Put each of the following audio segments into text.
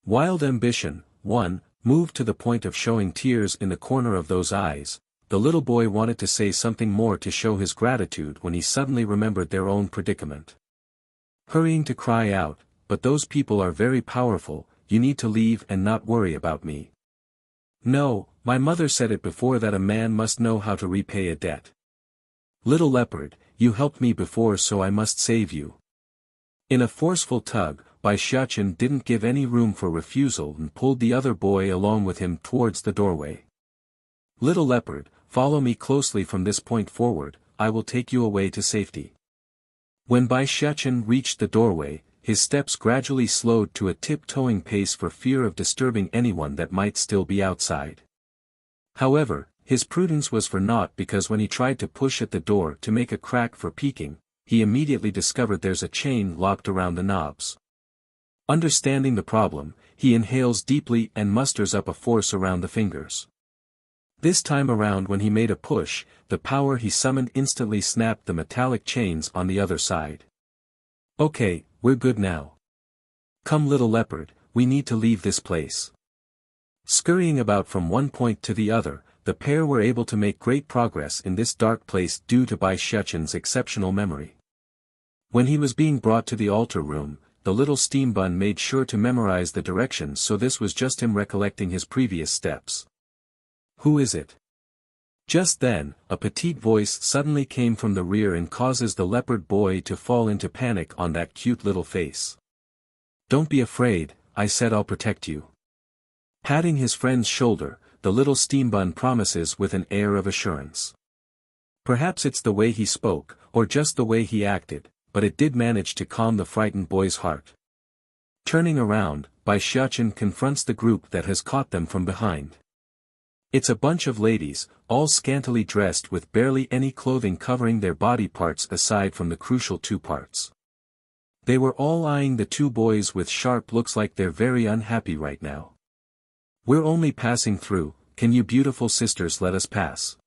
Wild ambition, 1, moved to the point of showing tears in the corner of those eyes. The little boy wanted to say something more to show his gratitude when he suddenly remembered their own predicament. Hurrying to cry out, "But those people are very powerful, you need to leave and not worry about me." "No, my mother said it before that a man must know how to repay a debt. Little leopard, you helped me before so I must save you." In a forceful tug, Bai Xiachen didn't give any room for refusal and pulled the other boy along with him towards the doorway. "Little leopard, follow me closely from this point forward, I will take you away to safety." When Bai Xiachen reached the doorway, his steps gradually slowed to a tiptoeing pace for fear of disturbing anyone that might still be outside. However, his prudence was for naught because when he tried to push at the door to make a crack for peeking, he immediately discovered there's a chain locked around the knobs. Understanding the problem, he inhales deeply and musters up a force around the fingers. This time around when he made a push, the power he summoned instantly snapped the metallic chains on the other side. "Okay, we're good now. Come little leopard, we need to leave this place." Scurrying about from one point to the other, the pair were able to make great progress in this dark place due to Bai Xiachen's exceptional memory. When he was being brought to the altar room, the little steam bun made sure to memorize the directions, so this was just him recollecting his previous steps. "Who is it?" Just then, a petite voice suddenly came from the rear and causes the leopard boy to fall into panic on that cute little face. "Don't be afraid, I said I'll protect you." Patting his friend's shoulder, the little steam bun promises with an air of assurance. Perhaps it's the way he spoke, or just the way he acted, but it did manage to calm the frightened boy's heart. Turning around, Bai Xiachen confronts the group that has caught them from behind. It's a bunch of ladies, all scantily dressed with barely any clothing covering their body parts aside from the crucial two parts. They were all eyeing the two boys with sharp looks like they're very unhappy right now. "We're only passing through, can you beautiful sisters let us pass?"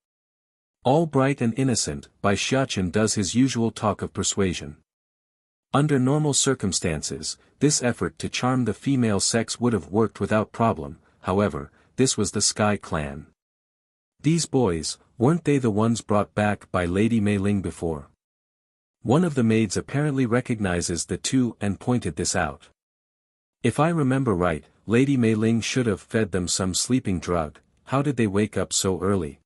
All bright and innocent, Bai Xiachen does his usual talk of persuasion. Under normal circumstances, this effort to charm the female sex would have worked without problem, however, this was the Sky Clan. These boys, weren't they the ones brought back by Lady Mei Ling before? One of the maids apparently recognizes the two and pointed this out. If I remember right, Lady Mei Ling should have fed them some sleeping drug. How did they wake up so early?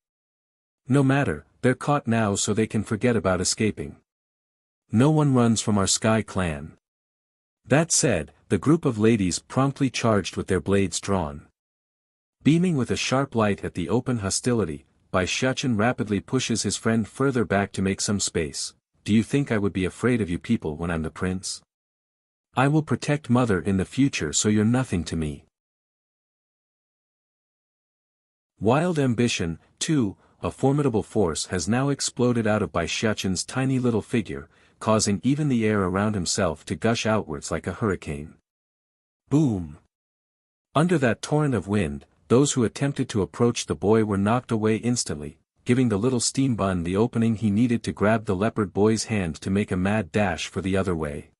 No matter, they're caught now so they can forget about escaping. No one runs from our Sky Clan. That said, the group of ladies promptly charged with their blades drawn. Beaming with a sharp light at the open hostility, Bai Xiachen rapidly pushes his friend further back to make some space. "Do you think I would be afraid of you people when I'm the prince? I will protect mother in the future so you're nothing to me." Wild ambition, 2, a formidable force has now exploded out of Bai Xiachen's tiny little figure, causing even the air around himself to gush outwards like a hurricane. Boom! Under that torrent of wind, those who attempted to approach the boy were knocked away instantly, giving the little steam bun the opening he needed to grab the leopard boy's hand to make a mad dash for the other way.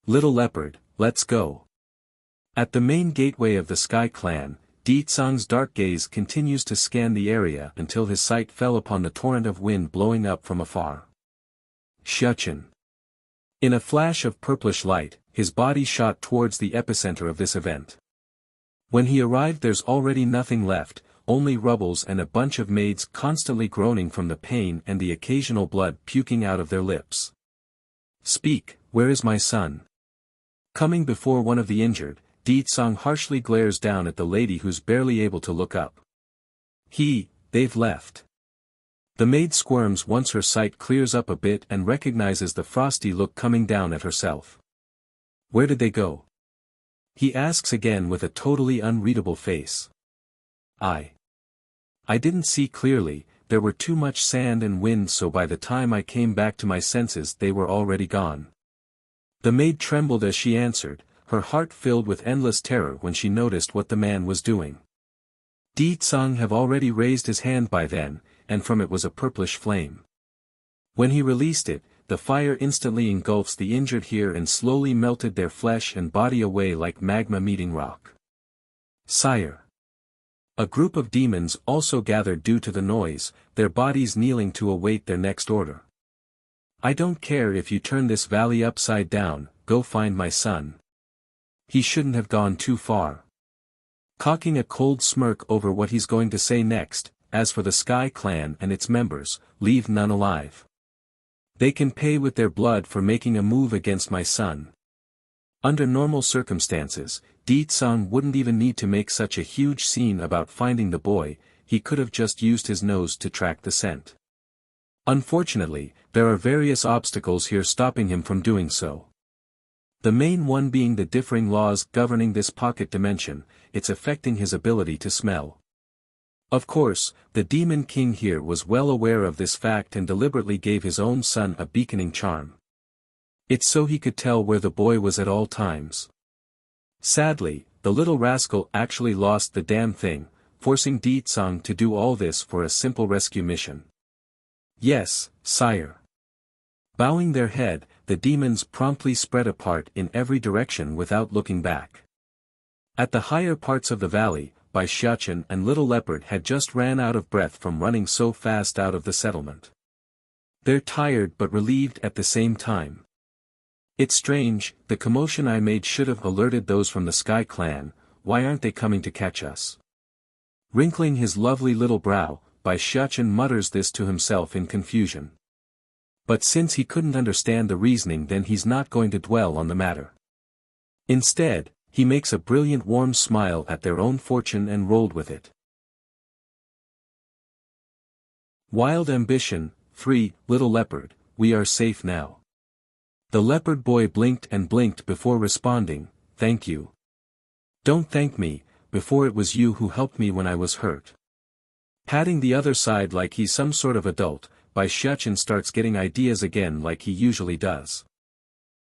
"Little leopard, let's go." At the main gateway of the Sky Clan, Di Tsang's dark gaze continues to scan the area until his sight fell upon the torrent of wind blowing up from afar. Xiachen. In a flash of purplish light, his body shot towards the epicenter of this event. When he arrived there's already nothing left, only rubbles and a bunch of maids constantly groaning from the pain and the occasional blood puking out of their lips. "Speak, where is my son?" Coming before one of the injured, Di Tsang harshly glares down at the lady who's barely able to look up. They've left." The maid squirms once her sight clears up a bit and recognizes the frosty look coming down at herself. "Where did they go?" he asks again with a totally unreadable face. I didn't see clearly, there were too much sand and wind, so by the time I came back to my senses they were already gone." The maid trembled as she answered, her heart filled with endless terror when she noticed what the man was doing. Di Tsang have already raised his hand by then, and from it was a purplish flame. When he released it, the fire instantly engulfs the injured here and slowly melted their flesh and body away like magma meeting rock. Sire. A group of demons also gathered due to the noise, their bodies kneeling to await their next order. I don't care if you turn this valley upside down, go find my son. He shouldn't have gone too far. Cocking a cold smirk over what he's going to say next, as for the Sky Clan and its members, leave none alive. They can pay with their blood for making a move against my son. Under normal circumstances, Di-san wouldn't even need to make such a huge scene about finding the boy, he could have just used his nose to track the scent. Unfortunately, there are various obstacles here stopping him from doing so. The main one being the differing laws governing this pocket dimension, it's affecting his ability to smell. Of course, the Demon King here was well aware of this fact and deliberately gave his own son a beaconing charm. It's so he could tell where the boy was at all times. Sadly, the little rascal actually lost the damn thing, forcing Di-san to do all this for a simple rescue mission. Yes, sire. Bowing their head, the demons promptly spread apart in every direction without looking back. At the higher parts of the valley, Bai Xiachen and Little Leopard had just ran out of breath from running so fast out of the settlement. They're tired but relieved at the same time. It's strange, the commotion I made should have alerted those from the Sky Clan, why aren't they coming to catch us? Wrinkling his lovely little brow, Bai Xiachen mutters this to himself in confusion. But since he couldn't understand the reasoning, then he's not going to dwell on the matter. Instead, he makes a brilliant warm smile at their own fortune and rolled with it. Wild Ambition, 3, Little Leopard, we are safe now. The leopard boy blinked and blinked before responding, thank you. Don't thank me, before it was you who helped me when I was hurt. Patting the other side like he's some sort of adult, Bai Xiachen starts getting ideas again like he usually does.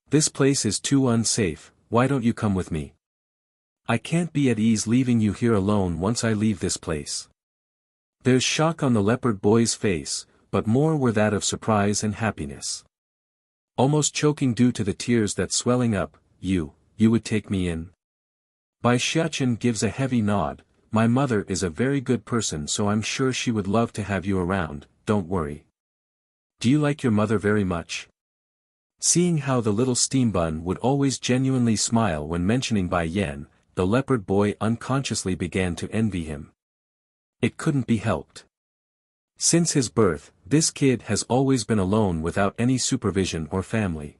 This place is too unsafe, why don't you come with me? I can't be at ease leaving you here alone once I leave this place. There's shock on the leopard boy's face, but more were that of surprise and happiness. Almost choking due to the tears that swelling up, you would take me in? Bai Xiachen gives a heavy nod, my mother is a very good person so I'm sure she would love to have you around, don't worry. Do you like your mother very much? Seeing how the little steambun would always genuinely smile when mentioning Bai Yan, the leopard boy unconsciously began to envy him. It couldn't be helped. Since his birth, this kid has always been alone without any supervision or family.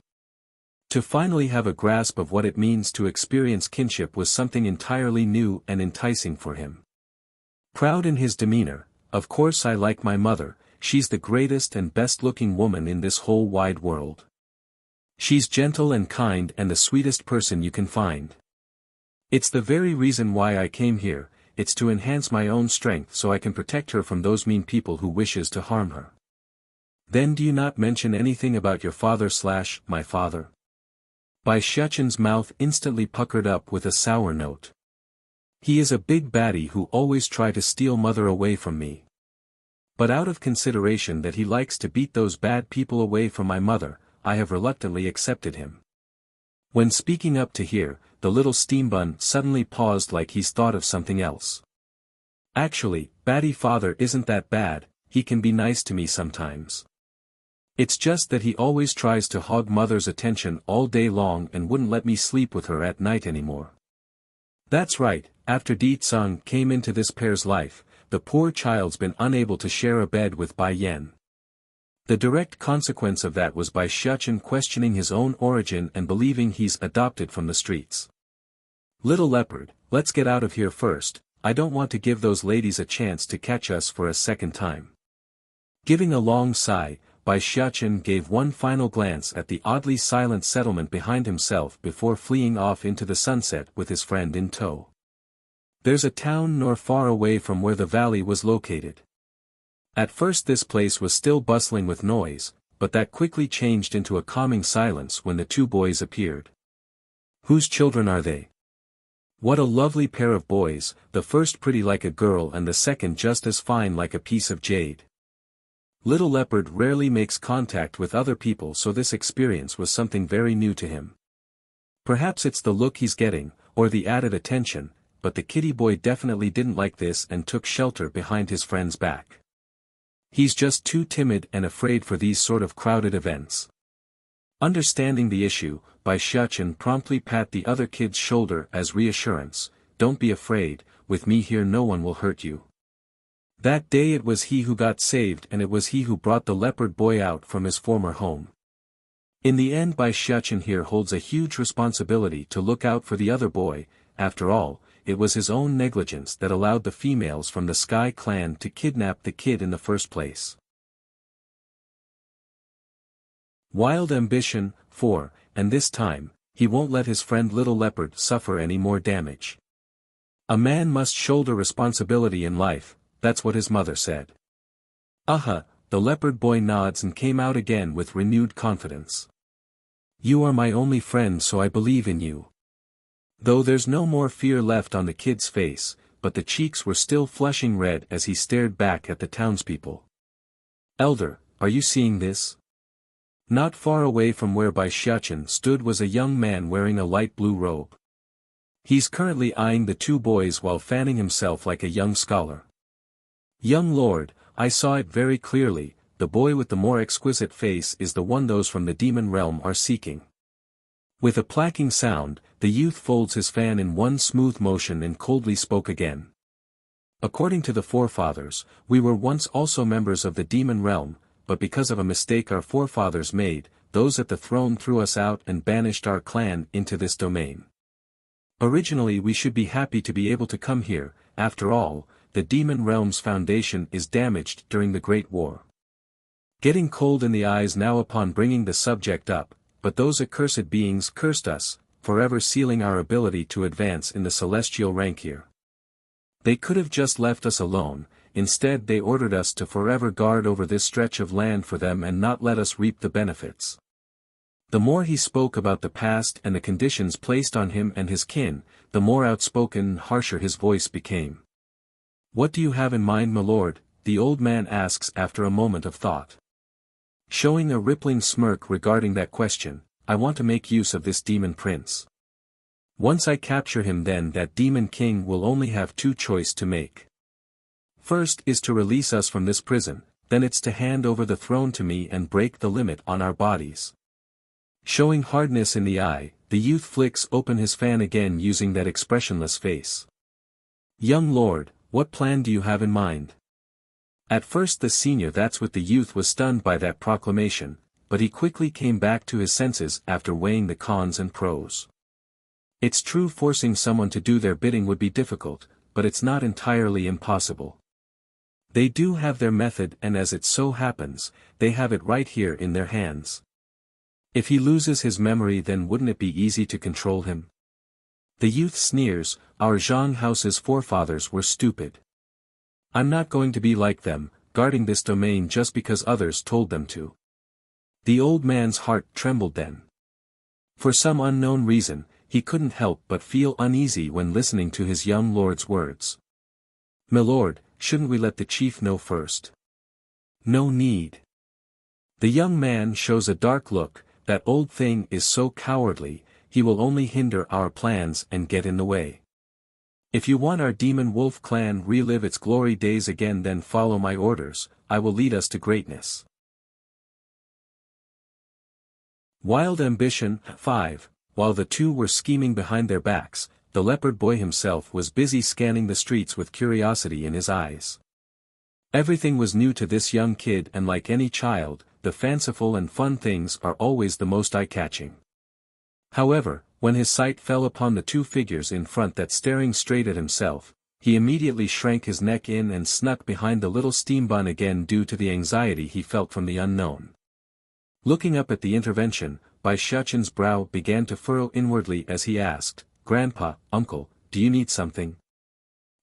To finally have a grasp of what it means to experience kinship was something entirely new and enticing for him. Proud in his demeanor, of course I like my mother, she's the greatest and best-looking woman in this whole wide world. She's gentle and kind and the sweetest person you can find. It's the very reason why I came here, it's to enhance my own strength so I can protect her from those mean people who wishes to harm her. Then do you not mention anything about your father/my father? Bai Xiachen's mouth instantly puckered up with a sour note. He is a big baddie who always try to steal mother away from me. But out of consideration that he likes to beat those bad people away from my mother, I have reluctantly accepted him. When speaking up to here, the little steambun suddenly paused like he's thought of something else. Actually, baddie father isn't that bad, he can be nice to me sometimes. It's just that he always tries to hog mother's attention all day long and wouldn't let me sleep with her at night anymore. That's right, after Di-san came into this pair's life, the poor child's been unable to share a bed with Bai Yan. The direct consequence of that was Bai Xiachen questioning his own origin and believing he's adopted from the streets. Little leopard, let's get out of here first, I don't want to give those ladies a chance to catch us for a second time. Giving a long sigh, Bai Xiachen gave one final glance at the oddly silent settlement behind himself before fleeing off into the sunset with his friend in tow. There's a town nor far away from where the valley was located. At first this place was still bustling with noise, but that quickly changed into a calming silence when the two boys appeared. Whose children are they? What a lovely pair of boys, the first pretty like a girl and the second just as fine like a piece of jade. Little Leopard rarely makes contact with other people, so this experience was something very new to him. Perhaps it's the look he's getting, or the added attention, but the kitty boy definitely didn't like this and took shelter behind his friend's back. He's just too timid and afraid for these sort of crowded events. Understanding the issue, Bai Xiaochen promptly pat the other kid's shoulder as reassurance, "Don't be afraid, with me here no one will hurt you." That day it was he who got saved, and it was he who brought the leopard boy out from his former home. In the end, Bai Xiaochen here holds a huge responsibility to look out for the other boy. After all, it was his own negligence that allowed the females from the Sky clan to kidnap the kid in the first place. Wild Ambition 4, and this time, he won't let his friend Little Leopard suffer any more damage. A man must shoulder responsibility in life, that's what his mother said. The leopard boy nods and came out again with renewed confidence. "You are my only friend, so I believe in you." Though there's no more fear left on the kid's face, but the cheeks were still flushing red as he stared back at the townspeople. "Elder, are you seeing this?" Not far away from where Bai Xiaochen stood was a young man wearing a light blue robe. He's currently eyeing the two boys while fanning himself like a young scholar. "Young lord, I saw it very clearly, the boy with the more exquisite face is the one those from the demon realm are seeking." With a clacking sound, the youth folds his fan in one smooth motion and coldly spoke again. "According to the forefathers, we were once also members of the demon realm, but because of a mistake our forefathers made, those at the throne threw us out and banished our clan into this domain. Originally we should be happy to be able to come here, after all, the demon realm's foundation is damaged during the Great War." Getting cold in the eyes now upon bringing the subject up, "But those accursed beings cursed us, forever sealing our ability to advance in the celestial rank here. They could have just left us alone, instead they ordered us to forever guard over this stretch of land for them and not let us reap the benefits." The more he spoke about the past and the conditions placed on him and his kin, the more outspoken and harsher his voice became. "What do you have in mind, my lord?" the old man asks after a moment of thought. Showing a rippling smirk regarding that question, "I want to make use of this demon prince. Once I capture him, then that demon king will only have two choices to make. First is to release us from this prison, then it's to hand over the throne to me and break the limit on our bodies." Showing hardness in the eye, the youth flicks open his fan again using that expressionless face. "Young lord, what plan do you have in mind?" At first the senior that's with the youth was stunned by that proclamation, but he quickly came back to his senses after weighing the cons and pros. It's true, forcing someone to do their bidding would be difficult, but it's not entirely impossible. They do have their method, and as it so happens, they have it right here in their hands. If he loses his memory, then wouldn't it be easy to control him? The youth sneers, "Our Zhang house's forefathers were stupid. I'm not going to be like them, guarding this domain just because others told them to." The old man's heart trembled then. For some unknown reason, he couldn't help but feel uneasy when listening to his young lord's words. "My lord, shouldn't we let the chief know first?" "No need." The young man shows a dark look, "That old thing is so cowardly, he will only hinder our plans and get in the way. If you want our demon wolf clan relive its glory days again, then follow my orders, I will lead us to greatness." Wild Ambition 5, while the two were scheming behind their backs, the leopard boy himself was busy scanning the streets with curiosity in his eyes. Everything was new to this young kid, and like any child, the fanciful and fun things are always the most eye-catching. However, when his sight fell upon the two figures in front that staring straight at himself, he immediately shrank his neck in and snuck behind the little steam bun again due to the anxiety he felt from the unknown. Looking up at the intervention, Bai Xiaochen's brow began to furrow inwardly as he asked, "Grandpa, uncle, do you need something?"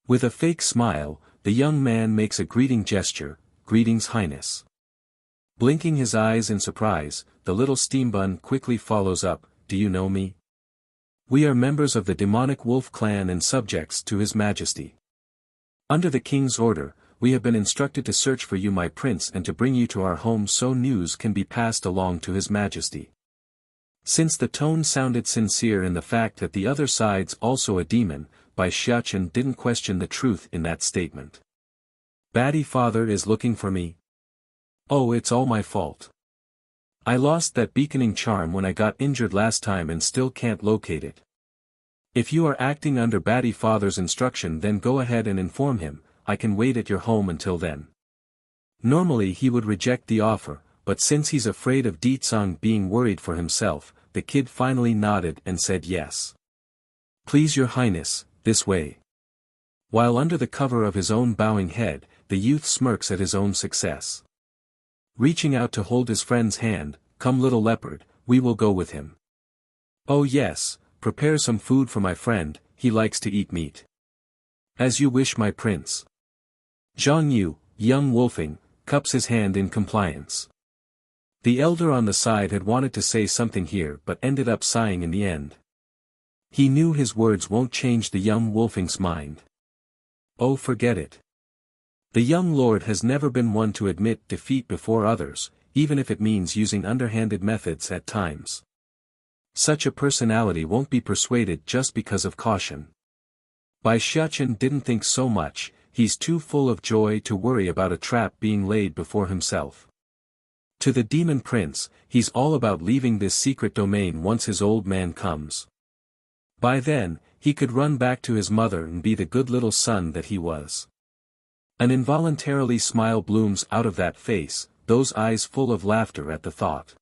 With a fake smile, the young man makes a greeting gesture, "Greetings, Highness." Blinking his eyes in surprise, the little steam bun quickly follows up, "Do you know me? We are members of the demonic wolf clan and subjects to His Majesty. Under the king's order, we have been instructed to search for you my prince and to bring you to our home so news can be passed along to his majesty. Since the tone sounded sincere in the fact that the other side's also a demon, Bai Xiachen didn't question the truth in that statement. Batty father is looking for me? Oh, it's all my fault. I lost that beaconing charm when I got injured last time and still can't locate it. If you are acting under Batty father's instruction then go ahead and inform him, I can wait at your home until then. Normally he would reject the offer, but since he's afraid of Ditsang being worried for himself, the kid finally nodded and said yes. Please your highness, this way. While under the cover of his own bowing head, the youth smirks at his own success. Reaching out to hold his friend's hand, come little leopard, we will go with him. Oh yes, prepare some food for my friend, he likes to eat meat. As you wish my prince. Zhang Yu, young wolfing, cups his hand in compliance. The elder on the side had wanted to say something here but ended up sighing in the end. He knew his words won't change the young wolfing's mind. Oh forget it. The young lord has never been one to admit defeat before others, even if it means using underhanded methods at times. Such a personality won't be persuaded just because of caution. Bai Xiachen didn't think so much, he's too full of joy to worry about a trap being laid before himself. To the demon prince, he's all about leaving this secret domain once his old man comes. By then, he could run back to his mother and be the good little son that he was. An involuntarily smile blooms out of that face, those eyes full of laughter at the thought.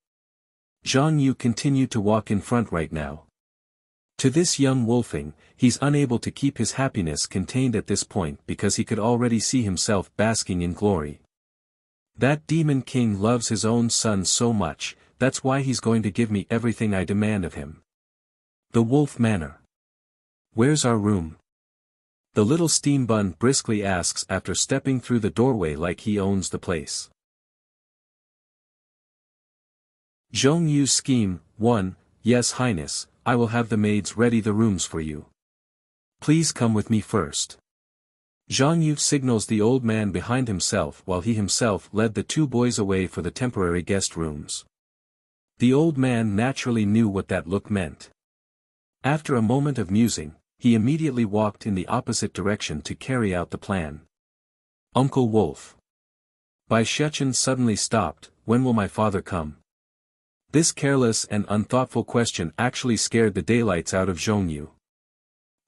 Zhang Yu continued to walk in front right now. To this young wolfing, he's unable to keep his happiness contained at this point because he could already see himself basking in glory. That demon king loves his own son so much, that's why he's going to give me everything I demand of him. The Wolf Manor. Where's our room? The little steam bun briskly asks after stepping through the doorway like he owns the place. Zhong Yu's scheme, 1, yes highness, I will have the maids ready the rooms for you. Please come with me first. Zhang Yu signals the old man behind himself while he himself led the two boys away for the temporary guest rooms. The old man naturally knew what that look meant. After a moment of musing, he immediately walked in the opposite direction to carry out the plan. Uncle Wolf. Bai Xiachen suddenly stopped, when will my father come? This careless and unthoughtful question actually scared the daylights out of Zhong Yu.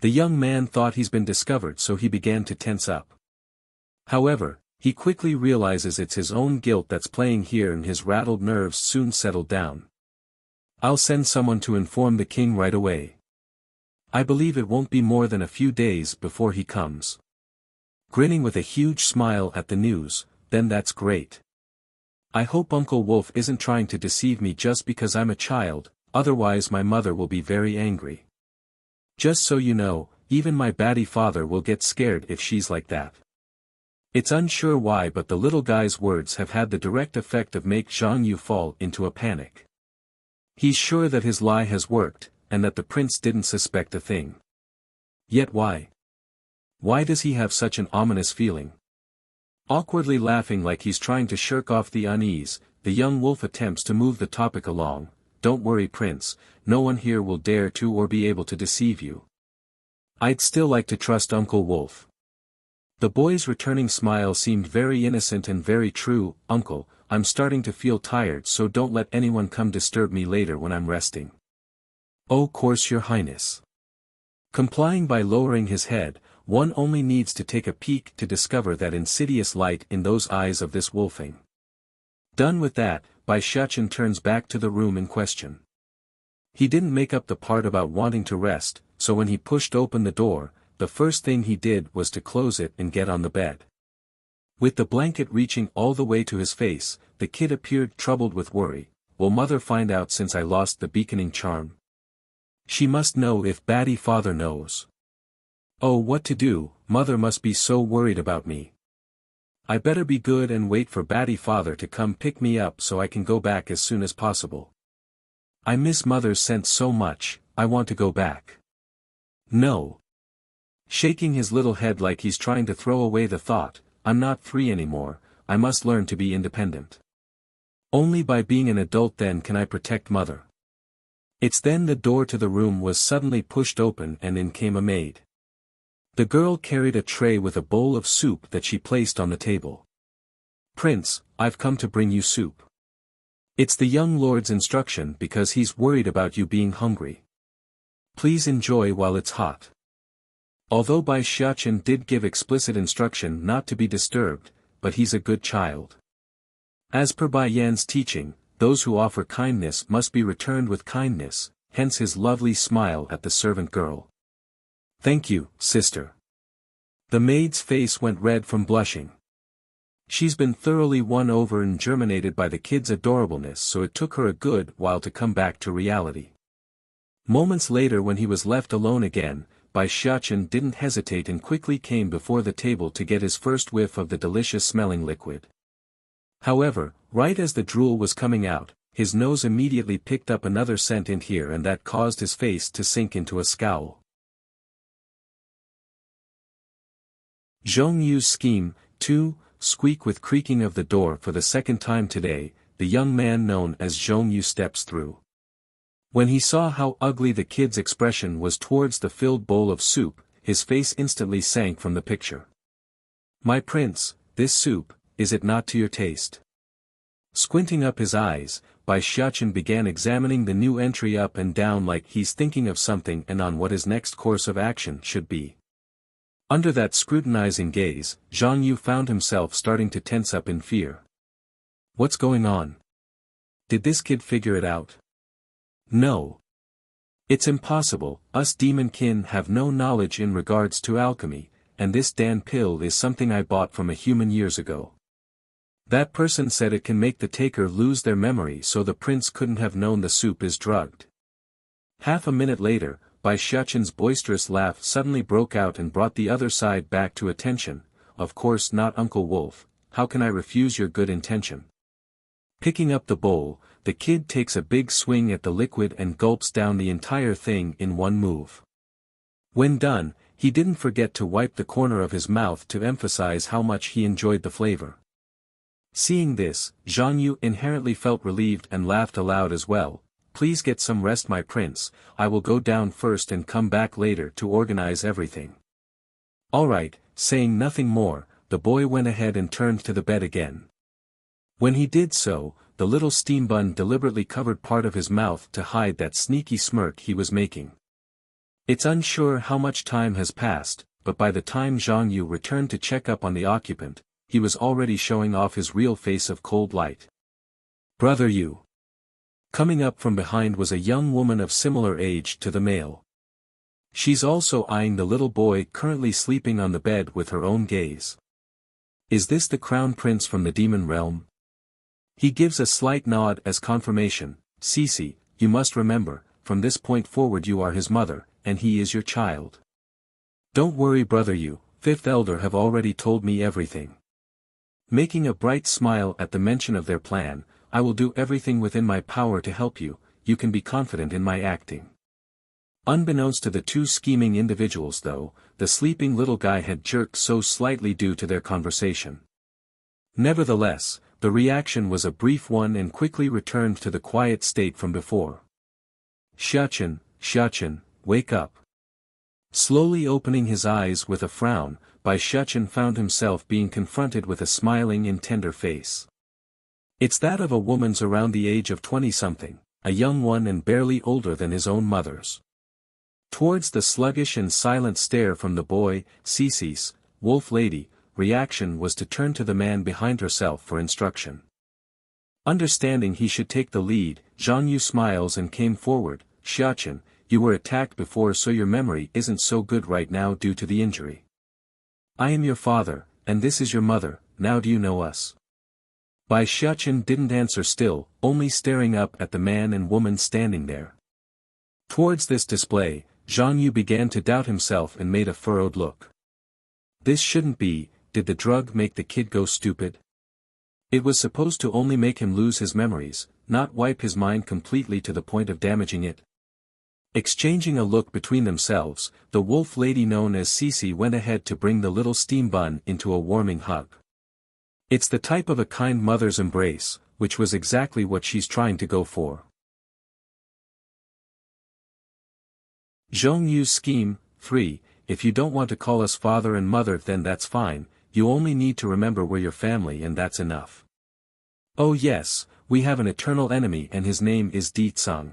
The young man thought he's been discovered so he began to tense up. However, he quickly realizes it's his own guilt that's playing here and his rattled nerves soon settled down. I'll send someone to inform the king right away. I believe it won't be more than a few days before he comes. Grinning with a huge smile at the news, then that's great. I hope Uncle Wolf isn't trying to deceive me just because I'm a child, otherwise my mother will be very angry. Just so you know, even my batty father will get scared if she's like that. It's unsure why but the little guy's words have had the direct effect of make Zhang Yu fall into a panic. He's sure that his lie has worked, and that the prince didn't suspect a thing. Yet why? Why does he have such an ominous feeling? Awkwardly laughing like he's trying to shirk off the unease, the young wolf attempts to move the topic along. Don't worry prince, no one here will dare to or be able to deceive you. I'd still like to trust Uncle Wolf. The boy's returning smile seemed very innocent and very true. Uncle, I'm starting to feel tired so don't let anyone come disturb me later when I'm resting. Oh course your highness. Complying by lowering his head, one only needs to take a peek to discover that insidious light in those eyes of this wolfing. Done with that, Bai Xiachen turns back to the room in question. He didn't make up the part about wanting to rest, so when he pushed open the door, the first thing he did was to close it and get on the bed. With the blanket reaching all the way to his face, the kid appeared troubled with worry. Will mother find out since I lost the beaconing charm? She must know if batty father knows. Oh what to do, mother must be so worried about me. I better be good and wait for batty father to come pick me up so I can go back as soon as possible. I miss mother's scent so much, I want to go back. No. Shaking his little head like he's trying to throw away the thought, I'm not free anymore, I must learn to be independent. Only by being an adult then can I protect mother. It's then the door to the room was suddenly pushed open and in came a maid. The girl carried a tray with a bowl of soup that she placed on the table. Prince, I've come to bring you soup. It's the young lord's instruction because he's worried about you being hungry. Please enjoy while it's hot. Although Bai Xiachen did give explicit instruction not to be disturbed, but he's a good child. As per Bai Yan's teaching, those who offer kindness must be returned with kindness, hence his lovely smile at the servant girl. Thank you, sister. The maid's face went red from blushing. She's been thoroughly won over and germinated by the kid's adorableness, so it took her a good while to come back to reality. Moments later when he was left alone again, Bai Xiachen didn't hesitate and quickly came before the table to get his first whiff of the delicious-smelling liquid. However, right as the drool was coming out, his nose immediately picked up another scent in here and that caused his face to sink into a scowl. Zhong Yu's scheme, 2, squeak with creaking of the door for the second time today, the young man known as Zhong Yu steps through. When he saw how ugly the kid's expression was towards the filled bowl of soup, his face instantly sank from the picture. My prince, this soup, is it not to your taste? Squinting up his eyes, Bai Xiachen began examining the new entry up and down like he's thinking of something and on what his next course of action should be. Under that scrutinizing gaze, Zhang Yu found himself starting to tense up in fear. What's going on? Did this kid figure it out? No. It's impossible, us demon kin have no knowledge in regards to alchemy, and this Dan pill is something I bought from a human years ago. That person said it can make the taker lose their memory, so the prince couldn't have known the soup is drugged. Half a minute later, Bai Xiachen's boisterous laugh suddenly broke out and brought the other side back to attention. Of course not, Uncle Wolf, how can I refuse your good intention? Picking up the bowl, the kid takes a big swing at the liquid and gulps down the entire thing in one move. When done, he didn't forget to wipe the corner of his mouth to emphasize how much he enjoyed the flavor. Seeing this, Zhang Yu inherently felt relieved and laughed aloud as well. Please get some rest, my prince, I will go down first and come back later to organize everything. All right, saying nothing more, the boy went ahead and turned to the bed again. When he did so, the little steam bun deliberately covered part of his mouth to hide that sneaky smirk he was making. It's unsure how much time has passed, but by the time Zhang Yu returned to check up on the occupant, he was already showing off his real face of cold light. Brother Yu. Coming up from behind was a young woman of similar age to the male. She's also eyeing the little boy currently sleeping on the bed with her own gaze. Is this the crown prince from the demon realm? He gives a slight nod as confirmation. Cece, you must remember, from this point forward you are his mother, and he is your child. Don't worry, brother Yu, fifth elder have already told me everything. Making a bright smile at the mention of their plan, I will do everything within my power to help you, you can be confident in my acting. Unbeknownst to the two scheming individuals though, the sleeping little guy had jerked so slightly due to their conversation. Nevertheless, the reaction was a brief one and quickly returned to the quiet state from before. Xiachen, wake up. Slowly opening his eyes with a frown, Bai Xiachen found himself being confronted with a smiling and tender face. It's that of a woman's around the age of 20-something, a young one and barely older than his own mother's. Towards the sluggish and silent stare from the boy, Cece's, wolf lady, reaction was to turn to the man behind herself for instruction. Understanding he should take the lead, Zhang Yu smiles and came forward. Xiachen, you were attacked before, so your memory isn't so good right now due to the injury. I am your father, and this is your mother, now do you know us? Bai Xiachen didn't answer still, only staring up at the man and woman standing there. Towards this display, Zhang Yu began to doubt himself and made a furrowed look. This shouldn't be, did the drug make the kid go stupid? It was supposed to only make him lose his memories, not wipe his mind completely to the point of damaging it. Exchanging a look between themselves, the wolf lady known as Cece went ahead to bring the little steam bun into a warming hug. It's the type of a kind mother's embrace, which was exactly what she's trying to go for. Zhong Yu's scheme. 3. If you don't want to call us father and mother, then that's fine, you only need to remember we're your family and that's enough. Oh yes, we have an eternal enemy and his name is Di Tsung.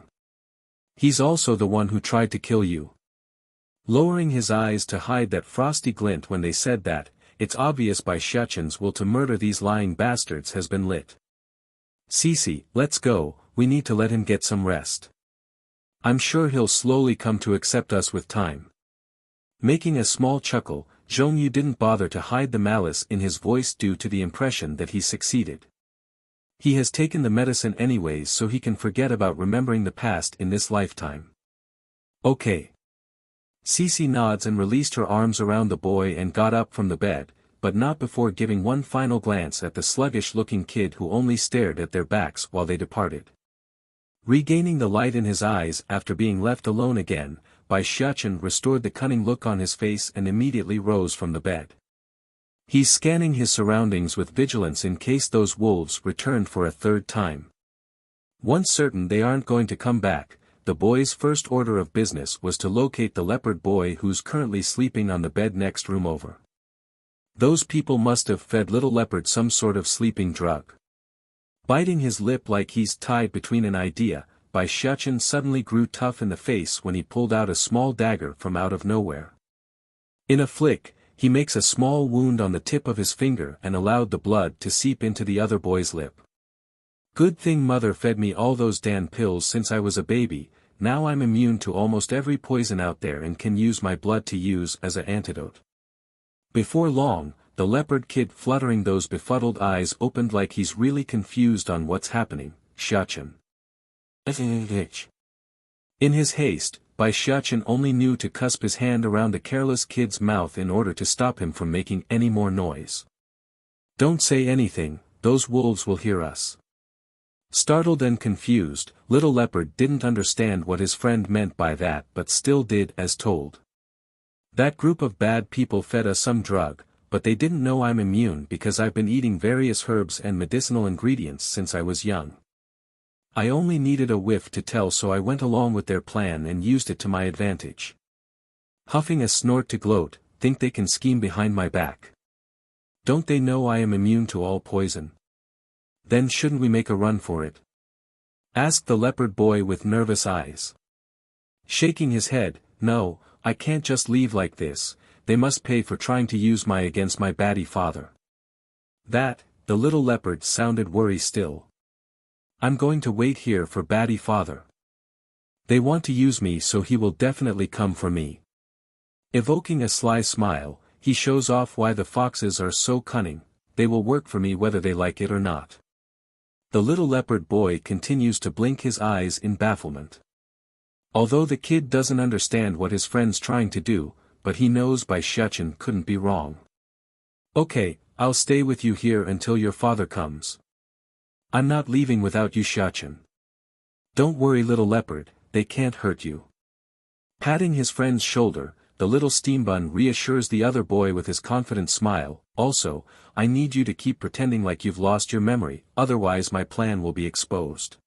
He's also the one who tried to kill you. Lowering his eyes to hide that frosty glint when they said that, it's obvious by Xiaoqin's will to murder these lying bastards has been lit. Cece, let's go, we need to let him get some rest. I'm sure he'll slowly come to accept us with time. Making a small chuckle, Zhong Yu didn't bother to hide the malice in his voice due to the impression that he succeeded. He has taken the medicine anyways, so he can forget about remembering the past in this lifetime. Okay. Cece nods and released her arms around the boy and got up from the bed, but not before giving one final glance at the sluggish-looking kid who only stared at their backs while they departed. Regaining the light in his eyes after being left alone again, Bai Xiaoqin restored the cunning look on his face and immediately rose from the bed. He's scanning his surroundings with vigilance in case those wolves returned for a third time. Once certain they aren't going to come back, the boy's first order of business was to locate the leopard boy who's currently sleeping on the bed next room over. Those people must have fed little leopard some sort of sleeping drug. Biting his lip like he's tied between an idea, Bai Xiaoqin suddenly grew tough in the face when he pulled out a small dagger from out of nowhere. In a flick, he makes a small wound on the tip of his finger and allowed the blood to seep into the other boy's lip. Good thing mother fed me all those damn pills since I was a baby, now I'm immune to almost every poison out there and can use my blood to use as an antidote. Before long, the leopard kid fluttering those befuddled eyes opened like he's really confused on what's happening. Xiaoqin. In his haste, Bai Xiaoqin only knew to cusp his hand around the careless kid's mouth in order to stop him from making any more noise. Don't say anything, those wolves will hear us. Startled and confused, little leopard didn't understand what his friend meant by that but still did as told. That group of bad people fed us some drug, but they didn't know I'm immune because I've been eating various herbs and medicinal ingredients since I was young. I only needed a whiff to tell, so I went along with their plan and used it to my advantage. Huffing a snort to gloat, think they can scheme behind my back. Don't they know I am immune to all poison? Then shouldn't we make a run for it? Asked the leopard boy with nervous eyes. Shaking his head, no, I can't just leave like this, they must pay for trying to use my against my batty father. That, the little leopard sounded worry still. I'm going to wait here for batty father. They want to use me, so he will definitely come for me. Evoking a sly smile, he shows off why the foxes are so cunning, they will work for me whether they like it or not. The little leopard boy continues to blink his eyes in bafflement. Although the kid doesn't understand what his friend's trying to do, but he knows Bai Xiaoqin couldn't be wrong. Okay, I'll stay with you here until your father comes. I'm not leaving without you, Xiaoqin. Don't worry, little leopard, they can't hurt you. Patting his friend's shoulder, the little steambun reassures the other boy with his confident smile. Also, I need you to keep pretending like you've lost your memory, otherwise my plan will be exposed.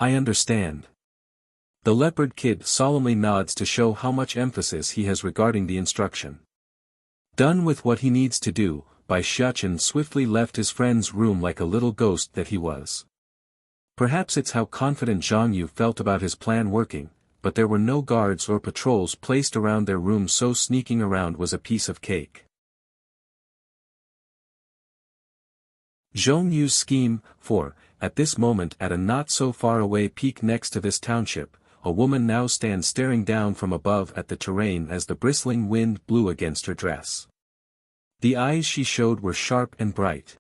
I understand. The leopard kid solemnly nods to show how much emphasis he has regarding the instruction. Done with what he needs to do, Bai Xiaoqin swiftly left his friend's room like a little ghost that he was. Perhaps it's how confident Zhang Yu felt about his plan working, but there were no guards or patrols placed around their room, so sneaking around was a piece of cake. Zhong Yu's scheme. 4. At this moment, at a not-so-far-away peak next to this township, a woman now stands staring down from above at the terrain as the bristling wind blew against her dress. The eyes she showed were sharp and bright.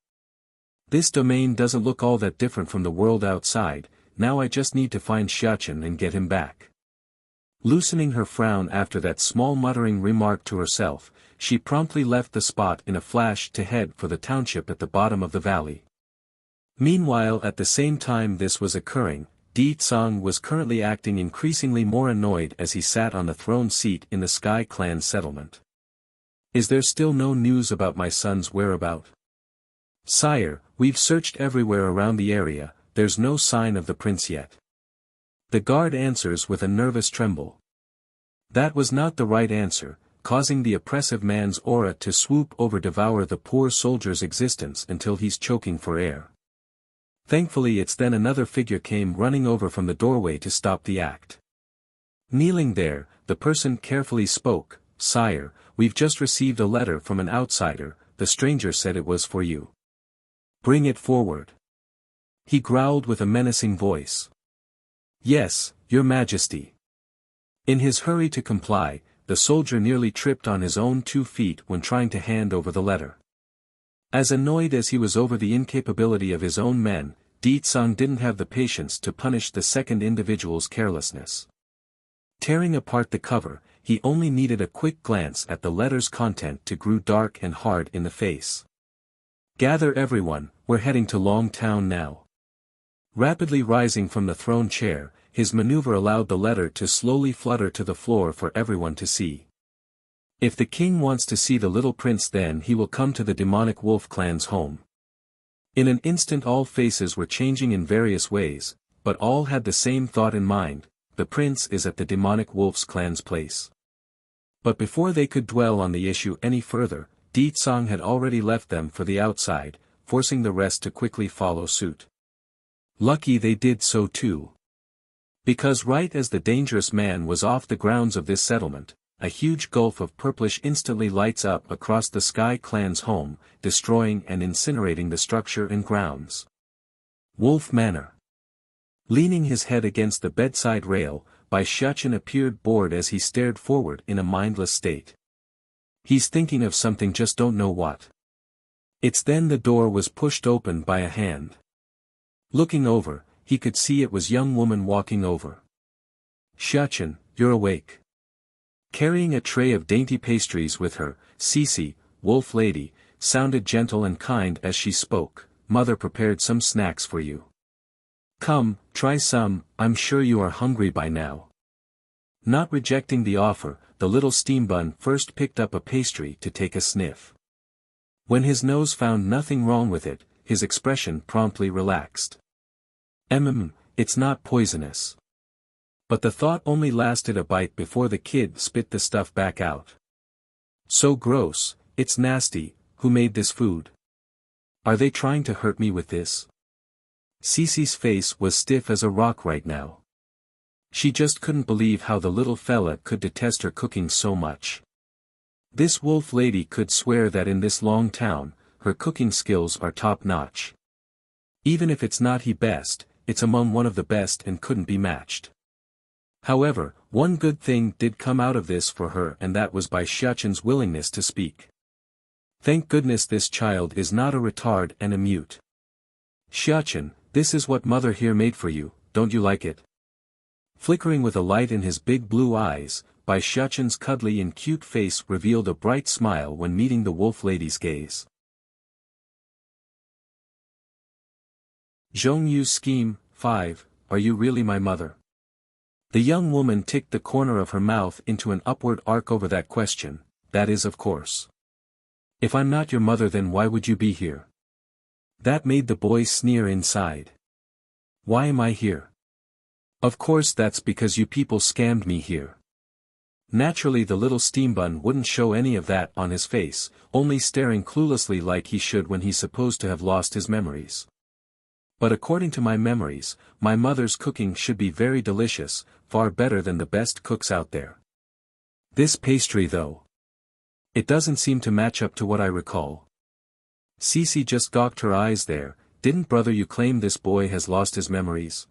This domain doesn't look all that different from the world outside, now I just need to find Xiaoqin and get him back. Loosening her frown after that small muttering remark to herself, she promptly left the spot in a flash to head for the township at the bottom of the valley. Meanwhile, at the same time this was occurring, Di Tsang was currently acting increasingly more annoyed as he sat on the throne seat in the Sky Clan settlement. Is there still no news about my son's whereabouts? Sire, we've searched everywhere around the area, there's no sign of the prince yet. The guard answers with a nervous tremble. That was not the right answer, causing the oppressive man's aura to swoop over devour the poor soldier's existence until he's choking for air. Thankfully it's then another figure came running over from the doorway to stop the act. Kneeling there, the person carefully spoke, "Sire, we've just received a letter from an outsider, the stranger said it was for you. Bring it forward." He growled with a menacing voice. "Yes, Your Majesty." In his hurry to comply, the soldier nearly tripped on his own 2 feet when trying to hand over the letter. As annoyed as he was over the incapability of his own men, Di Tsang didn't have the patience to punish the second individual's carelessness. Tearing apart the cover, he only needed a quick glance at the letter's content to grow dark and hard in the face. "Gather everyone, we're heading to Long Town now." Rapidly rising from the throne chair, his maneuver allowed the letter to slowly flutter to the floor for everyone to see. If the king wants to see the little prince, then he will come to the demonic wolf clan's home. In an instant all faces were changing in various ways, but all had the same thought in mind: the prince is at the demonic wolf's clan's place. But before they could dwell on the issue any further, Di Tsang had already left them for the outside, forcing the rest to quickly follow suit. Lucky they did so too. Because right as the dangerous man was off the grounds of this settlement, a huge gulf of purplish instantly lights up across the Sky Clan's home, destroying and incinerating the structure and grounds. Wolf Manor. Leaning his head against the bedside rail, Bai Shichen appeared bored as he stared forward in a mindless state. He's thinking of something, just don't know what. It's then the door was pushed open by a hand. Looking over, he could see it was young woman walking over. "Shichen, you're awake." Carrying a tray of dainty pastries with her, Cece, wolf lady, sounded gentle and kind as she spoke. "Mother prepared some snacks for you. Come, try some, I'm sure you are hungry by now." Not rejecting the offer, the little steam bun first picked up a pastry to take a sniff. When his nose found nothing wrong with it, his expression promptly relaxed. It's not poisonous." But the thought only lasted a bite before the kid spit the stuff back out. "So gross, it's nasty, who made this food? Are they trying to hurt me with this?" Cece's face was stiff as a rock right now. She just couldn't believe how the little fella could detest her cooking so much. This wolf lady could swear that in this Long Town, her cooking skills are top-notch. Even if it's not the best, it's among one of the best and couldn't be matched. However, one good thing did come out of this for her, and that was Bai Shichen's willingness to speak. Thank goodness this child is not a retard and a mute. "Shichen, this is what mother here made for you, don't you like it?" Flickering with a light in his big blue eyes, Bai Shichen's cuddly and cute face revealed a bright smile when meeting the wolf lady's gaze. Zhongyu's scheme, 5, are you really my mother? The young woman ticked the corner of her mouth into an upward arc over that question. That is, of course. If I'm not your mother, then why would you be here? That made the boy sneer inside. Why am I here? Of course that's because you people scammed me here. Naturally the little steam bun wouldn't show any of that on his face, only staring cluelessly like he should when he's supposed to have lost his memories. But according to my memories, my mother's cooking should be very delicious, far better than the best cooks out there. This pastry though. It doesn't seem to match up to what I recall. Cece just gawked her eyes there. Didn't brother you claim this boy has lost his memories?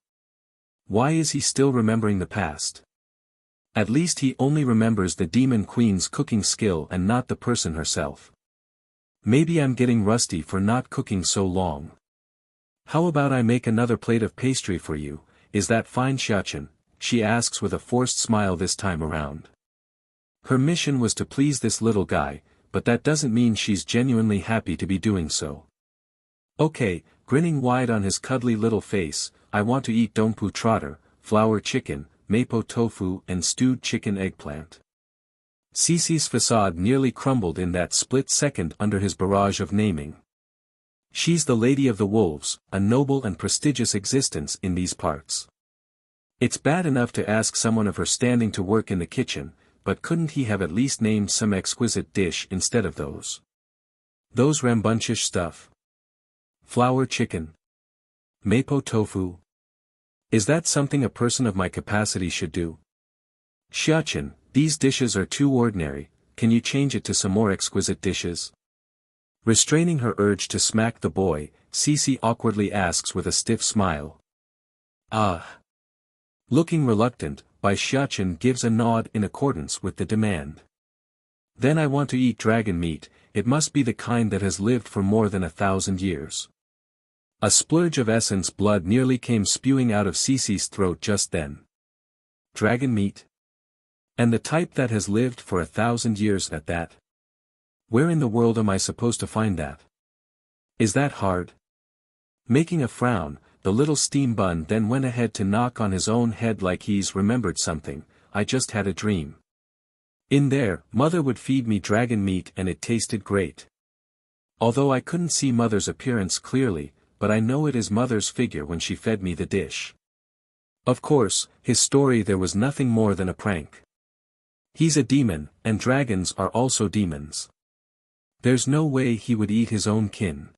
Why is he still remembering the past? At least he only remembers the demon queen's cooking skill and not the person herself. Maybe I'm getting rusty for not cooking so long. How about I make another plate of pastry for you, is that fine, Shichen? She asks with a forced smile this time around. Her mission was to please this little guy, but that doesn't mean she's genuinely happy to be doing so. Okay, grinning wide on his cuddly little face, I want to eat donpu trotter, flour chicken, mapo tofu and stewed chicken eggplant. Cece's facade nearly crumbled in that split second under his barrage of naming. She's the Lady of the Wolves, a noble and prestigious existence in these parts. It's bad enough to ask someone of her standing to work in the kitchen, but couldn't he have at least named some exquisite dish instead of those? Those rambunctious stuff. Flour chicken. Mapo tofu. Is that something a person of my capacity should do? Xiaqin, these dishes are too ordinary, can you change it to some more exquisite dishes? Restraining her urge to smack the boy, Cece awkwardly asks with a stiff smile. Ah. Looking reluctant, Bai Xiaqin gives a nod in accordance with the demand. Then I want to eat dragon meat, it must be the kind that has lived for more than 1,000 years. A splurge of essence blood nearly came spewing out of Cece's throat just then. Dragon meat? And the type that has lived for 1,000 years at that? Where in the world am I supposed to find that? Is that hard? Making a frown, the little steam bun then went ahead to knock on his own head like he's remembered something. I just had a dream. In there, Mother would feed me dragon meat and it tasted great. Although I couldn't see Mother's appearance clearly, but I know it is Mother's figure when she fed me the dish. Of course, his story there was nothing more than a prank. He's a demon, and dragons are also demons. There's no way he would eat his own kin.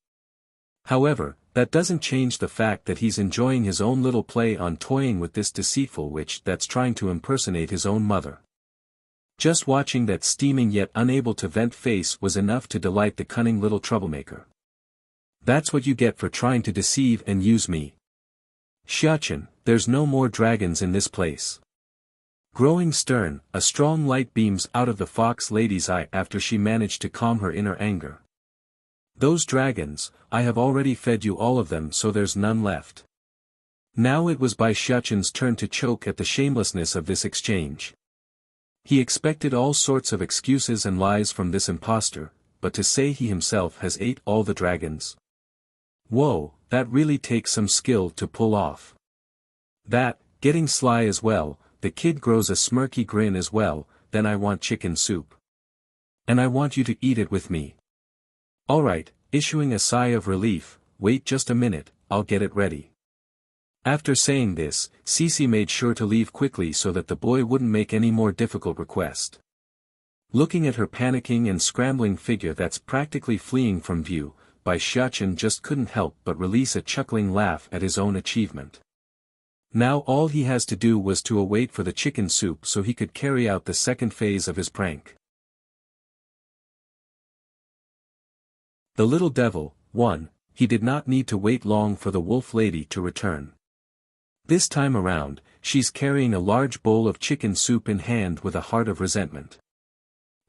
However, that doesn't change the fact that he's enjoying his own little play on toying with this deceitful witch that's trying to impersonate his own mother. Just watching that steaming yet unable to vent face was enough to delight the cunning little troublemaker. That's what you get for trying to deceive and use me. Xiaqin, there's no more dragons in this place. Growing stern, a strong light beams out of the fox lady's eye after she managed to calm her inner anger. Those dragons, I have already fed you all of them so there's none left. Now it was Bai Xiaqin's turn to choke at the shamelessness of this exchange. He expected all sorts of excuses and lies from this impostor, but to say he himself has ate all the dragons. Whoa, that really takes some skill to pull off. That, getting sly as well, the kid grows a smirky grin as well, then I want chicken soup. And I want you to eat it with me. Alright, issuing a sigh of relief, wait just a minute, I'll get it ready. After saying this, Cece made sure to leave quickly so that the boy wouldn't make any more difficult request. Looking at her panicking and scrambling figure that's practically fleeing from view, Bai Xiaqin just couldn't help but release a chuckling laugh at his own achievement. Now all he has to do was to await for the chicken soup so he could carry out the second phase of his prank. The little devil, 1, he did not need to wait long for the wolf lady to return. This time around, she's carrying a large bowl of chicken soup in hand with a heart of resentment.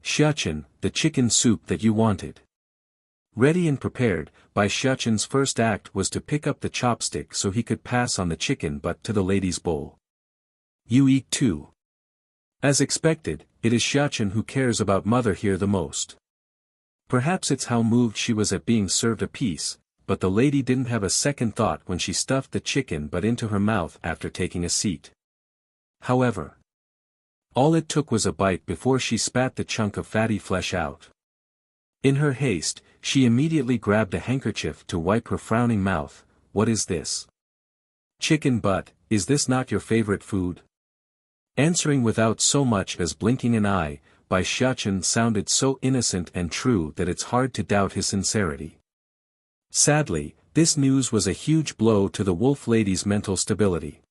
Xiaqin, the chicken soup that you wanted. Ready and prepared, Bai Xiaqin's first act was to pick up the chopstick so he could pass on the chicken butt to the lady's bowl. You eat too. As expected, it is Xiaqin who cares about Mother here the most. Perhaps it's how moved she was at being served a piece, but the lady didn't have a second thought when she stuffed the chicken butt into her mouth after taking a seat. However, all it took was a bite before she spat the chunk of fatty flesh out. In her haste, she immediately grabbed a handkerchief to wipe her frowning mouth. What is this? Chicken butt, is this not your favorite food? Answering without so much as blinking an eye, Bai Xiaqin sounded so innocent and true that it's hard to doubt his sincerity. Sadly, this news was a huge blow to the wolf lady's mental stability.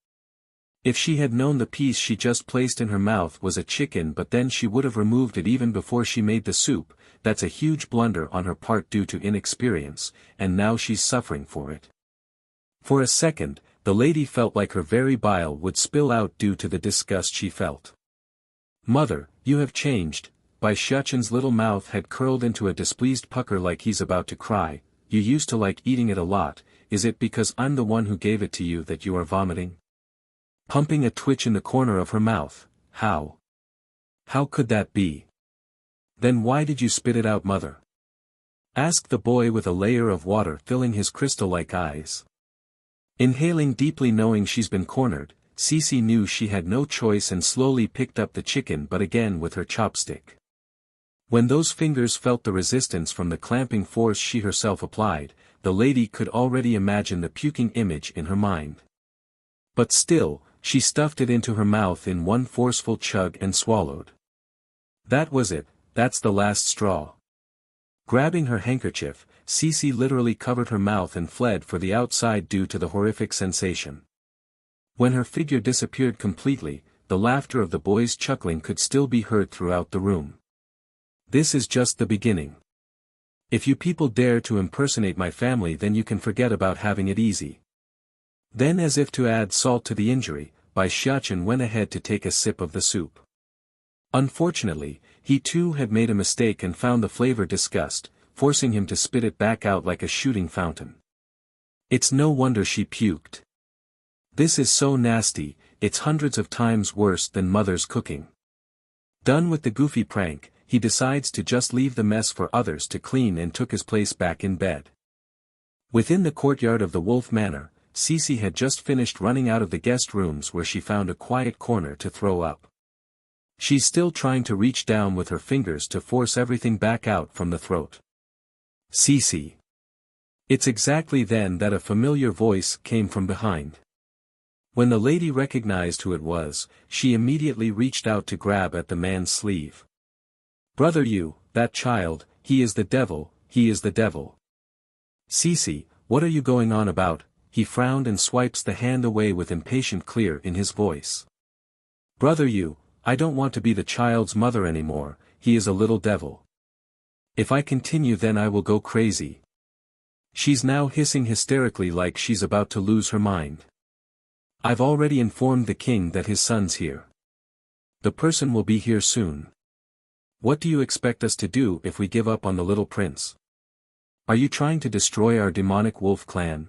If she had known the piece she just placed in her mouth was a chicken but then she would have removed it even before she made the soup, that's a huge blunder on her part due to inexperience, and now she's suffering for it. For a second, the lady felt like her very bile would spill out due to the disgust she felt. Mother, you have changed. Bai Xiaqin's little mouth had curled into a displeased pucker like he's about to cry. You used to like eating it a lot, is it because I'm the one who gave it to you that you are vomiting? Pumping a twitch in the corner of her mouth, how? How could that be? Then why did you spit it out, Mother? Asked the boy with a layer of water filling his crystal-like eyes. Inhaling deeply knowing she's been cornered, Cece knew she had no choice and slowly picked up the chicken but again with her chopstick. When those fingers felt the resistance from the clamping force she herself applied, the lady could already imagine the puking image in her mind. But still, she stuffed it into her mouth in one forceful chug and swallowed. That was it, that's the last straw. Grabbing her handkerchief, Cece literally covered her mouth and fled for the outside due to the horrific sensation. When her figure disappeared completely, the laughter of the boys chuckling could still be heard throughout the room. This is just the beginning. If you people dare to impersonate my family, then you can forget about having it easy. Then, as if to add salt to the injury, Bai Xiachen went ahead to take a sip of the soup. Unfortunately, he too had made a mistake and found the flavor disgust, forcing him to spit it back out like a shooting fountain. It's no wonder she puked. This is so nasty, it's hundreds of times worse than mother's cooking. Done with the goofy prank, he decides to just leave the mess for others to clean and took his place back in bed. Within the courtyard of the Wolf Manor, Cece had just finished running out of the guest rooms where she found a quiet corner to throw up. She's still trying to reach down with her fingers to force everything back out from the throat. Cece. It's exactly then that a familiar voice came from behind. When the lady recognized who it was, she immediately reached out to grab at the man's sleeve. Brother, you, that child, he is the devil, he is the devil. Cece, what are you going on about? He frowned and swipes the hand away with impatient clear in his voice. Brother, you, I don't want to be the child's mother anymore, he is a little devil. If I continue then I will go crazy. She's now hissing hysterically like she's about to lose her mind. I've already informed the king that his son's here. The person will be here soon. What do you expect us to do if we give up on the little prince? Are you trying to destroy our demonic wolf clan?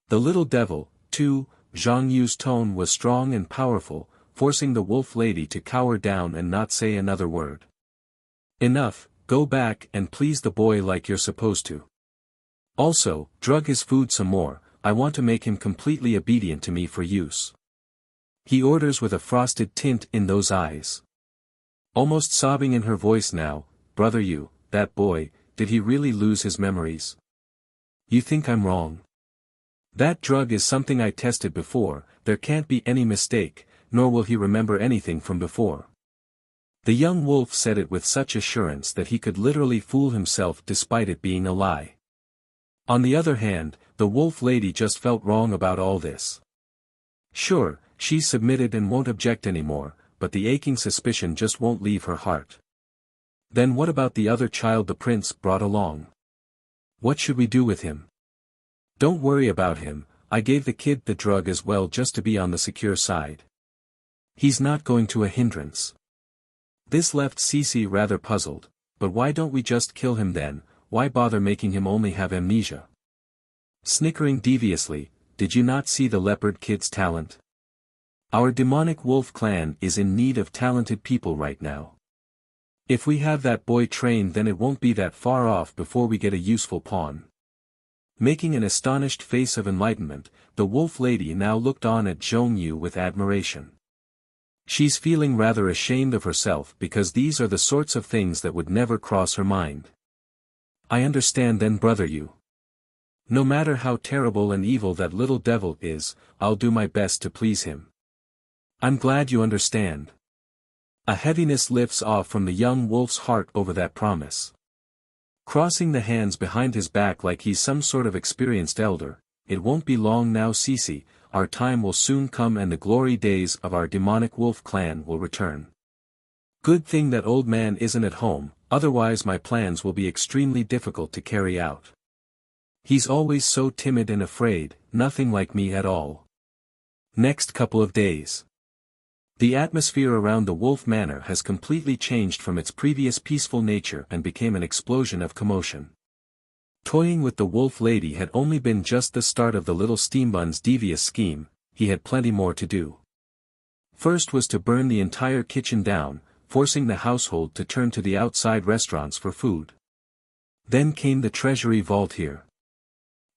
The little devil, too, Zhang Yu's tone was strong and powerful, forcing the wolf lady to cower down and not say another word. Enough, go back and please the boy like you're supposed to. Also, drug his food some more, I want to make him completely obedient to me for use. He orders with a frosted tint in those eyes. Almost sobbing in her voice now, brother, you, that boy, did he really lose his memories? You think I'm wrong? That drug is something I tested before, there can't be any mistake, nor will he remember anything from before. The young wolf said it with such assurance that he could literally fool himself despite it being a lie. On the other hand, the wolf lady just felt wrong about all this. Sure, she submitted and won't object anymore, but the aching suspicion just won't leave her heart. Then what about the other child the prince brought along? What should we do with him? Don't worry about him, I gave the kid the drug as well just to be on the secure side. He's not going to a hindrance. This left Cece rather puzzled, but why don't we just kill him then, why bother making him only have amnesia? Snickering deviously, did you not see the leopard kid's talent? Our demonic wolf clan is in need of talented people right now. If we have that boy trained then it won't be that far off before we get a useful pawn. Making an astonished face of enlightenment, the wolf lady now looked on at Zhong Yu with admiration. She's feeling rather ashamed of herself because these are the sorts of things that would never cross her mind. I understand then, brother Yu. No matter how terrible and evil that little devil is, I'll do my best to please him. I'm glad you understand. A heaviness lifts off from the young wolf's heart over that promise. Crossing the hands behind his back like he's some sort of experienced elder, it won't be long now, Cece, our time will soon come and the glory days of our demonic wolf clan will return. Good thing that old man isn't at home, otherwise my plans will be extremely difficult to carry out. He's always so timid and afraid, nothing like me at all. Next couple of days. The atmosphere around the Wolf Manor has completely changed from its previous peaceful nature and became an explosion of commotion. Toying with the wolf lady had only been just the start of the little steambun's devious scheme, he had plenty more to do. First was to burn the entire kitchen down, forcing the household to turn to the outside restaurants for food. Then came the treasury vault here.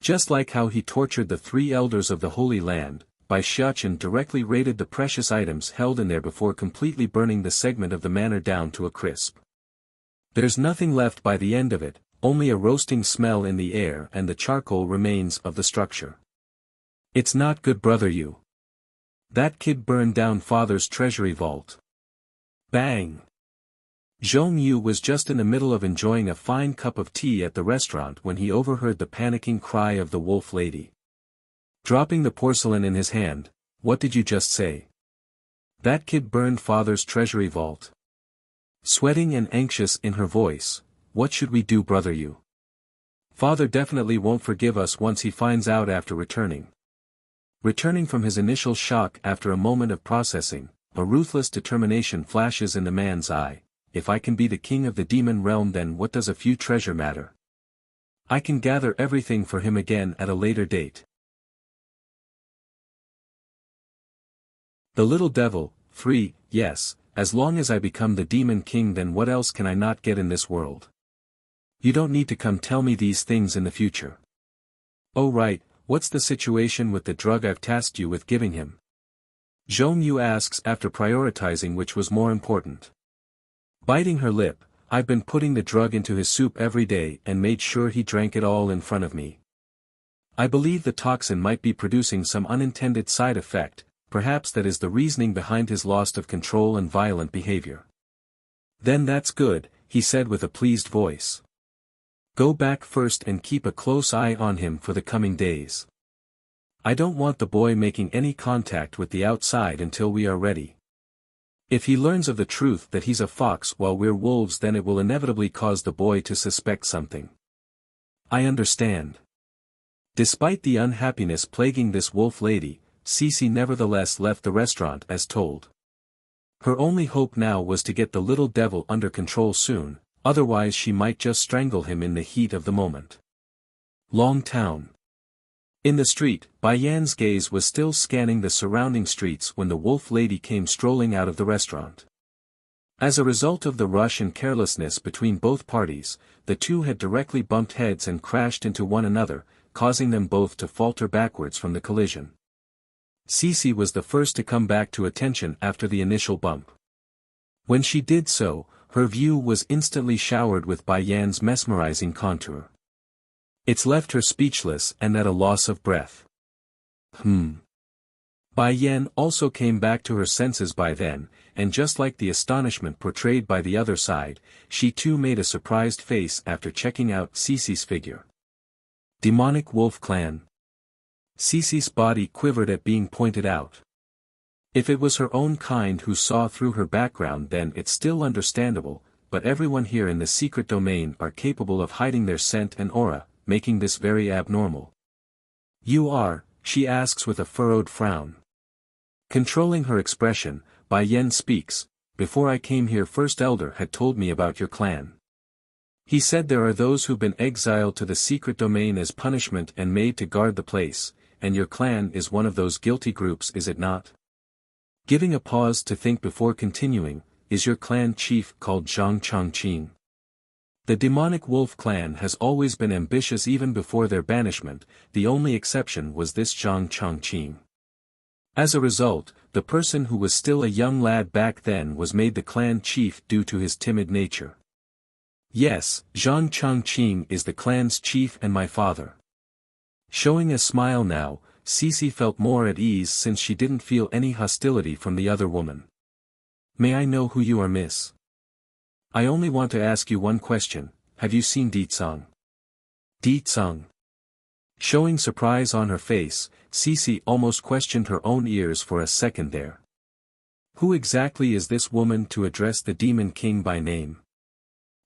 Just like how he tortured the 3 elders of the Holy Land, Bai Xiaochen directly raided the precious items held in there before completely burning the segment of the manor down to a crisp. There's nothing left by the end of it, only a roasting smell in the air and the charcoal remains of the structure. It's not good, brother. You. That kid burned down father's treasury vault. Bang! Zhong Yu was just in the middle of enjoying a fine cup of tea at the restaurant when he overheard the panicking cry of the wolf lady. Dropping the porcelain in his hand, "What did you just say?" "That kid burned father's treasury vault." Sweating and anxious in her voice, "What should we do, brother? You? Father definitely won't forgive us once he finds out after returning." Returning from his initial shock after a moment of processing, a ruthless determination flashes in the man's eye. "If I can be the king of the demon realm, then what does a few treasure matter? I can gather everything for him again at a later date." The little devil, 3, yes, as long as I become the demon king, then what else can I not get in this world? You don't need to come tell me these things in the future. Oh right, what's the situation with the drug I've tasked you with giving him? Zhong Yu asks after prioritizing which was more important. Biting her lip, "I've been putting the drug into his soup every day and made sure he drank it all in front of me. I believe the toxin might be producing some unintended side effect, perhaps that is the reasoning behind his loss of control and violent behavior." "Then that's good," he said with a pleased voice. "Go back first and keep a close eye on him for the coming days. I don't want the boy making any contact with the outside until we are ready. If he learns of the truth that he's a fox while we're wolves, then it will inevitably cause the boy to suspect something." "I understand." Despite the unhappiness plaguing this wolf lady, Cece nevertheless left the restaurant as told. Her only hope now was to get the little devil under control soon, otherwise she might just strangle him in the heat of the moment. Long Town. In the street, Bai Yan's gaze was still scanning the surrounding streets when the wolf lady came strolling out of the restaurant. As a result of the rush and carelessness between both parties, the two had directly bumped heads and crashed into one another, causing them both to falter backwards from the collision. Cece was the first to come back to attention after the initial bump. When she did so, her view was instantly showered with Bai Yan's mesmerizing contour. It's left her speechless and at a loss of breath. Bai Yan also came back to her senses by then, and just like the astonishment portrayed by the other side, she too made a surprised face after checking out Cece's figure. Demonic Wolf Clan. Cece's body quivered at being pointed out. If it was her own kind who saw through her background, then it's still understandable, but everyone here in the secret domain are capable of hiding their scent and aura, making this very abnormal. "You are?" she asks with a furrowed frown. Controlling her expression, Bai Yan speaks, "Before I came here, First Elder had told me about your clan. He said there are those who've been exiled to the secret domain as punishment and made to guard the place, and your clan is one of those guilty groups, is it not?" Giving a pause to think before continuing, "Is your clan chief called Zhang Chongqing?" The demonic wolf clan has always been ambitious even before their banishment, the only exception was this Zhang Chongqing. As a result, the person who was still a young lad back then was made the clan chief due to his timid nature. "Yes, Zhang Chongqing is the clan's chief and my father." Showing a smile now, Cece felt more at ease since she didn't feel any hostility from the other woman. "May I know who you are, miss?" "I only want to ask you one question, have you seen Ditsang?" "Ditsang?" Showing surprise on her face, Cece almost questioned her own ears for a second there. Who exactly is this woman to address the Demon King by name?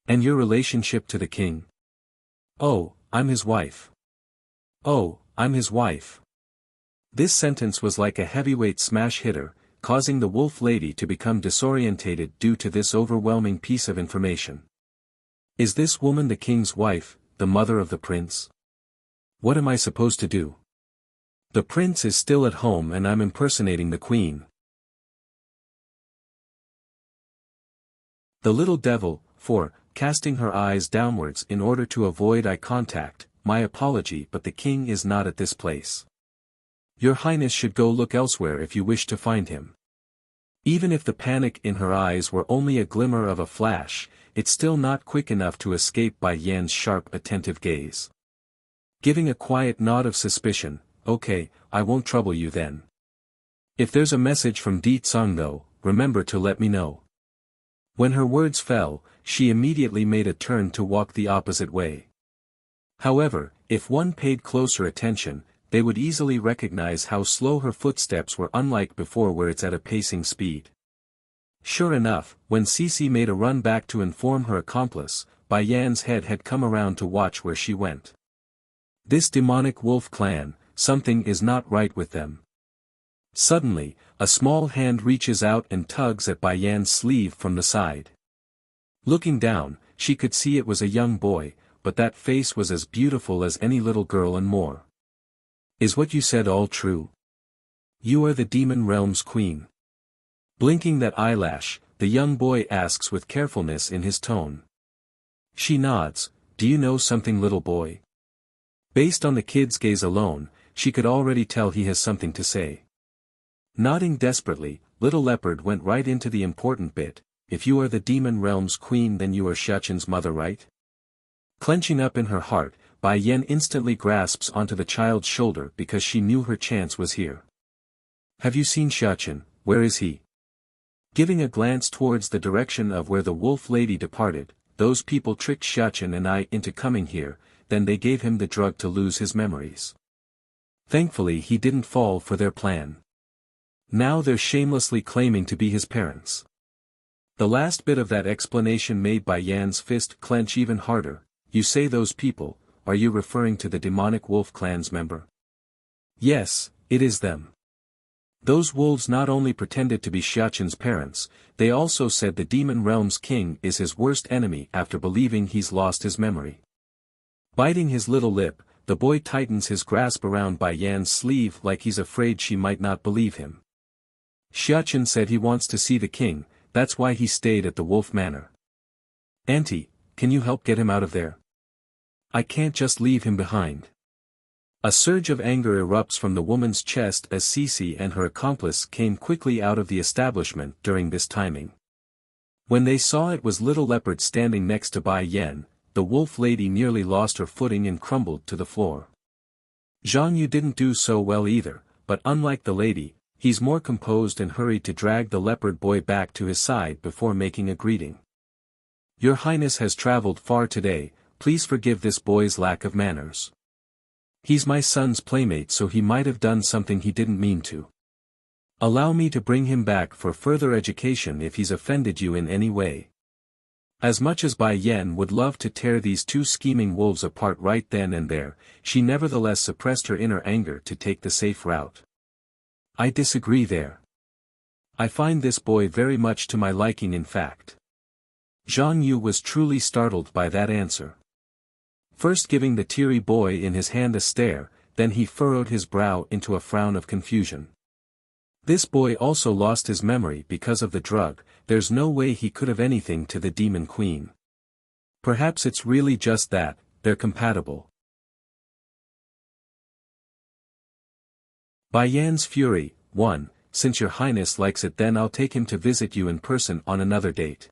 "And your relationship to the king?" "Oh, I'm his wife." "Oh, I'm his wife." This sentence was like a heavyweight smash hitter, causing the wolf lady to become disorientated due to this overwhelming piece of information. Is this woman the king's wife, the mother of the prince? What am I supposed to do? The prince is still at home and I'm impersonating the queen. The little devil, 4, casting her eyes downwards in order to avoid eye contact, my apology, but the king is not at this place. Your Highness should go look elsewhere if you wish to find him. Even if the panic in her eyes were only a glimmer of a flash, it's still not quick enough to escape Bai Yan's sharp attentive gaze. Giving a quiet nod of suspicion, okay, I won't trouble you then. If there's a message from Di Tsang though, remember to let me know. When her words fell, she immediately made a turn to walk the opposite way. However, if one paid closer attention, they would easily recognize how slow her footsteps were, unlike before where it's at a pacing speed. Sure enough, when Cece made a run back to inform her accomplice, Bai Yan's head had come around to watch where she went. This demonic wolf clan, something is not right with them. Suddenly, a small hand reaches out and tugs at Bai Yan's sleeve from the side. Looking down, she could see it was a young boy, but that face was as beautiful as any little girl and more. Is what you said all true? You are the demon realm's queen. Blinking that eyelash, the young boy asks with carefulness in his tone. She nods. Do you know something, little boy? Based on the kid's gaze alone, she could already tell he has something to say. Nodding desperately, little leopard went right into the important bit. If you are the demon realm's queen, then you are Xiaoqin's mother, right? Clenching up in her heart, Bai Yan instantly grasps onto the child's shoulder because she knew her chance was here. Have you seen Xiaoqin? Where is he? Giving a glance towards the direction of where the wolf lady departed, those people tricked Xiaoqin and I into coming here, then they gave him the drug to lose his memories. Thankfully he didn't fall for their plan. Now they're shamelessly claiming to be his parents. The last bit of that explanation made Bai Yan's fist clench even harder. You say those people, are you referring to the demonic wolf clan's member? Yes, it is them. Those wolves not only pretended to be Xiaoqin's parents, they also said the demon realm's king is his worst enemy after believing he's lost his memory. Biting his little lip, the boy tightens his grasp around Bai Yan's sleeve like he's afraid she might not believe him. Xiaoqin said he wants to see the king, that's why he stayed at the Wolf Manor. Auntie, can you help get him out of there? I can't just leave him behind. A surge of anger erupts from the woman's chest as Cece and her accomplice came quickly out of the establishment during this timing. When they saw it was Little Leopard standing next to Bai Yan, the wolf lady nearly lost her footing and crumbled to the floor. Zhang Yu didn't do so well either, but unlike the lady, he's more composed and hurried to drag the leopard boy back to his side before making a greeting. Your Highness has traveled far today, please forgive this boy's lack of manners. He's my son's playmate, so he might have done something he didn't mean to. Allow me to bring him back for further education if he's offended you in any way. As much as Bai Yan would love to tear these two scheming wolves apart right then and there, she nevertheless suppressed her inner anger to take the safe route. I disagree there. I find this boy very much to my liking, in fact. Zhang Yu was truly startled by that answer. First giving the teary boy in his hand a stare, then he furrowed his brow into a frown of confusion. This boy also lost his memory because of the drug, there's no way he could have anything to the demon queen. Perhaps it's really just that, they're compatible. Bai Yan's fury. 1. Since your highness likes it, then I'll take him to visit you in person on another date.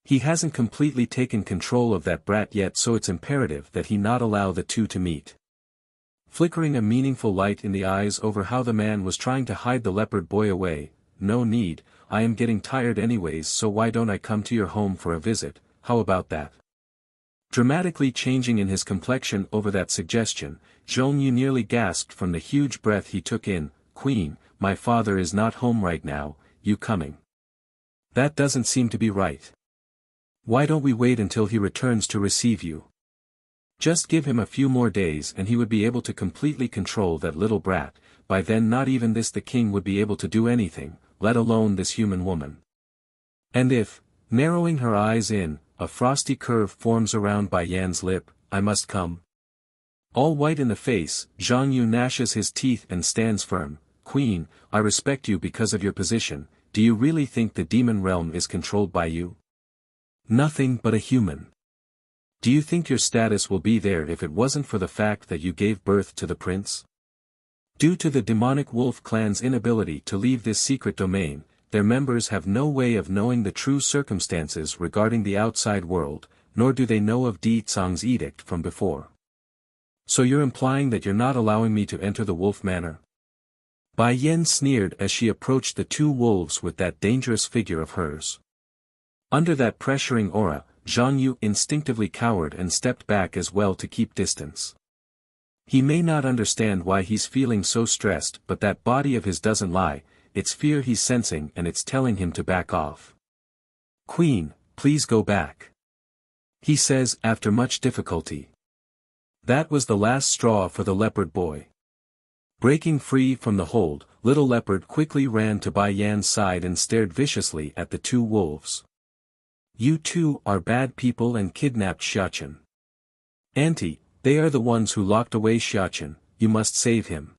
He hasn't completely taken control of that brat yet, so it's imperative that he not allow the two to meet. Flickering a meaningful light in the eyes over how the man was trying to hide the leopard boy away. No need, I am getting tired anyways, so why don't I come to your home for a visit, how about that? Dramatically changing in his complexion over that suggestion, Zhong Yu nearly gasped from the huge breath he took in. Queen, my father is not home right now, you coming? That doesn't seem to be right. Why don't we wait until he returns to receive you? Just give him a few more days and he would be able to completely control that little brat. By then not even the king would be able to do anything, let alone this human woman. And if, narrowing her eyes in, a frosty curve forms around Bai Yan's lip, I must come. All white in the face, Zhang Yu gnashes his teeth and stands firm. Queen, I respect you because of your position, do you really think the demon realm is controlled by you? Nothing but a human. Do you think your status will be there if it wasn't for the fact that you gave birth to the prince? Due to the demonic wolf clan's inability to leave this secret domain, their members have no way of knowing the true circumstances regarding the outside world, nor do they know of Di Tsang's edict from before. So you're implying that you're not allowing me to enter the wolf manor? Bai Yan sneered as she approached the two wolves with that dangerous figure of hers. Under that pressuring aura, Zhang Yu instinctively cowered and stepped back as well to keep distance. He may not understand why he's feeling so stressed, but that body of his doesn't lie, it's fear he's sensing and it's telling him to back off. "Queen, please go back," he says after much difficulty. That was the last straw for the leopard boy. Breaking free from the hold, little leopard quickly ran to Bai Yan's side and stared viciously at the two wolves. "You two are bad people and kidnapped Xiachen. Auntie, they are the ones who locked away Xiachen, you must save him."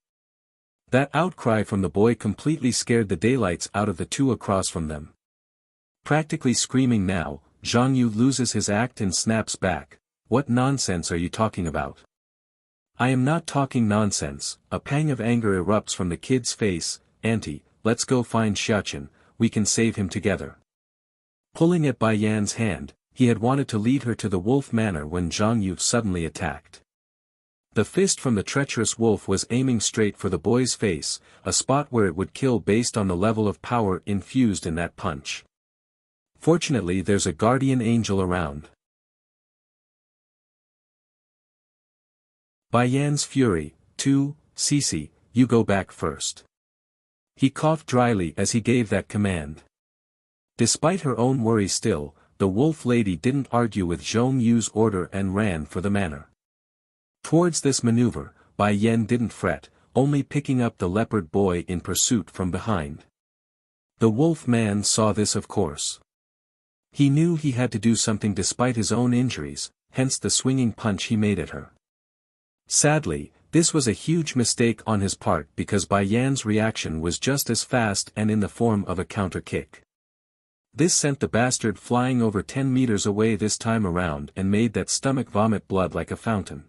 That outcry from the boy completely scared the daylights out of the two across from them. Practically screaming now, Zhang Yu loses his act and snaps back. "What nonsense are you talking about?" "I am not talking nonsense." A pang of anger erupts from the kid's face. "Auntie, let's go find Xiachen, we can save him together." Pulling at Bai Yan's hand, he had wanted to lead her to the wolf manor when Zhang Yu suddenly attacked. The fist from the treacherous wolf was aiming straight for the boy's face, a spot where it would kill based on the level of power infused in that punch. Fortunately, there's a guardian angel around. Bai Yan's fury. 2, Cece, you go back first. He coughed dryly as he gave that command. Despite her own worry still, the wolf lady didn't argue with Zhong Yu's order and ran for the manor. Towards this maneuver, Bai Yan didn't fret, only picking up the leopard boy in pursuit from behind. The wolf man saw this, of course. He knew he had to do something despite his own injuries, hence the swinging punch he made at her. Sadly, this was a huge mistake on his part because Bai Yan's reaction was just as fast and in the form of a counter kick. This sent the bastard flying over 10 meters away this time around and made that stomach vomit blood like a fountain.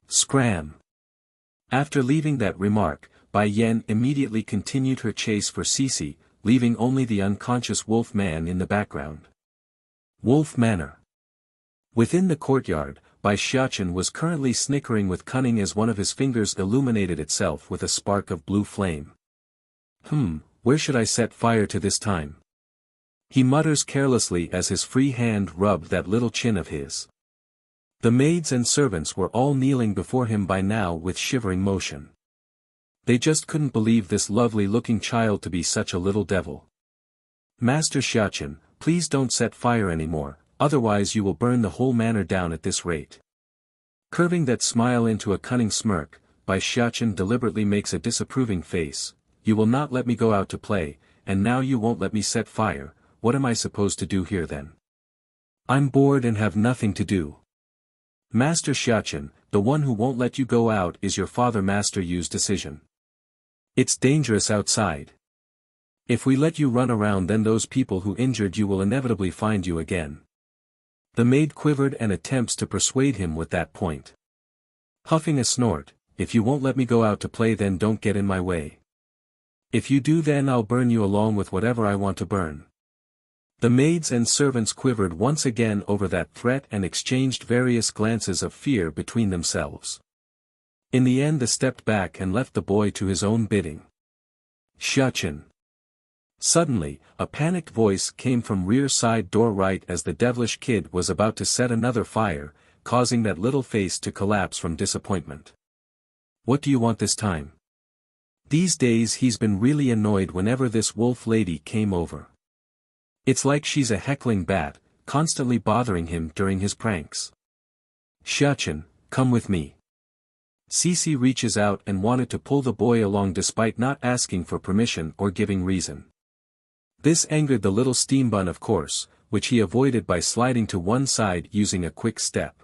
Scram! After leaving that remark, Bai Yan immediately continued her chase for Cece, leaving only the unconscious wolf man in the background. Wolf Manor. Within the courtyard, Bai Xiachen was currently snickering with cunning as one of his fingers illuminated itself with a spark of blue flame. Where should I set fire to this time? He mutters carelessly as his free hand rubbed that little chin of his. The maids and servants were all kneeling before him by now with shivering motion. They just couldn't believe this lovely-looking child to be such a little devil. "Master Xiachen, please don't set fire anymore, otherwise you will burn the whole manor down at this rate." Curving that smile into a cunning smirk, Bai Xiachen deliberately makes a disapproving face. "You will not let me go out to play, and now you won't let me set fire. What am I supposed to do here then? I'm bored and have nothing to do." "Master Xiachen, the one who won't let you go out is your father Master Yu's decision. It's dangerous outside. If we let you run around then those people who injured you will inevitably find you again." The maid quivered and attempts to persuade him with that point. Huffing a snort, "If you won't let me go out to play then don't get in my way. If you do then I'll burn you along with whatever I want to burn." The maids and servants quivered once again over that threat and exchanged various glances of fear between themselves. In the end they stepped back and left the boy to his own bidding. "Xiachen." Suddenly, a panicked voice came from rear side door right as the devilish kid was about to set another fire, causing that little face to collapse from disappointment. "What do you want this time?" These days he's been really annoyed whenever this wolf lady came over. It's like she's a heckling bat, constantly bothering him during his pranks. "Xiachen, come with me." Cece reaches out and wanted to pull the boy along despite not asking for permission or giving reason. This angered the little steam bun of course, which he avoided by sliding to one side using a quick step.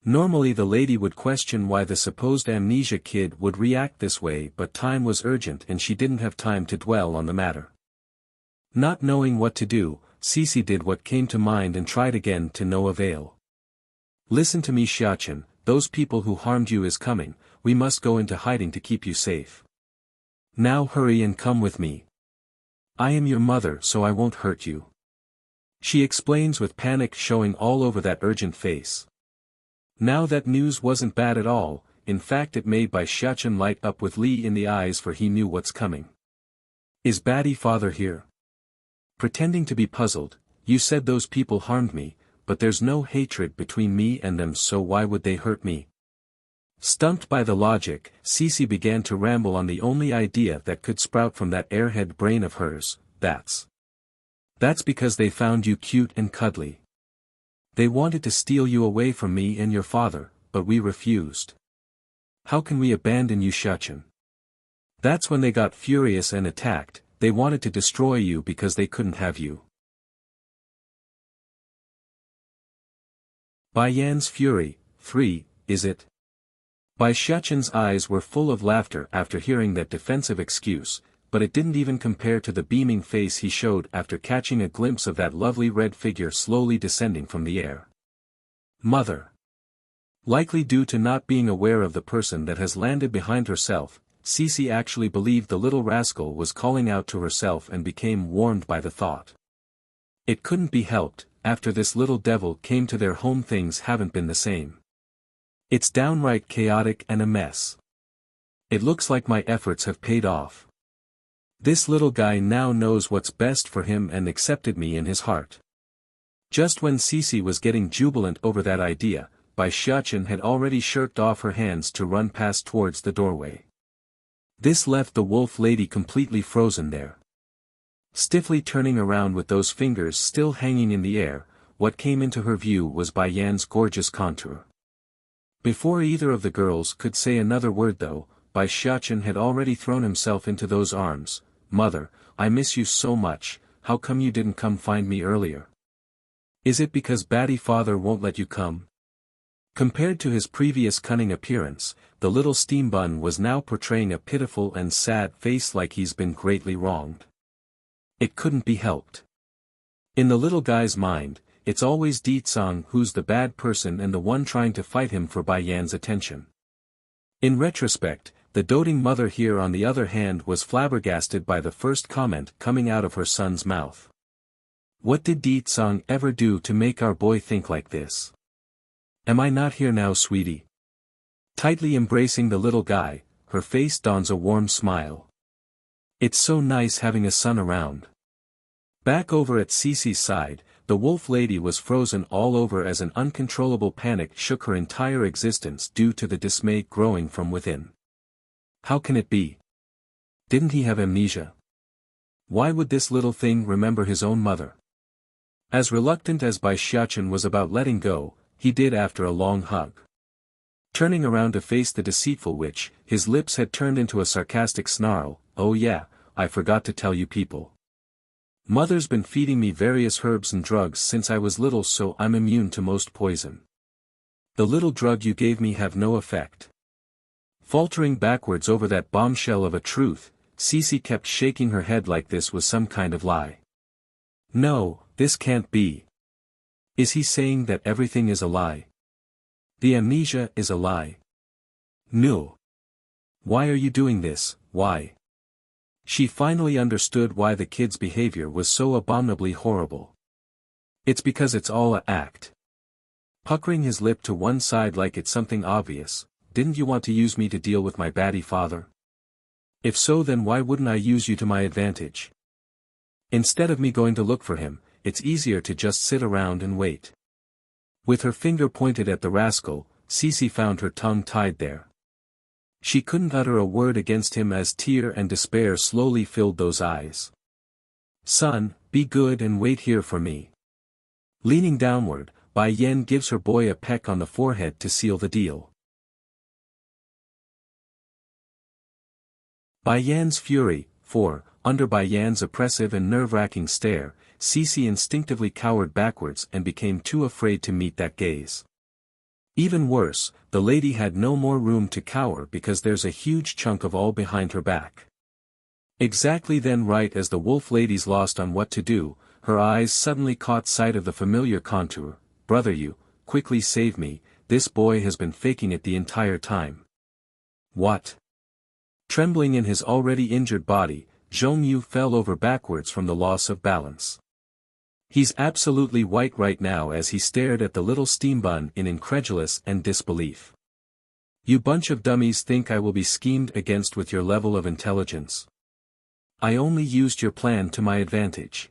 Normally the lady would question why the supposed amnesia kid would react this way, but time was urgent and she didn't have time to dwell on the matter. Not knowing what to do, Cece did what came to mind and tried again to no avail. Listen to me, Xiachen, those people who harmed you is coming, we must go into hiding to keep you safe. Now hurry and come with me. I am your mother so I won't hurt you. She explains with panic showing all over that urgent face. Now that news wasn't bad at all, in fact it made Bai Xiachen light up with Li in the eyes, for he knew what's coming. Is Baddie father here? Pretending to be puzzled, you said those people harmed me, but there's no hatred between me and them, so why would they hurt me? Stumped by the logic, Cece began to ramble on the only idea that could sprout from that airhead brain of hers. That's because they found you cute and cuddly. They wanted to steal you away from me and your father, but we refused. How can we abandon you, Xiachen? That's when they got furious and attacked. They wanted to destroy you because they couldn't have you. Bai Yan's fury. 3, is it? Bai Xiachen's eyes were full of laughter after hearing that defensive excuse, but it didn't even compare to the beaming face he showed after catching a glimpse of that lovely red figure slowly descending from the air. Mother. Likely due to not being aware of the person that has landed behind herself, Cece actually believed the little rascal was calling out to herself and became warmed by the thought. It couldn't be helped. After this little devil came to their home, things haven't been the same. It's downright chaotic and a mess. It looks like my efforts have paid off. This little guy now knows what's best for him and accepted me in his heart. Just when Cece was getting jubilant over that idea, Bai Xiachen had already shirked off her hands to run past towards the doorway. This left the wolf lady completely frozen there. Stiffly turning around with those fingers still hanging in the air, what came into her view was Bai Yan's gorgeous contour. Before either of the girls could say another word though, Bai Xiachen had already thrown himself into those arms. Mother, I miss you so much, how come you didn't come find me earlier? Is it because Baddie father won't let you come? Compared to his previous cunning appearance, the little steam bun was now portraying a pitiful and sad face, like he's been greatly wronged. It couldn't be helped. In the little guy's mind, it's always Ditsang who's the bad person and the one trying to fight him for Bai Yan's attention. In retrospect, the doting mother here on the other hand was flabbergasted by the first comment coming out of her son's mouth. What did Ditsang ever do to make our boy think like this? Am I not here now, sweetie? Tightly embracing the little guy, her face dons a warm smile. It's so nice having a son around. Back over at Cece's side, the wolf lady was frozen all over as an uncontrollable panic shook her entire existence due to the dismay growing from within. How can it be? Didn't he have amnesia? Why would this little thing remember his own mother? As reluctant as Bai Xiachen was about letting go, he did after a long hug. Turning around to face the deceitful witch, his lips had turned into a sarcastic snarl. Oh yeah, I forgot to tell you people. Mother's been feeding me various herbs and drugs since I was little, so I'm immune to most poison. The little drug you gave me have no effect. Faltering backwards over that bombshell of a truth, Cece kept shaking her head like this was some kind of lie. No, this can't be. Is he saying that everything is a lie? The amnesia is a lie. No. Why are you doing this, why? She finally understood why the kid's behavior was so abominably horrible. It's because it's all a act. Puckering his lip to one side like it's something obvious, didn't you want to use me to deal with my baddie father? If so, then why wouldn't I use you to my advantage? Instead of me going to look for him, it's easier to just sit around and wait. With her finger pointed at the rascal, Cece found her tongue tied there. She couldn't utter a word against him as tear and despair slowly filled those eyes. Son, be good and wait here for me. Leaning downward, Bai Yan gives her boy a peck on the forehead to seal the deal. Bai Yan's fury. 4. Under Bai Yan's oppressive and nerve-wracking stare, Cece instinctively cowered backwards and became too afraid to meet that gaze. Even worse, the lady had no more room to cower because there's a huge chunk of all behind her back. Exactly then, right as the wolf lady's lost on what to do, her eyes suddenly caught sight of the familiar contour. Brother, you, quickly save me, this boy has been faking it the entire time. What? Trembling in his already injured body, Zhongyu fell over backwards from the loss of balance. He's absolutely white right now as he stared at the little steam bun in incredulous and disbelief. You bunch of dummies think I will be schemed against with your level of intelligence. I only used your plan to my advantage.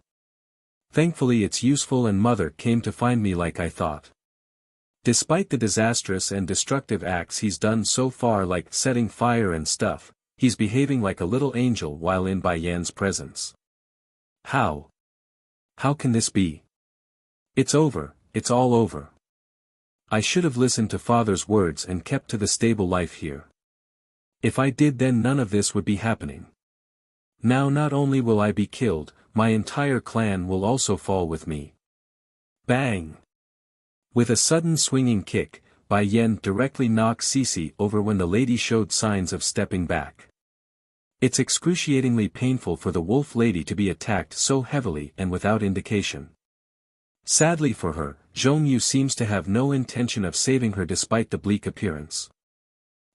Thankfully it's useful and mother came to find me like I thought. Despite the disastrous and destructive acts he's done so far like setting fire and stuff, he's behaving like a little angel while in Bai Yan's presence. How? How can this be? It's over, it's all over. I should have listened to father's words and kept to the stable life here. If I did then none of this would be happening. Now not only will I be killed, my entire clan will also fall with me. Bang! With a sudden swinging kick, Bai Yan directly knocked Cece over when the lady showed signs of stepping back. It's excruciatingly painful for the wolf lady to be attacked so heavily and without indication. Sadly for her, Zhongyu seems to have no intention of saving her despite the bleak appearance.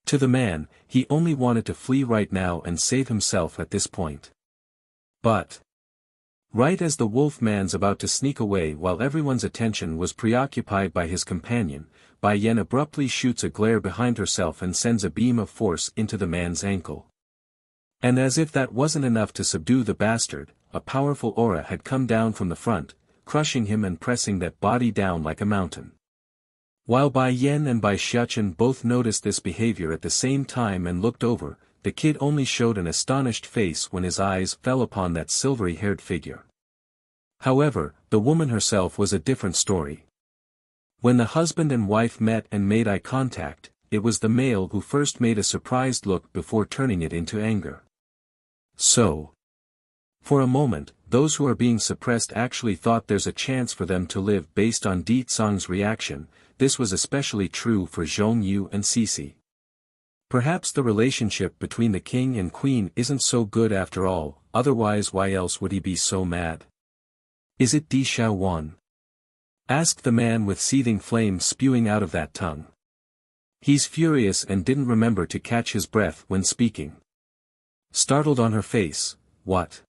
To the man, he only wanted to flee right now and save himself at this point. But right as the wolf man's about to sneak away while everyone's attention was preoccupied by his companion, Bai Yan abruptly shoots a glare behind herself and sends a beam of force into the man's ankle. And as if that wasn't enough to subdue the bastard, a powerful aura had come down from the front, crushing him and pressing that body down like a mountain. While Bai Yan and Bai Xiachen both noticed this behavior at the same time and looked over, the kid only showed an astonished face when his eyes fell upon that silvery-haired figure. However, the woman herself was a different story. When the husband and wife met and made eye contact, it was the male who first made a surprised look before turning it into anger. So, for a moment, those who are being suppressed actually thought there's a chance for them to live based on Di Tsang's reaction. This was especially true for Zhongyu and Cece. Perhaps the relationship between the king and queen isn't so good after all, otherwise why else would he be so mad? Is it Di Xiaowan? Asked the man with seething flames spewing out of that tongue. He's furious and didn't remember to catch his breath when speaking. Startled on her face, what?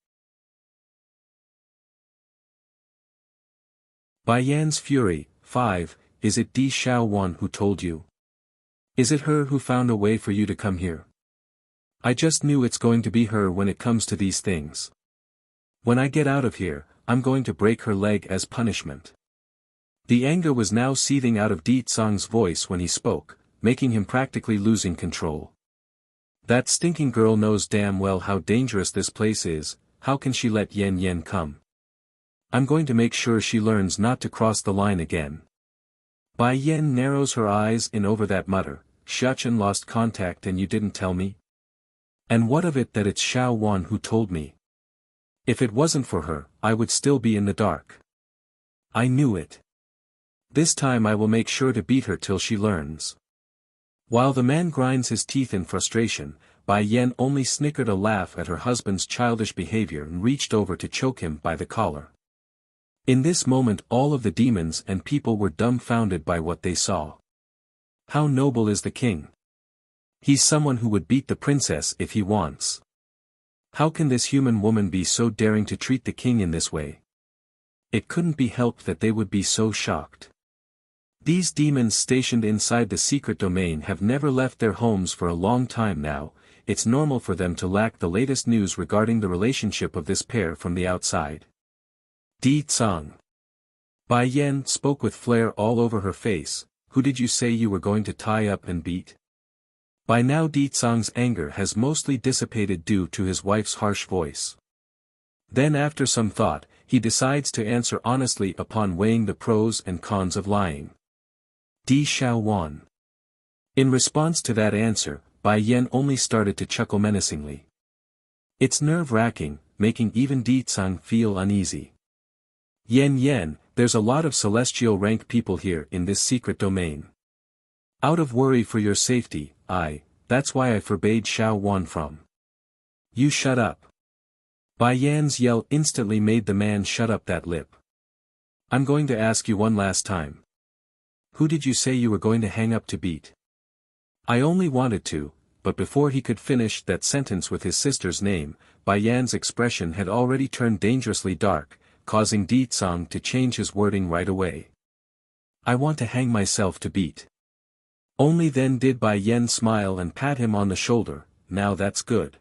Bai Yan's fury, 5, is it Di Xiaowan who told you? Is it her who found a way for you to come here? I just knew it's going to be her when it comes to these things. When I get out of here, I'm going to break her leg as punishment. The anger was now seething out of Di Tsang's voice when he spoke, making him practically losing control. That stinking girl knows damn well how dangerous this place is, how can she let Yan Yan come? I'm going to make sure she learns not to cross the line again. Bai Yan narrows her eyes in over that mutter, Xiachen lost contact and you didn't tell me? And what of it that it's Xiaowan who told me? If it wasn't for her, I would still be in the dark. I knew it. This time I will make sure to beat her till she learns. While the man grinds his teeth in frustration, Bai Yan only snickered a laugh at her husband's childish behavior and reached over to choke him by the collar. In this moment all of the demons and people were dumbfounded by what they saw. How noble is the king! He's someone who would beat the princess if he wants. How can this human woman be so daring to treat the king in this way? It couldn't be helped that they would be so shocked. These demons stationed inside the secret domain have never left their homes for a long time now. It's normal for them to lack the latest news regarding the relationship of this pair from the outside. Di Tsang. Bai Yan spoke with flair all over her face, who did you say you were going to tie up and beat? By now Di Tsang's anger has mostly dissipated due to his wife's harsh voice. Then after some thought, he decides to answer honestly upon weighing the pros and cons of lying. Di Xiaowan. In response to that answer, Bai Yan only started to chuckle menacingly. It's nerve-wracking, making even Di Tsang feel uneasy. Yan Yan, there's a lot of celestial rank people here in this secret domain. Out of worry for your safety, that's why I forbade Xiaowan from. You shut up. Bai Yan's yell instantly made the man shut up that lip. I'm going to ask you one last time. who did you say you were going to hang up to beat? I only wanted to, but before he could finish that sentence with his sister's name, Bai Yan's expression had already turned dangerously dark, causing Di Tsang to change his wording right away. I want to hang myself to beat. Only then did Bai Yan smile and pat him on the shoulder. Now that's good.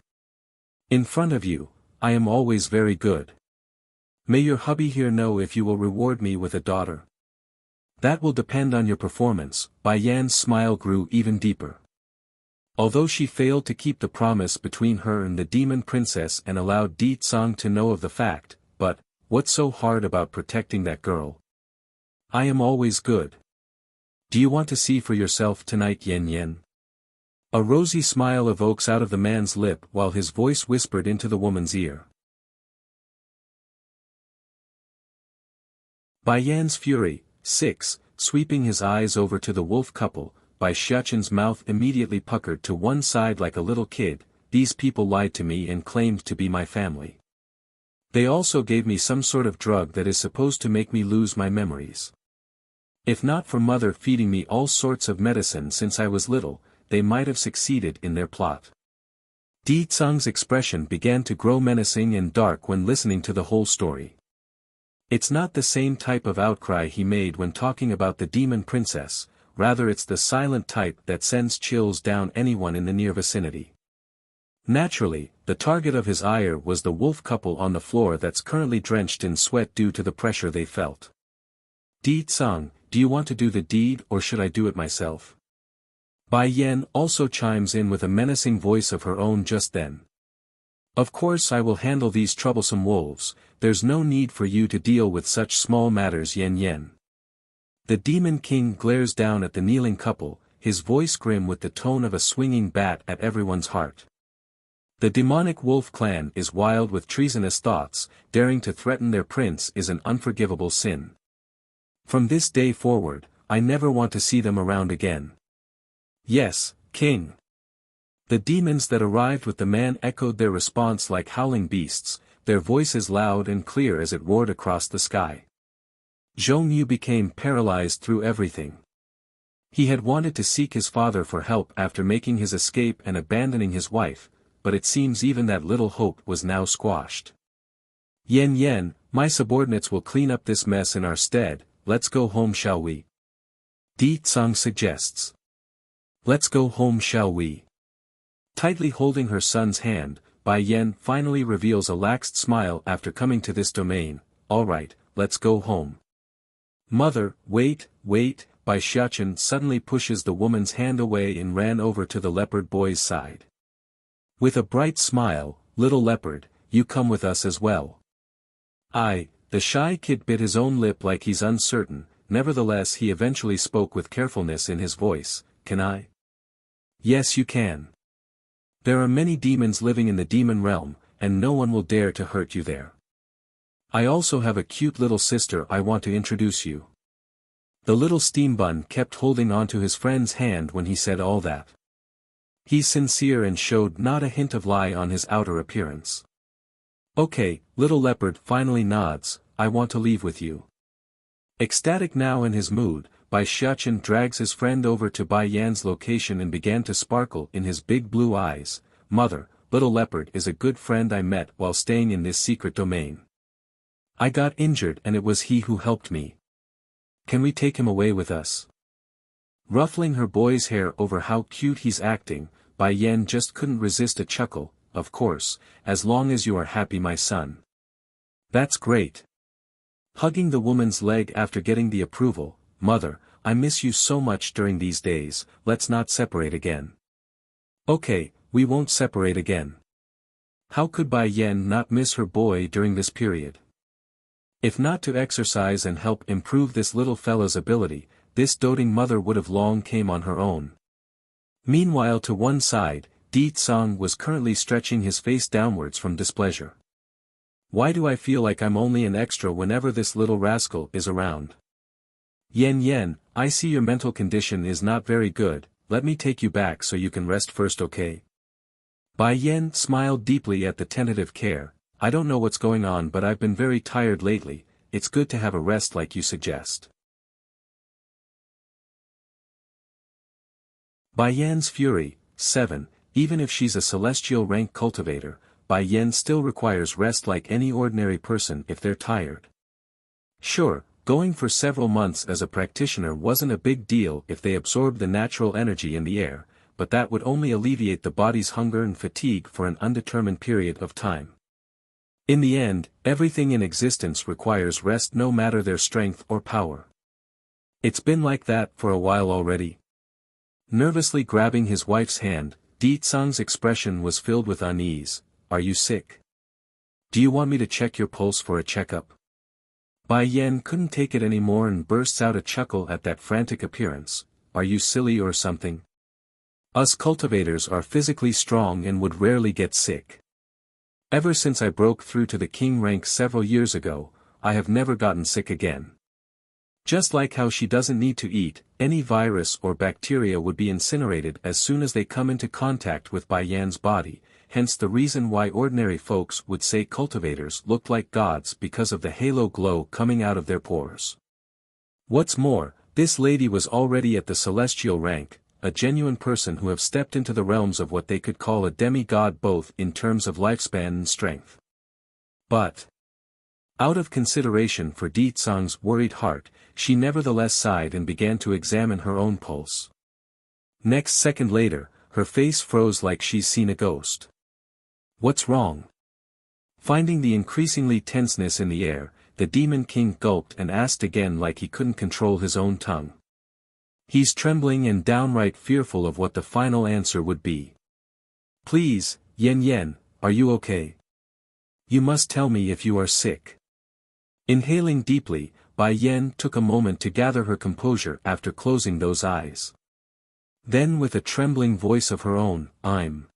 In front of you, I am always very good. May your hubby here know if you will reward me with a daughter. That will depend on your performance. Bai Yan's smile grew even deeper. Although she failed to keep the promise between her and the demon princess and allowed Di Tsang to know of the fact, but, what's so hard about protecting that girl? I am always good. Do you want to see for yourself tonight, Yan Yan? A rosy smile evokes out of the man's lip while his voice whispered into the woman's ear. Bai Yan's fury, 6, sweeping his eyes over to the wolf couple, Bai Xiaqin's mouth immediately puckered to one side like a little kid. These people lied to me and claimed to be my family. They also gave me some sort of drug that is supposed to make me lose my memories. If not for mother feeding me all sorts of medicine since I was little, they might have succeeded in their plot. Di Tsang's expression began to grow menacing and dark when listening to the whole story. It's not the same type of outcry he made when talking about the demon princess, rather it's the silent type that sends chills down anyone in the near vicinity. Naturally, the target of his ire was the wolf couple on the floor that's currently drenched in sweat due to the pressure they felt. Di Tsang, do you want to do the deed or should I do it myself? Bai Yan also chimes in with a menacing voice of her own just then. Of course I will handle these troublesome wolves, there's no need for you to deal with such small matters, Yan Yan. The demon king glares down at the kneeling couple, his voice grim with the tone of a swinging bat at everyone's heart. The demonic wolf clan is wild with treasonous thoughts, daring to threaten their prince is an unforgivable sin. From this day forward, I never want to see them around again. Yes, king. The demons that arrived with the man echoed their response like howling beasts, their voices loud and clear as it roared across the sky. Zhong Yu became paralyzed through everything. He had wanted to seek his father for help after making his escape and abandoning his wife, but it seems even that little hope was now squashed. Yan Yan, my subordinates will clean up this mess in our stead, let's go home shall we? Di Tsang suggests. Let's go home shall we? Tightly holding her son's hand, Bai Yan finally reveals a laxed smile after coming to this domain. Alright, let's go home. Mother, wait, Bai Xiaqin suddenly pushes the woman's hand away and ran over to the leopard boy's side. With a bright smile, little leopard, you come with us as well. The shy kid bit his own lip like he's uncertain, nevertheless he eventually spoke with carefulness in his voice, can I? Yes you can. There are many demons living in the demon realm, and no one will dare to hurt you there. I also have a cute little sister I want to introduce you. The little steam bun kept holding onto his friend's hand when he said all that. He's sincere and showed not a hint of lie on his outer appearance. Okay, little leopard finally nods, I want to leave with you. Ecstatic now in his mood, Bai Xiaqin drags his friend over to Bai Yan's location and began to sparkle in his big blue eyes. Mother, little leopard is a good friend I met while staying in this secret domain. I got injured and it was he who helped me. Can we take him away with us? Ruffling her boy's hair over how cute he's acting, Bai Yan just couldn't resist a chuckle. Of course, as long as you are happy my son. That's great. Hugging the woman's leg after getting the approval, Mother, I miss you so much during these days, let's not separate again. Okay, we won't separate again. How could Bai Yan not miss her boy during this period? If not to exercise and help improve this little fella's ability, this doting mother would have long came on her own. Meanwhile to one side, Di Tsang was currently stretching his face downwards from displeasure. Why do I feel like I'm only an extra whenever this little rascal is around? Yan Yan, I see your mental condition is not very good, let me take you back so you can rest first, okay? Bai Yan smiled deeply at the tentative care. I don't know what's going on but I've been very tired lately, it's good to have a rest like you suggest. Bai Yan's fury. 7. Even if she's a celestial rank cultivator, Bai Yan still requires rest like any ordinary person if they're tired. Sure, going for several months as a practitioner wasn't a big deal if they absorbed the natural energy in the air, but that would only alleviate the body's hunger and fatigue for an undetermined period of time. In the end, everything in existence requires rest no matter their strength or power. It's been like that for a while already. Nervously grabbing his wife's hand, Di Tsang's expression was filled with unease. Are you sick? Do you want me to check your pulse for a checkup? Bai Yan couldn't take it anymore and bursts out a chuckle at that frantic appearance. Are you silly or something? Us cultivators are physically strong and would rarely get sick. Ever since I broke through to the king rank several years ago, I have never gotten sick again. Just like how she doesn't need to eat, any virus or bacteria would be incinerated as soon as they come into contact with Bai Yan's body, hence the reason why ordinary folks would say cultivators looked like gods because of the halo glow coming out of their pores. What's more, this lady was already at the celestial rank, a genuine person who have stepped into the realms of what they could call a demigod both in terms of lifespan and strength. But, out of consideration for Di Tsang's worried heart, she nevertheless sighed and began to examine her own pulse. Next second later, her face froze like she's seen a ghost. What's wrong? Finding the increasingly tenseness in the air, the Demon King gulped and asked again like he couldn't control his own tongue. He's trembling and downright fearful of what the final answer would be. Please, Yen Yen, are you okay? You must tell me if you are sick. Inhaling deeply, Bai Yan took a moment to gather her composure after closing those eyes. Then with a trembling voice of her own, I'm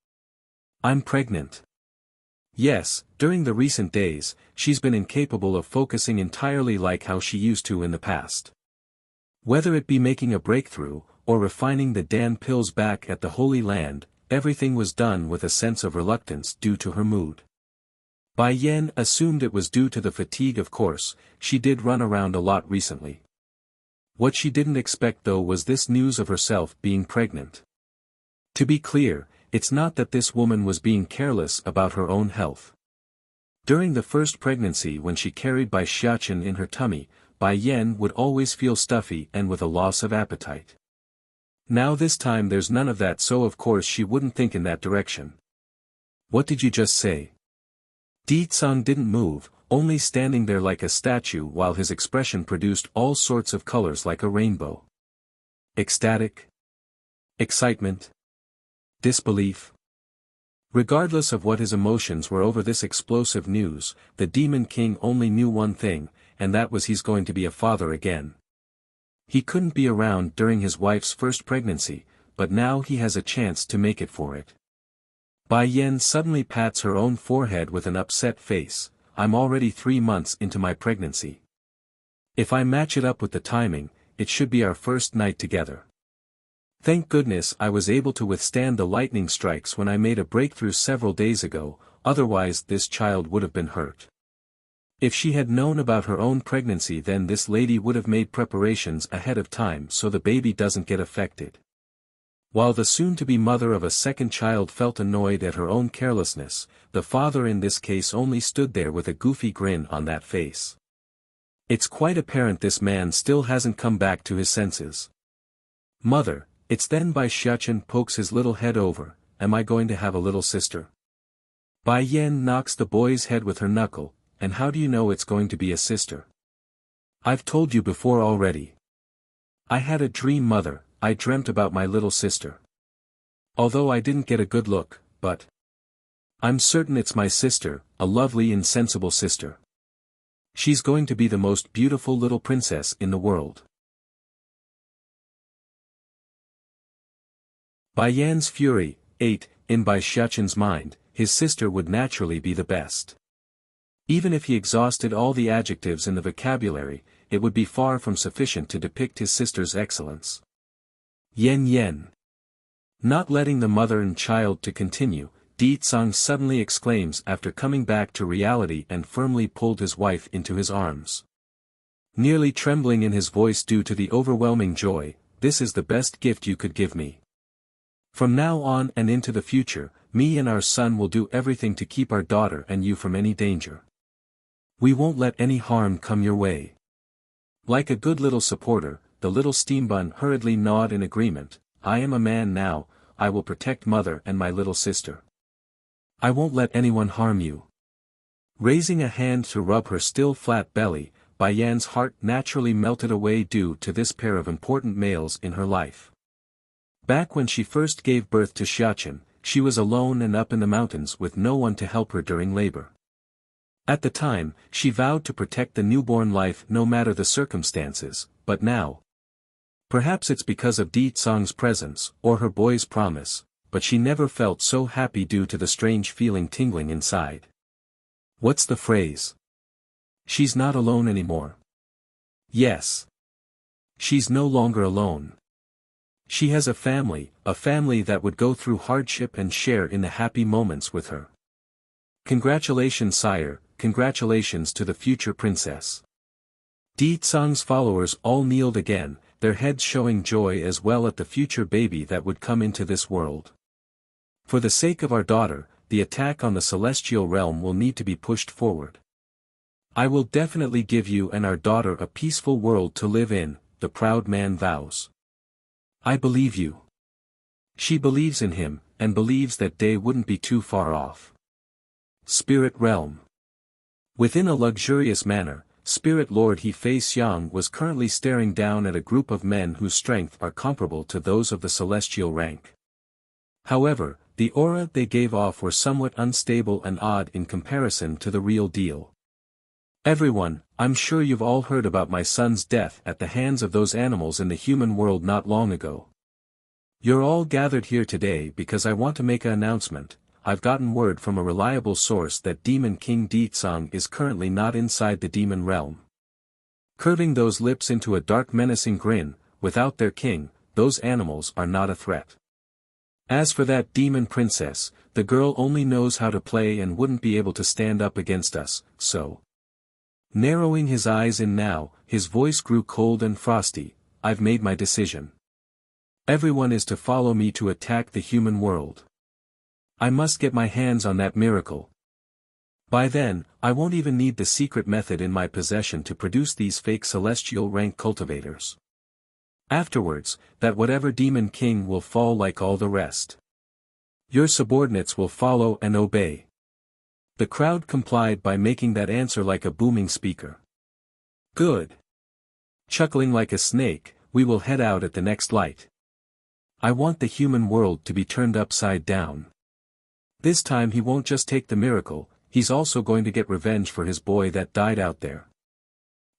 pregnant. Yes, during the recent days, she's been incapable of focusing entirely like how she used to in the past. Whether it be making a breakthrough, or refining the Dan pills back at the Holy Land, everything was done with a sense of reluctance due to her mood. Bai Yan assumed it was due to the fatigue of course, she did run around a lot recently. What she didn't expect though was this news of herself being pregnant. To be clear, it's not that this woman was being careless about her own health. During the first pregnancy when she carried Bai Xiachen in her tummy, Bai Yan would always feel stuffy and with a loss of appetite. Now this time there's none of that, so of course she wouldn't think in that direction. What did you just say? Di Tsang didn't move, only standing there like a statue while his expression produced all sorts of colors like a rainbow. Ecstatic? Excitement? Disbelief? Regardless of what his emotions were over this explosive news, the Demon King only knew one thing, and that was he's going to be a father again. He couldn't be around during his wife's first pregnancy, but now he has a chance to make it for it. Bai Yan suddenly pats her own forehead with an upset face. I'm already 3 months into my pregnancy. If I match it up with the timing, it should be our first night together. Thank goodness I was able to withstand the lightning strikes when I made a breakthrough several days ago, otherwise this child would have been hurt. If she had known about her own pregnancy, then this lady would have made preparations ahead of time so the baby doesn't get affected. While the soon-to-be mother of a second child felt annoyed at her own carelessness, the father in this case only stood there with a goofy grin on that face. It's quite apparent this man still hasn't come back to his senses. Mother, it's then Bai Xiachen pokes his little head over, am I going to have a little sister? Bai Yan knocks the boy's head with her knuckle, and how do you know it's going to be a sister? I've told you before already. I had a dream, mother. I dreamt about my little sister. Although I didn't get a good look, but I'm certain it's my sister, a lovely and sensible sister. She's going to be the most beautiful little princess in the world. Bai Yan's fury. 8. In Bai Xiachen's mind, his sister would naturally be the best. Even if he exhausted all the adjectives in the vocabulary, it would be far from sufficient to depict his sister's excellence. Yen Yen. Not letting the mother and child to continue, Di Tsang suddenly exclaims after coming back to reality and firmly pulled his wife into his arms. Nearly trembling in his voice due to the overwhelming joy, this is the best gift you could give me. From now on and into the future, me and our son will do everything to keep our daughter and you from any danger. We won't let any harm come your way." Like a good little supporter, the little steambun hurriedly gnawed in agreement. "I am a man now, I will protect mother and my little sister. I won't let anyone harm you." Raising a hand to rub her still flat belly, Bai Yan's heart naturally melted away due to this pair of important males in her life. Back when she first gave birth to Xiachen, she was alone and up in the mountains with no one to help her during labor. At the time, she vowed to protect the newborn life no matter the circumstances, but now. Perhaps it's because of Di Tsang's presence, or her boy's promise, but she never felt so happy due to the strange feeling tingling inside. What's the phrase? She's not alone anymore. Yes. She's no longer alone. She has a family that would go through hardship and share in the happy moments with her. Congratulations, sire, congratulations to the future princess. Di Tsang's followers all kneeled again, their heads showing joy as well at the future baby that would come into this world. For the sake of our daughter, the attack on the celestial realm will need to be pushed forward. I will definitely give you and our daughter a peaceful world to live in, the proud man vows. I believe you. She believes in him, and believes that day wouldn't be too far off. Spirit Realm. Within a luxurious manner, Spirit Lord He Fei Xiang was currently staring down at a group of men whose strength are comparable to those of the celestial rank. However, the aura they gave off were somewhat unstable and odd in comparison to the real deal. Everyone, I'm sure you've all heard about my son's death at the hands of those animals in the human world not long ago. You're all gathered here today because I want to make an announcement. I've gotten word from a reliable source that Demon King Di Tsang is currently not inside the demon realm. Curving those lips into a dark menacing grin, without their king, those animals are not a threat. As for that demon princess, the girl only knows how to play and wouldn't be able to stand up against us, so. Narrowing his eyes in now, his voice grew cold and frosty. I've made my decision. Everyone is to follow me to attack the human world. I must get my hands on that miracle. By then, I won't even need the secret method in my possession to produce these fake celestial rank cultivators. Afterwards, that whatever demon king will fall like all the rest. Your subordinates will follow and obey. The crowd complied by making that answer like a booming speaker. Good. Chuckling like a snake, we will head out at the next light. I want the human world to be turned upside down. This time he won't just take the miracle, he's also going to get revenge for his boy that died out there.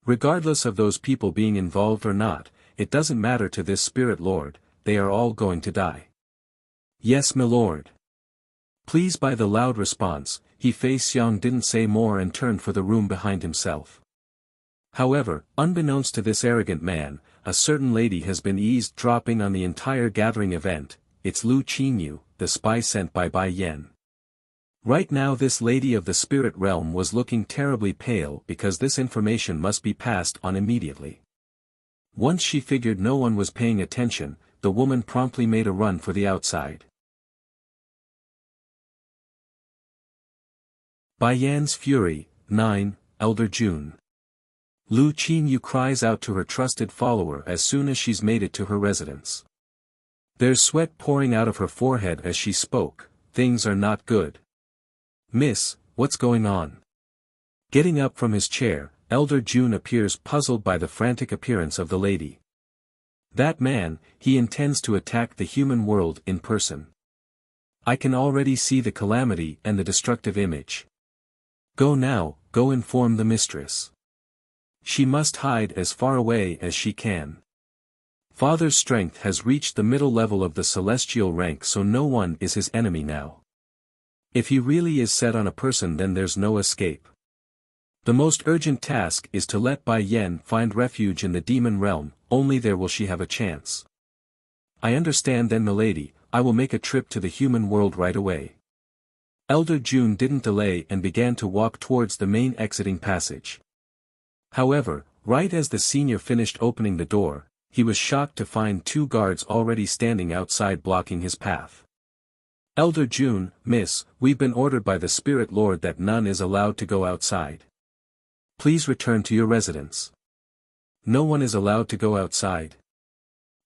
Regardless of those people being involved or not, it doesn't matter to this spirit lord, they are all going to die. Yes, my lord. Pleased by the loud response, He Fei Xiang didn't say more and turned for the room behind himself. However, unbeknownst to this arrogant man, a certain lady has been eavesdropping on the entire gathering event. It's Lu Qinyu, the spy sent by Bai Yan. Right now this lady of the spirit realm was looking terribly pale because this information must be passed on immediately. Once she figured no one was paying attention, the woman promptly made a run for the outside. Bai Yan's Fury, 9, Elder June. Lu Qinyu cries out to her trusted follower as soon as she's made it to her residence. There's sweat pouring out of her forehead as she spoke. Things are not good. Miss, what's going on? Getting up from his chair, Elder June appears puzzled by the frantic appearance of the lady. That man, he intends to attack the human world in person. I can already see the calamity and the destructive image. Go now, go inform the mistress. She must hide as far away as she can. Father's strength has reached the middle level of the celestial rank, so no one is his enemy now. If he really is set on a person, then there's no escape. The most urgent task is to let Bai Yan find refuge in the demon realm, only there will she have a chance. I understand then, milady, I will make a trip to the human world right away. Elder June didn't delay and began to walk towards the main exiting passage. However, right as the senior finished opening the door, he was shocked to find 2 guards already standing outside blocking his path. "Elder June, miss, we've been ordered by the Spirit Lord that none is allowed to go outside. Please return to your residence." "No one is allowed to go outside."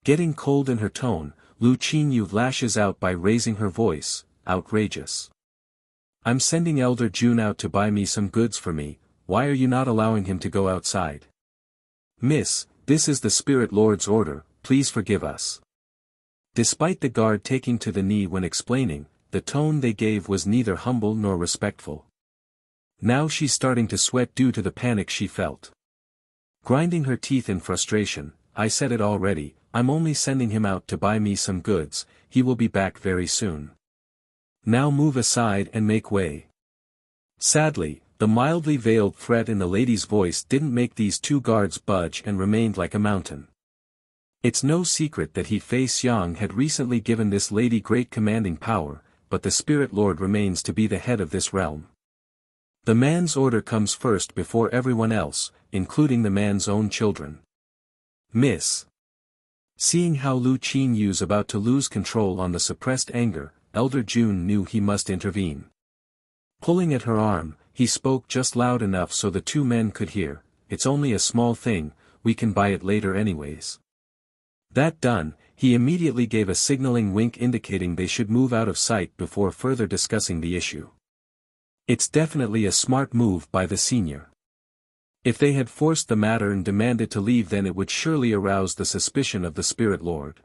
Getting cold in her tone, Lu Qinyu lashes out by raising her voice, outrageous. "I'm sending Elder June out to buy me some goods for me, why are you not allowing him to go outside?" "Miss, this is the Spirit Lord's order, please forgive us." Despite the guard taking to the knee when explaining, the tone they gave was neither humble nor respectful. Now she's starting to sweat due to the panic she felt. Grinding her teeth in frustration, "I said it already, I'm only sending him out to buy me some goods, he will be back very soon. Now move aside and make way." Sadly, the mildly veiled threat in the lady's voice didn't make these 2 guards budge and remained like a mountain. It's no secret that Fei Xiang had recently given this lady great commanding power, but the Spirit Lord remains to be the head of this realm. The man's order comes first before everyone else, including the man's own children. "Miss." Seeing how Lu Qinyu's about to lose control on the suppressed anger, Elder June knew he must intervene. Pulling at her arm, he spoke just loud enough so the 2 men could hear, "It's only a small thing, we can buy it later anyways." That done, he immediately gave a signaling wink indicating they should move out of sight before further discussing the issue. It's definitely a smart move by the senior. If they had forced the matter and demanded to leave, then it would surely arouse the suspicion of the Spirit Lord.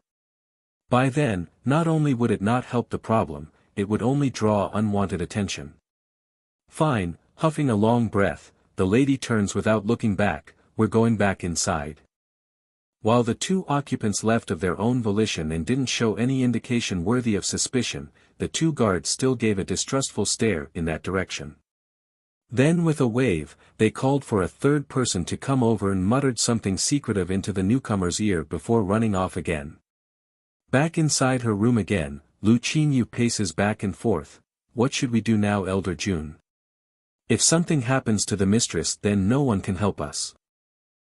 By then, not only would it not help the problem, it would only draw unwanted attention. "Fine," huffing a long breath, the lady turns without looking back, "We're going back inside." While the 2 occupants left of their own volition and didn't show any indication worthy of suspicion, the 2 guards still gave a distrustful stare in that direction. Then with a wave, they called for a 3rd person to come over and muttered something secretive into the newcomer's ear before running off again. Back inside her room again, Lu Qinyu paces back and forth. "What should we do now, Elder June? If something happens to the mistress, then no one can help us."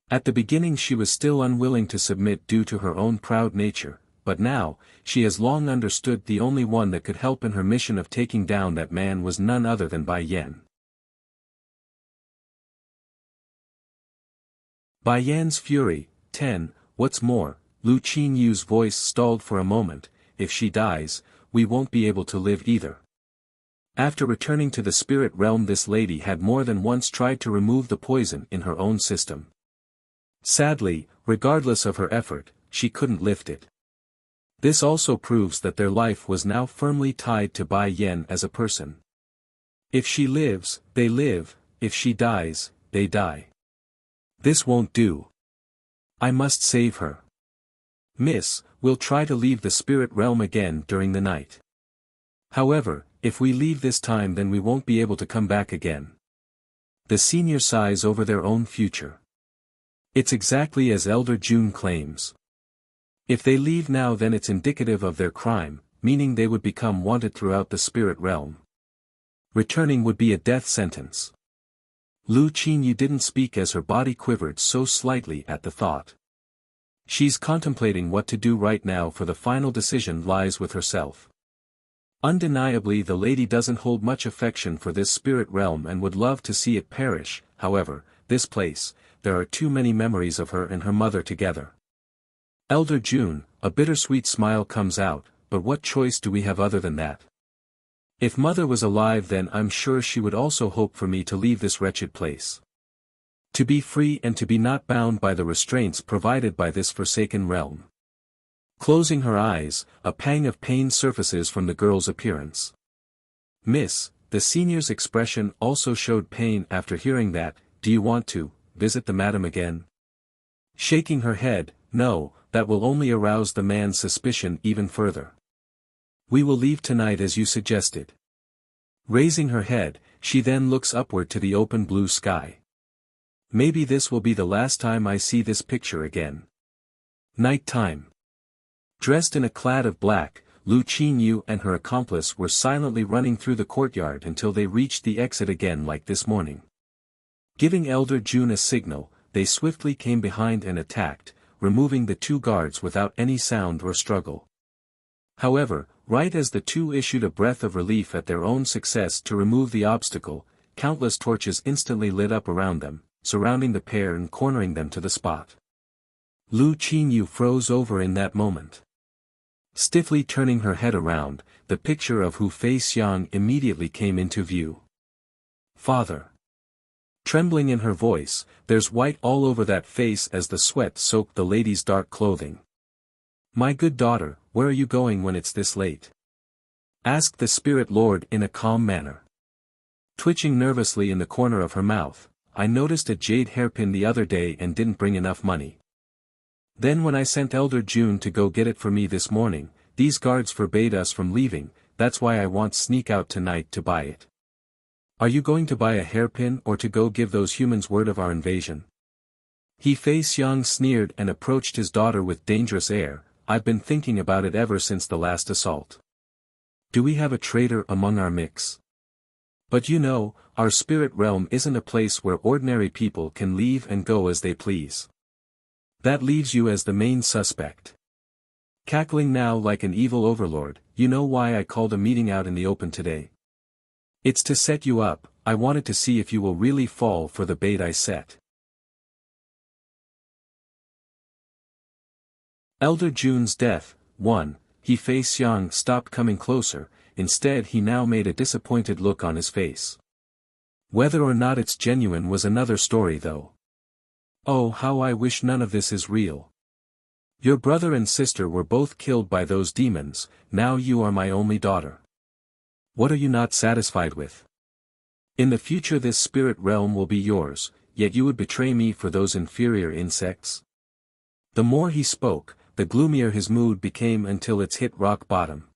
At the beginning she was still unwilling to submit due to her own proud nature, but now, she has long understood the only one that could help in her mission of taking down that man was none other than Bai Yan. Bai Yan's fury. 10. What's more, Lu Qinyu's voice stalled for a moment, "If she dies, we won't be able to live either." After returning to the spirit realm, this lady had more than once tried to remove the poison in her own system. Sadly, regardless of her effort, she couldn't lift it. This also proves that their life was now firmly tied to Bai Yan as a person. If she lives, they live, if she dies, they die. This won't do. I must save her. "Miss, we'll try to leave the spirit realm again during the night. However, if we leave this time, then we won't be able to come back again." The senior sighs over their own future. It's exactly as Elder June claims. If they leave now, then it's indicative of their crime, meaning they would become wanted throughout the spirit realm. Returning would be a death sentence. Lu Qinyu didn't speak as her body quivered so slightly at the thought. She's contemplating what to do right now, for the final decision lies with herself. Undeniably, the lady doesn't hold much affection for this spirit realm and would love to see it perish. However, this place, there are too many memories of her and her mother together. "Elder June," a bittersweet smile comes out, "but what choice do we have other than that? If mother was alive, then I'm sure she would also hope for me to leave this wretched place. To be free and to be not bound by the restraints provided by this forsaken realm." Closing her eyes, a pang of pain surfaces from the girl's appearance. "Miss," the senior's expression also showed pain after hearing that, "do you want to visit the madam again?" Shaking her head, "No, that will only arouse the man's suspicion even further. We will leave tonight as you suggested." Raising her head, she then looks upward to the open blue sky. "Maybe this will be the last time I see this picture again." Night time. Dressed in a clad of black, Lu Qinyu and her accomplice were silently running through the courtyard until they reached the exit again like this morning. Giving Elder June a signal, they swiftly came behind and attacked, removing the two guards without any sound or struggle. However, right as the two issued a breath of relief at their own success to remove the obstacle, countless torches instantly lit up around them, surrounding the pair and cornering them to the spot. Lu Qingyu froze over in that moment. Stiffly turning her head around, the picture of Hu Feixiang immediately came into view. "Father." Trembling in her voice, "There's white all over that face as the sweat soaked the lady's dark clothing. My good daughter, where are you going when it's this late?" asked the spirit lord in a calm manner. Twitching nervously in the corner of her mouth, "I noticed a jade hairpin the other day and didn't bring enough money. Then when I sent Elder June to go get it for me this morning, these guards forbade us from leaving, that's why I want sneak out tonight to buy it." "Are you going to buy a hairpin or to go give those humans word of our invasion?" He Feixiang sneered and approached his daughter with dangerous air. "I've been thinking about it ever since the last assault. Do we have a traitor among our mix? But you know, our spirit realm isn't a place where ordinary people can leave and go as they please. That leaves you as the main suspect." Cackling now like an evil overlord, "You know why I called a meeting out in the open today? It's to set you up. I wanted to see if you will really fall for the bait I set." Elder June's death. 1. He Feixiang stopped coming closer, instead he now made a disappointed look on his face. Whether or not it's genuine was another story though. "Oh, how I wish none of this is real. Your brother and sister were both killed by those demons, now you are my only daughter. What are you not satisfied with? In the future this spirit realm will be yours, yet you would betray me for those inferior insects?" The more he spoke, the gloomier his mood became until it's hit rock bottom.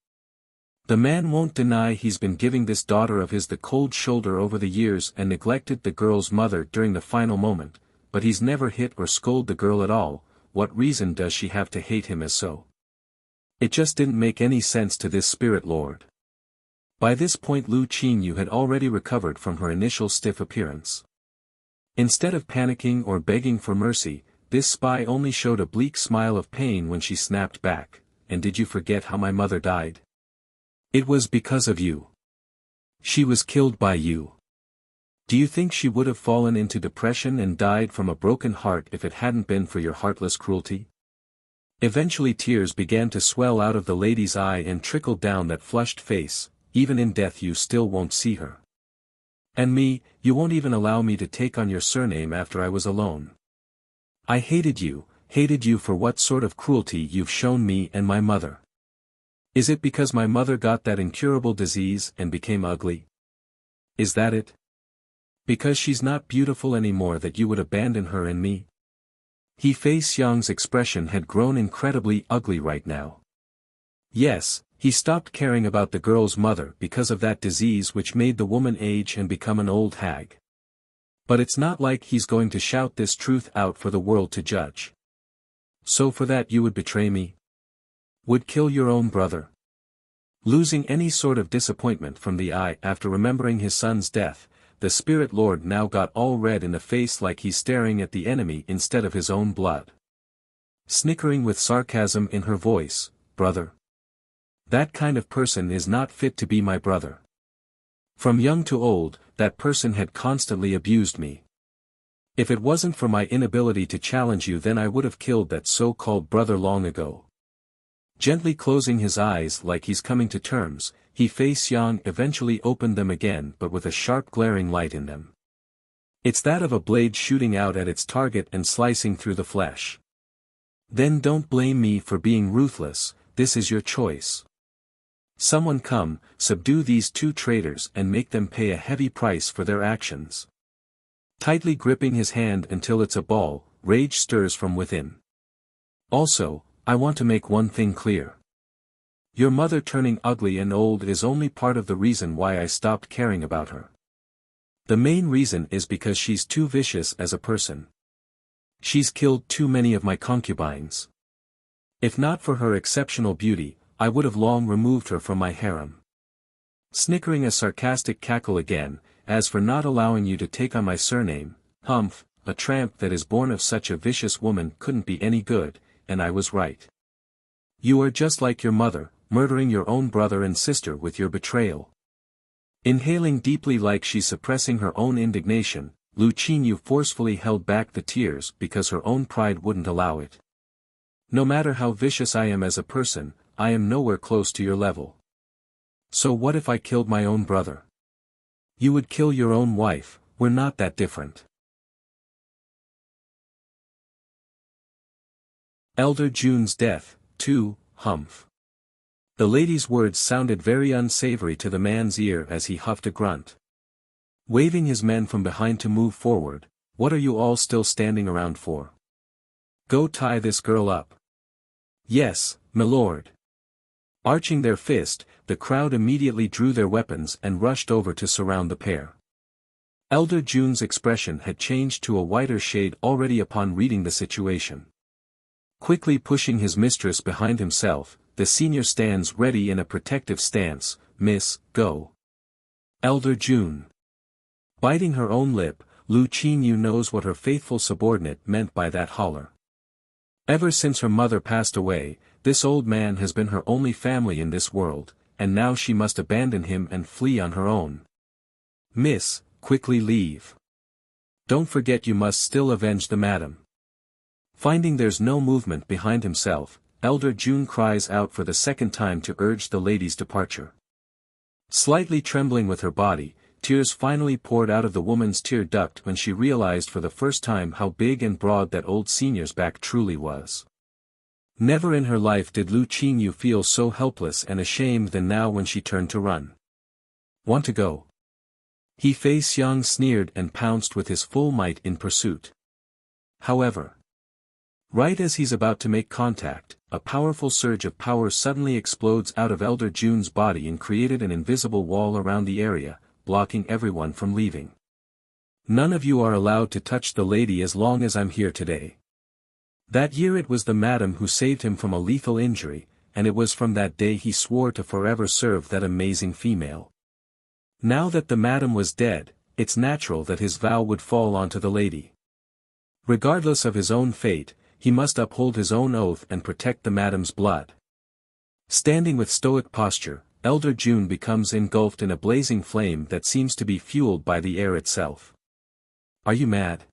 The man won't deny he's been giving this daughter of his the cold shoulder over the years and neglected the girl's mother during the final moment, but he's never hit or scolded the girl at all. What reason does she have to hate him as so? It just didn't make any sense to this spirit lord. By this point Lu Qingyu had already recovered from her initial stiff appearance. Instead of panicking or begging for mercy, this spy only showed a bleak smile of pain when she snapped back, "And did you forget how my mother died? It was because of you. She was killed by you. Do you think she would have fallen into depression and died from a broken heart if it hadn't been for your heartless cruelty?" Eventually tears began to swell out of the lady's eye and trickled down that flushed face. "Even in death you still won't see her. And me, you won't even allow me to take on your surname after I was alone. I hated you for what sort of cruelty you've shown me and my mother. Is it because my mother got that incurable disease and became ugly? Is that it? Because she's not beautiful anymore that you would abandon her and me?" He Feixiang's expression had grown incredibly ugly right now. Yes, he stopped caring about the girl's mother because of that disease which made the woman age and become an old hag. But it's not like he's going to shout this truth out for the world to judge. "So for that you would betray me? Would kill your own brother?" Losing any sort of disappointment from the eye after remembering his son's death, the spirit lord now got all red in the face like he's staring at the enemy instead of his own blood. Snickering with sarcasm in her voice, "Brother? That kind of person is not fit to be my brother. From young to old, that person had constantly abused me. If it wasn't for my inability to challenge you then I would have killed that so-called brother long ago." Gently closing his eyes like he's coming to terms, He Feixiang eventually opened them again but with a sharp glaring light in them. It's that of a blade shooting out at its target and slicing through the flesh. "Then don't blame me for being ruthless, this is your choice. Someone come, subdue these two traitors and make them pay a heavy price for their actions." Tightly gripping his hand until it's a ball, rage stirs from within. "Also, I want to make one thing clear. Your mother turning ugly and old is only part of the reason why I stopped caring about her. The main reason is because she's too vicious as a person. She's killed too many of my concubines. If not for her exceptional beauty, I would have long removed her from my harem." Snickering a sarcastic cackle again, "As for not allowing you to take on my surname, humph, a tramp that is born of such a vicious woman couldn't be any good, and I was right. You are just like your mother, murdering your own brother and sister with your betrayal. Inhaling deeply like she's suppressing her own indignation, Lu Qinyu forcefully held back the tears because her own pride wouldn't allow it. No matter how vicious I am as a person, I am nowhere close to your level. So what if I killed my own brother? You would kill your own wife, we're not that different. Elder Jun's death, 2, Humph. The lady's words sounded very unsavory to the man's ear as he huffed a grunt. Waving his men from behind to move forward, what are you all still standing around for? Go tie this girl up. Yes, milord. Arching their fist, the crowd immediately drew their weapons and rushed over to surround the pair. Elder Jun's expression had changed to a whiter shade already upon reading the situation. Quickly pushing his mistress behind himself, the senior stands ready in a protective stance. Miss, go. Elder Jun. Biting her own lip, Lu Qinyu knows what her faithful subordinate meant by that holler. Ever since her mother passed away, this old man has been her only family in this world, and now she must abandon him and flee on her own. Miss, quickly leave. Don't forget you must still avenge the madam. Finding there's no movement behind himself, Elder Jun cries out for the second time to urge the lady's departure. Slightly trembling with her body, tears finally poured out of the woman's tear duct when she realized for the first time how big and broad that old senior's back truly was. Never in her life did Lu Qinyu feel so helpless and ashamed than now when she turned to run. Want to go? He Fei Xiang sneered and pounced with his full might in pursuit. However, right as he's about to make contact, a powerful surge of power suddenly explodes out of Elder Jun's body and created an invisible wall around the area, blocking everyone from leaving. None of you are allowed to touch the lady as long as I'm here today. That year it was the madam who saved him from a lethal injury, and it was from that day he swore to forever serve that amazing female. Now that the madam was dead, it's natural that his vow would fall onto the lady. Regardless of his own fate, he must uphold his own oath and protect the madam's blood. Standing with stoic posture, Elder Jun becomes engulfed in a blazing flame that seems to be fueled by the air itself. Are you mad?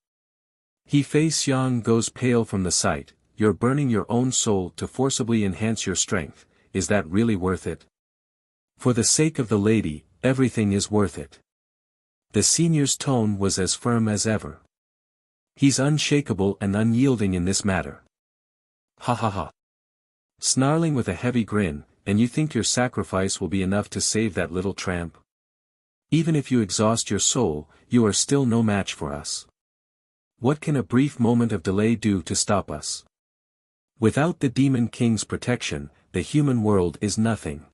He Fei Xiang goes pale from the sight. You're burning your own soul to forcibly enhance your strength, is that really worth it? For the sake of the lady, everything is worth it. The senior's tone was as firm as ever. He's unshakable and unyielding in this matter. Ha ha ha. Snarling with a heavy grin, and you think your sacrifice will be enough to save that little tramp? Even if you exhaust your soul, you are still no match for us. What can a brief moment of delay do to stop us? Without the Demon King's protection, the human world is nothing.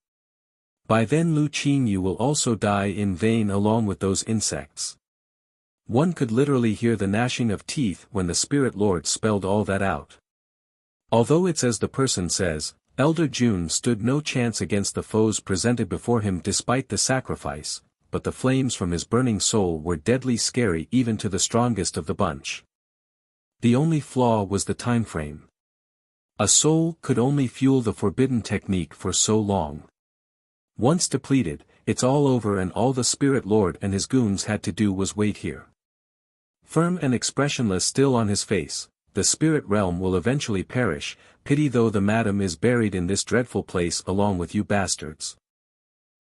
By then Lu Qinyu will also die in vain along with those insects. One could literally hear the gnashing of teeth when the Spirit Lord spelled all that out. Although it's as the person says, Elder Jun stood no chance against the foes presented before him despite the sacrifice, but the flames from his burning soul were deadly scary even to the strongest of the bunch. The only flaw was the time frame. A soul could only fuel the forbidden technique for so long. Once depleted, it's all over, and all the Spirit Lord and his goons had to do was wait here. Firm and expressionless still on his face, the spirit realm will eventually perish, pity though the madam is buried in this dreadful place along with you bastards.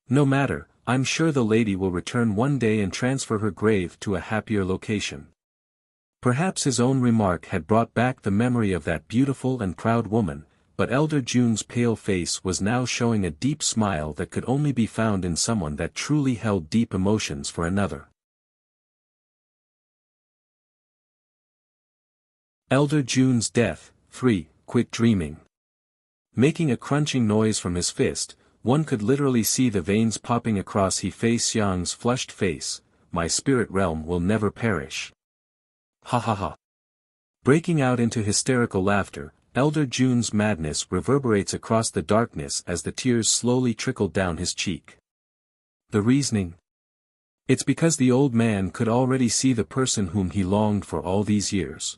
No matter, I'm sure the lady will return one day and transfer her grave to a happier location. Perhaps his own remark had brought back the memory of that beautiful and proud woman, but Elder Jun's pale face was now showing a deep smile that could only be found in someone that truly held deep emotions for another. Elder Jun's death, 3, quick dreaming. Making a crunching noise from his fist, one could literally see the veins popping across He Fei Xiang's flushed face. My spirit realm will never perish. Ha ha ha. Breaking out into hysterical laughter, Elder Jun's madness reverberates across the darkness as the tears slowly trickle down his cheek. The reasoning? It's because the old man could already see the person whom he longed for all these years.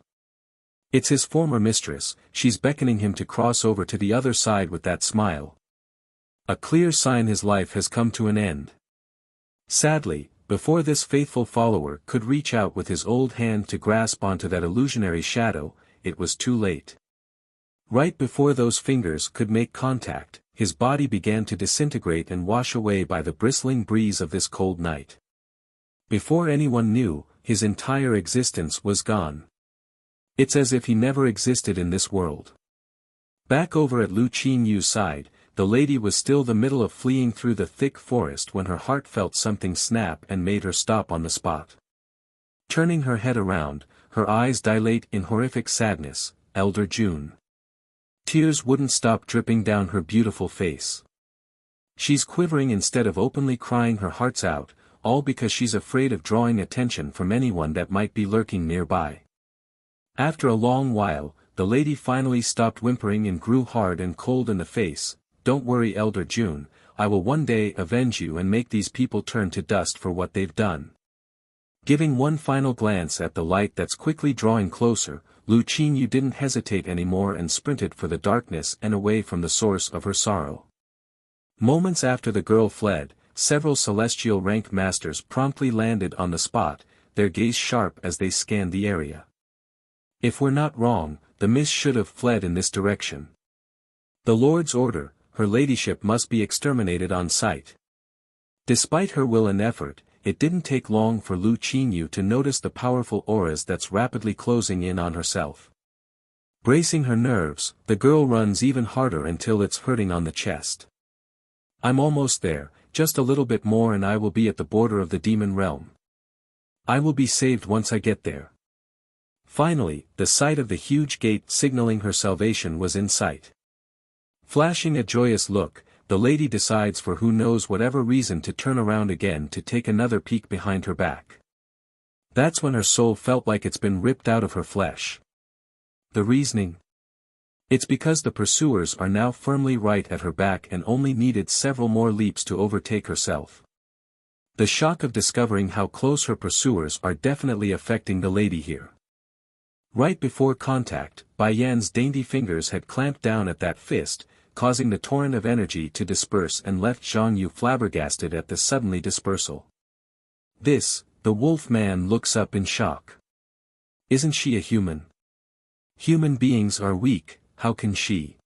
It's his former mistress, she's beckoning him to cross over to the other side with that smile. A clear sign his life has come to an end. Sadly, before this faithful follower could reach out with his old hand to grasp onto that illusionary shadow, it was too late. Right before those fingers could make contact, his body began to disintegrate and wash away by the bristling breeze of this cold night. Before anyone knew, his entire existence was gone. It's as if he never existed in this world. Back over at Lu Qinyu's side, the lady was still the middle of fleeing through the thick forest when her heart felt something snap and made her stop on the spot. Turning her head around, her eyes dilate in horrific sadness, Elder June. Tears wouldn't stop dripping down her beautiful face. She's quivering instead of openly crying her hearts out, all because she's afraid of drawing attention from anyone that might be lurking nearby. After a long while, the lady finally stopped whimpering and grew hard and cold in the face. Don't worry, Elder June, I will one day avenge you and make these people turn to dust for what they've done. Giving one final glance at the light that's quickly drawing closer, Lu Qinyu didn't hesitate anymore and sprinted for the darkness and away from the source of her sorrow. Moments after the girl fled, several celestial rank masters promptly landed on the spot, their gaze sharp as they scanned the area. If we're not wrong, the mist should have fled in this direction. The Lord's order, her ladyship must be exterminated on sight. Despite her will and effort, it didn't take long for Lu Qinyu to notice the powerful auras that's rapidly closing in on herself. Bracing her nerves, the girl runs even harder until it's hurting on the chest. I'm almost there, just a little bit more and I will be at the border of the demon realm. I will be saved once I get there. Finally, the sight of the huge gate signaling her salvation was in sight. Flashing a joyous look, the lady decides for who knows whatever reason to turn around again to take another peek behind her back. That's when her soul felt like it's been ripped out of her flesh. The reasoning? It's because the pursuers are now firmly right at her back and only needed several more leaps to overtake herself. The shock of discovering how close her pursuers are definitely affecting the lady here. Right before contact, Bai Yan's dainty fingers had clamped down at that fist, causing the torrent of energy to disperse and left Zhang Yu flabbergasted at the suddenly dispersal. The wolf man looks up in shock. Isn't she a human? Human beings are weak, how can she?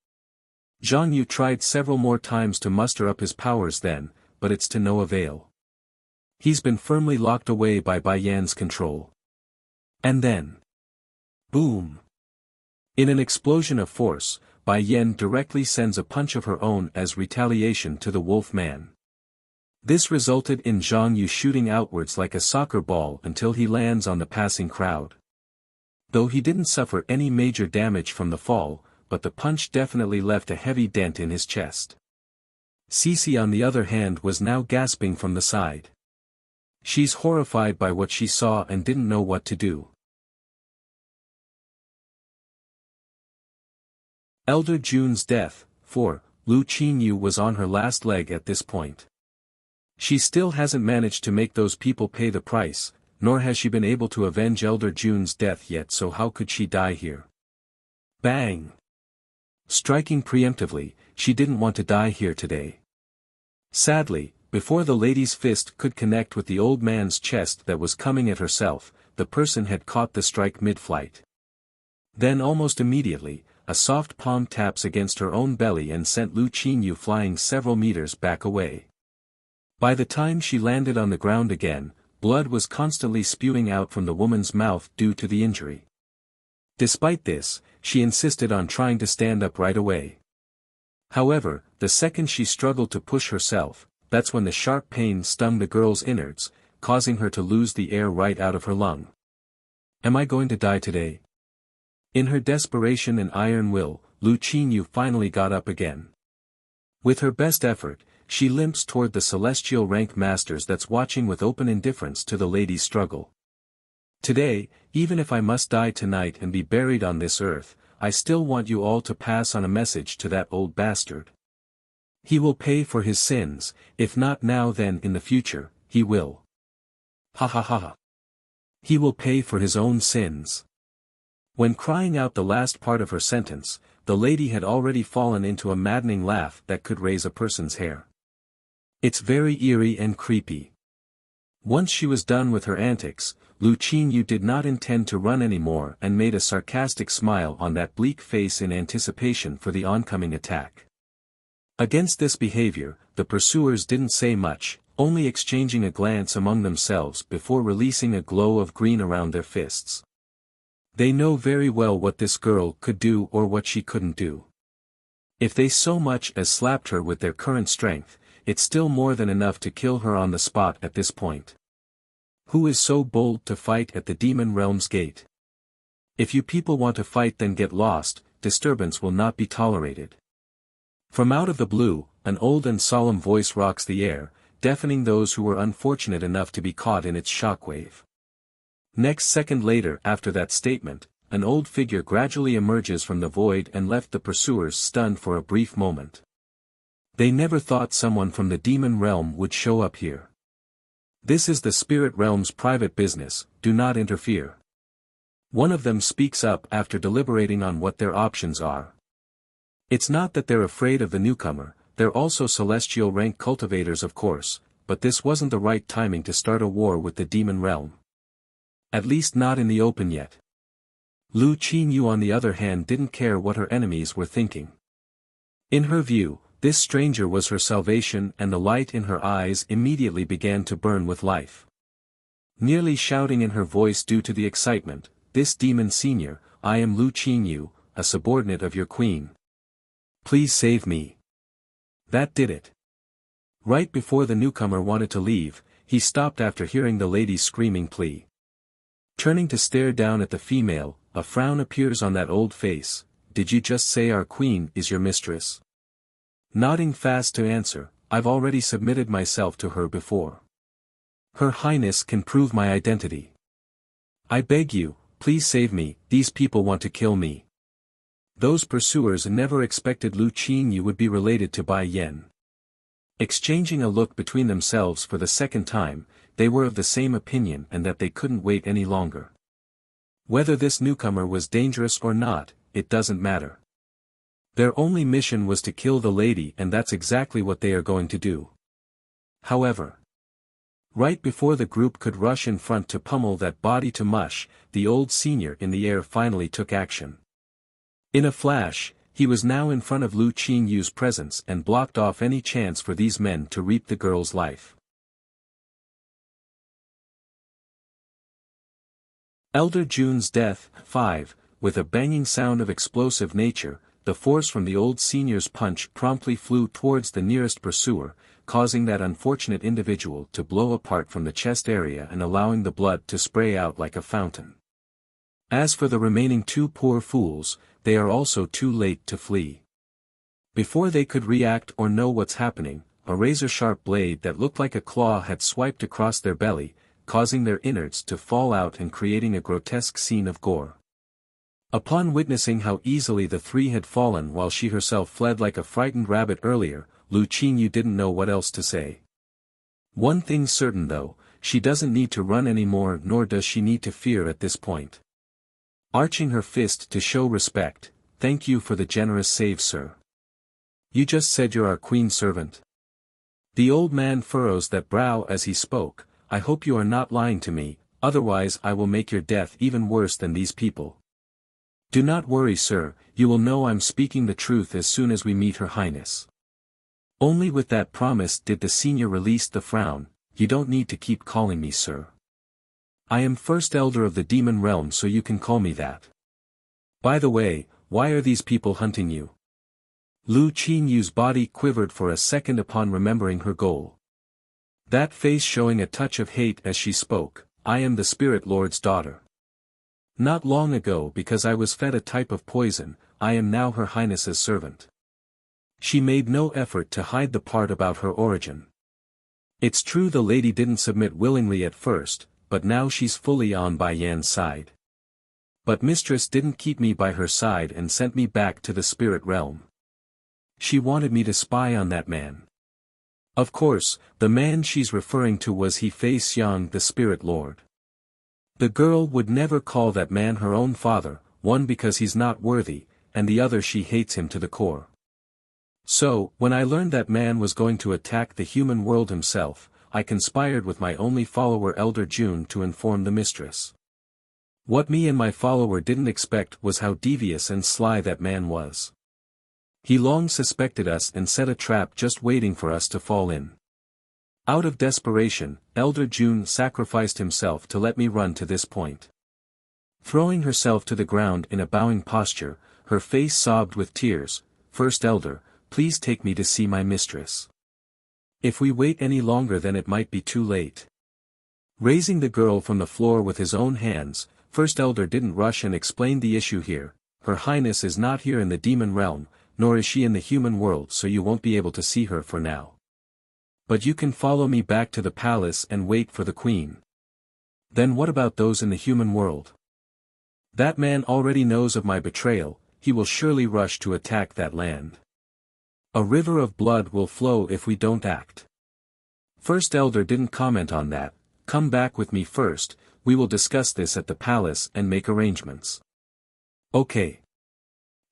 Zhang Yu tried several more times to muster up his powers then, but it's to no avail. He's been firmly locked away by Bai Yan's control. And then, boom! In an explosion of force, Bai Yan directly sends a punch of her own as retaliation to the wolf man. This resulted in Zhang Yu shooting outwards like a soccer ball until he lands on the passing crowd. Though he didn't suffer any major damage from the fall, but the punch definitely left a heavy dent in his chest. Cece on the other hand was now gasping from the side. She's horrified by what she saw and didn't know what to do. Elder June's death, for Lu Qinyu was on her last leg at this point. She still hasn't managed to make those people pay the price, nor has she been able to avenge Elder June's death yet, so how could she die here? Bang! Striking preemptively, she didn't want to die here today. Sadly, before the lady's fist could connect with the old man's chest that was coming at herself, the person had caught the strike mid-flight. Then almost immediately, a soft palm taps against her own belly and sent Lu Qinyu flying several meters back away. By the time she landed on the ground again, blood was constantly spewing out from the woman's mouth due to the injury. Despite this, she insisted on trying to stand up right away. However, the second she struggled to push herself, that's when the sharp pain stung the girl's innards, causing her to lose the air right out of her lung. Am I going to die today? In her desperation and iron will, Lu Qinyu finally got up again. With her best effort, she limps toward the celestial rank masters that's watching with open indifference to the lady's struggle. Today, even if I must die tonight and be buried on this earth, I still want you all to pass on a message to that old bastard. He will pay for his sins, if not now then in the future, he will. Ha ha ha ha. He will pay for his own sins. When crying out the last part of her sentence, the lady had already fallen into a maddening laugh that could raise a person's hair. It's very eerie and creepy. Once she was done with her antics, Lu Qinyu did not intend to run anymore and made a sarcastic smile on that bleak face in anticipation for the oncoming attack. Against this behavior, the pursuers didn't say much, only exchanging a glance among themselves before releasing a glow of green around their fists. They know very well what this girl could do or what she couldn't do. If they so much as slapped her with their current strength, it's still more than enough to kill her on the spot at this point. Who is so bold to fight at the demon realm's gate? If you people want to fight, then get lost, disturbance will not be tolerated. From out of the blue, an old and solemn voice rocks the air, deafening those who were unfortunate enough to be caught in its shockwave. Next second later after that statement, an old figure gradually emerges from the void and left the pursuers stunned for a brief moment. They never thought someone from the demon realm would show up here. This is the spirit realm's private business, do not interfere. One of them speaks up after deliberating on what their options are. It's not that they're afraid of the newcomer, they're also celestial rank cultivators of course, but this wasn't the right timing to start a war with the demon realm. At least not in the open yet. Lu Qinyu on the other hand didn't care what her enemies were thinking. In her view, this stranger was her salvation and the light in her eyes immediately began to burn with life. Nearly shouting in her voice due to the excitement, "This demon senior, I am Lu Qinyu, a subordinate of your queen. Please save me." That did it. Right before the newcomer wanted to leave, he stopped after hearing the lady's screaming plea. Turning to stare down at the female, a frown appears on that old face. "Did you just say our queen is your mistress?" Nodding fast to answer, "I've already submitted myself to her before. Her Highness can prove my identity. I beg you, please save me, these people want to kill me." Those pursuers never expected Lu Qinyu would be related to Bai Yan. Exchanging a look between themselves for the second time, they were of the same opinion and that they couldn't wait any longer. Whether this newcomer was dangerous or not, it doesn't matter. Their only mission was to kill the lady and that's exactly what they are going to do. However, right before the group could rush in front to pummel that body to mush, the old senior in the air finally took action. In a flash, he was now in front of Lu Qinyu's presence and blocked off any chance for these men to reap the girl's life. Elder Jun's death. 5. With a banging sound of explosive nature, the force from the old senior's punch promptly flew towards the nearest pursuer, causing that unfortunate individual to blow apart from the chest area and allowing the blood to spray out like a fountain. As for the remaining two poor fools, they are also too late to flee. Before they could react or know what's happening, a razor-sharp blade that looked like a claw had swiped across their belly, causing their innards to fall out and creating a grotesque scene of gore. Upon witnessing how easily the three had fallen while she herself fled like a frightened rabbit earlier, Lu Qinyu didn't know what else to say. One thing's certain though, she doesn't need to run anymore nor does she need to fear at this point. Arching her fist to show respect, "Thank you for the generous save, sir. You just said you're our queen's servant?" The old man furrows that brow as he spoke. "I hope you are not lying to me, otherwise I will make your death even worse than these people." "Do not worry, sir, you will know I'm speaking the truth as soon as we meet Her Highness." Only with that promise did the senior release the frown. "You don't need to keep calling me sir. I am first elder of the demon realm, so you can call me that. By the way, why are these people hunting you?" Lu Qinyu's body quivered for a second upon remembering her goal. That face showing a touch of hate as she spoke. "I am the Spirit Lord's daughter. Not long ago because I was fed a type of poison, I am now Her Highness's servant." She made no effort to hide the part about her origin. It's true the lady didn't submit willingly at first, but now she's fully on Bai Yan's side. But mistress didn't keep me by her side and sent me back to the spirit realm. She wanted me to spy on that man. Of course, the man she's referring to was He Fei Xiang, the Spirit Lord. The girl would never call that man her own father, one because he's not worthy, and the other she hates him to the core. So, when I learned that man was going to attack the human world himself, I conspired with my only follower Elder June to inform the mistress. What me and my follower didn't expect was how devious and sly that man was. He long suspected us and set a trap just waiting for us to fall in. Out of desperation, Elder June sacrificed himself to let me run to this point. Throwing herself to the ground in a bowing posture, her face sobbed with tears, "First Elder, please take me to see my mistress. If we wait any longer then it might be too late." Raising the girl from the floor with his own hands, First Elder didn't rush and explain the issue here. "Her Highness is not here in the demon realm, nor is she in the human world, so you won't be able to see her for now. But you can follow me back to the palace and wait for the queen." "Then what about those in the human world?" "That man already knows of my betrayal, he will surely rush to attack that land. A river of blood will flow if we don't act." First Elder didn't comment on that. "Come back with me first, we will discuss this at the palace and make arrangements." "Okay."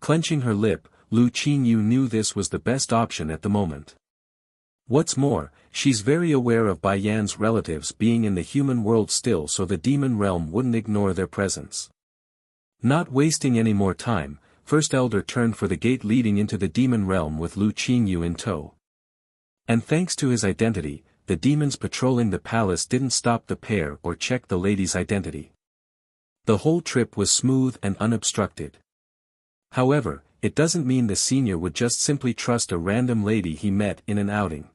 Clenching her lip, Lu Qingyu knew this was the best option at the moment. What's more, she's very aware of Bai Yan's relatives being in the human world still, so the demon realm wouldn't ignore their presence. Not wasting any more time, First Elder turned for the gate leading into the demon realm with Lu Qingyu in tow. And thanks to his identity, the demons patrolling the palace didn't stop the pair or check the lady's identity. The whole trip was smooth and unobstructed. However, it doesn't mean the senior would just simply trust a random lady he met in an outing.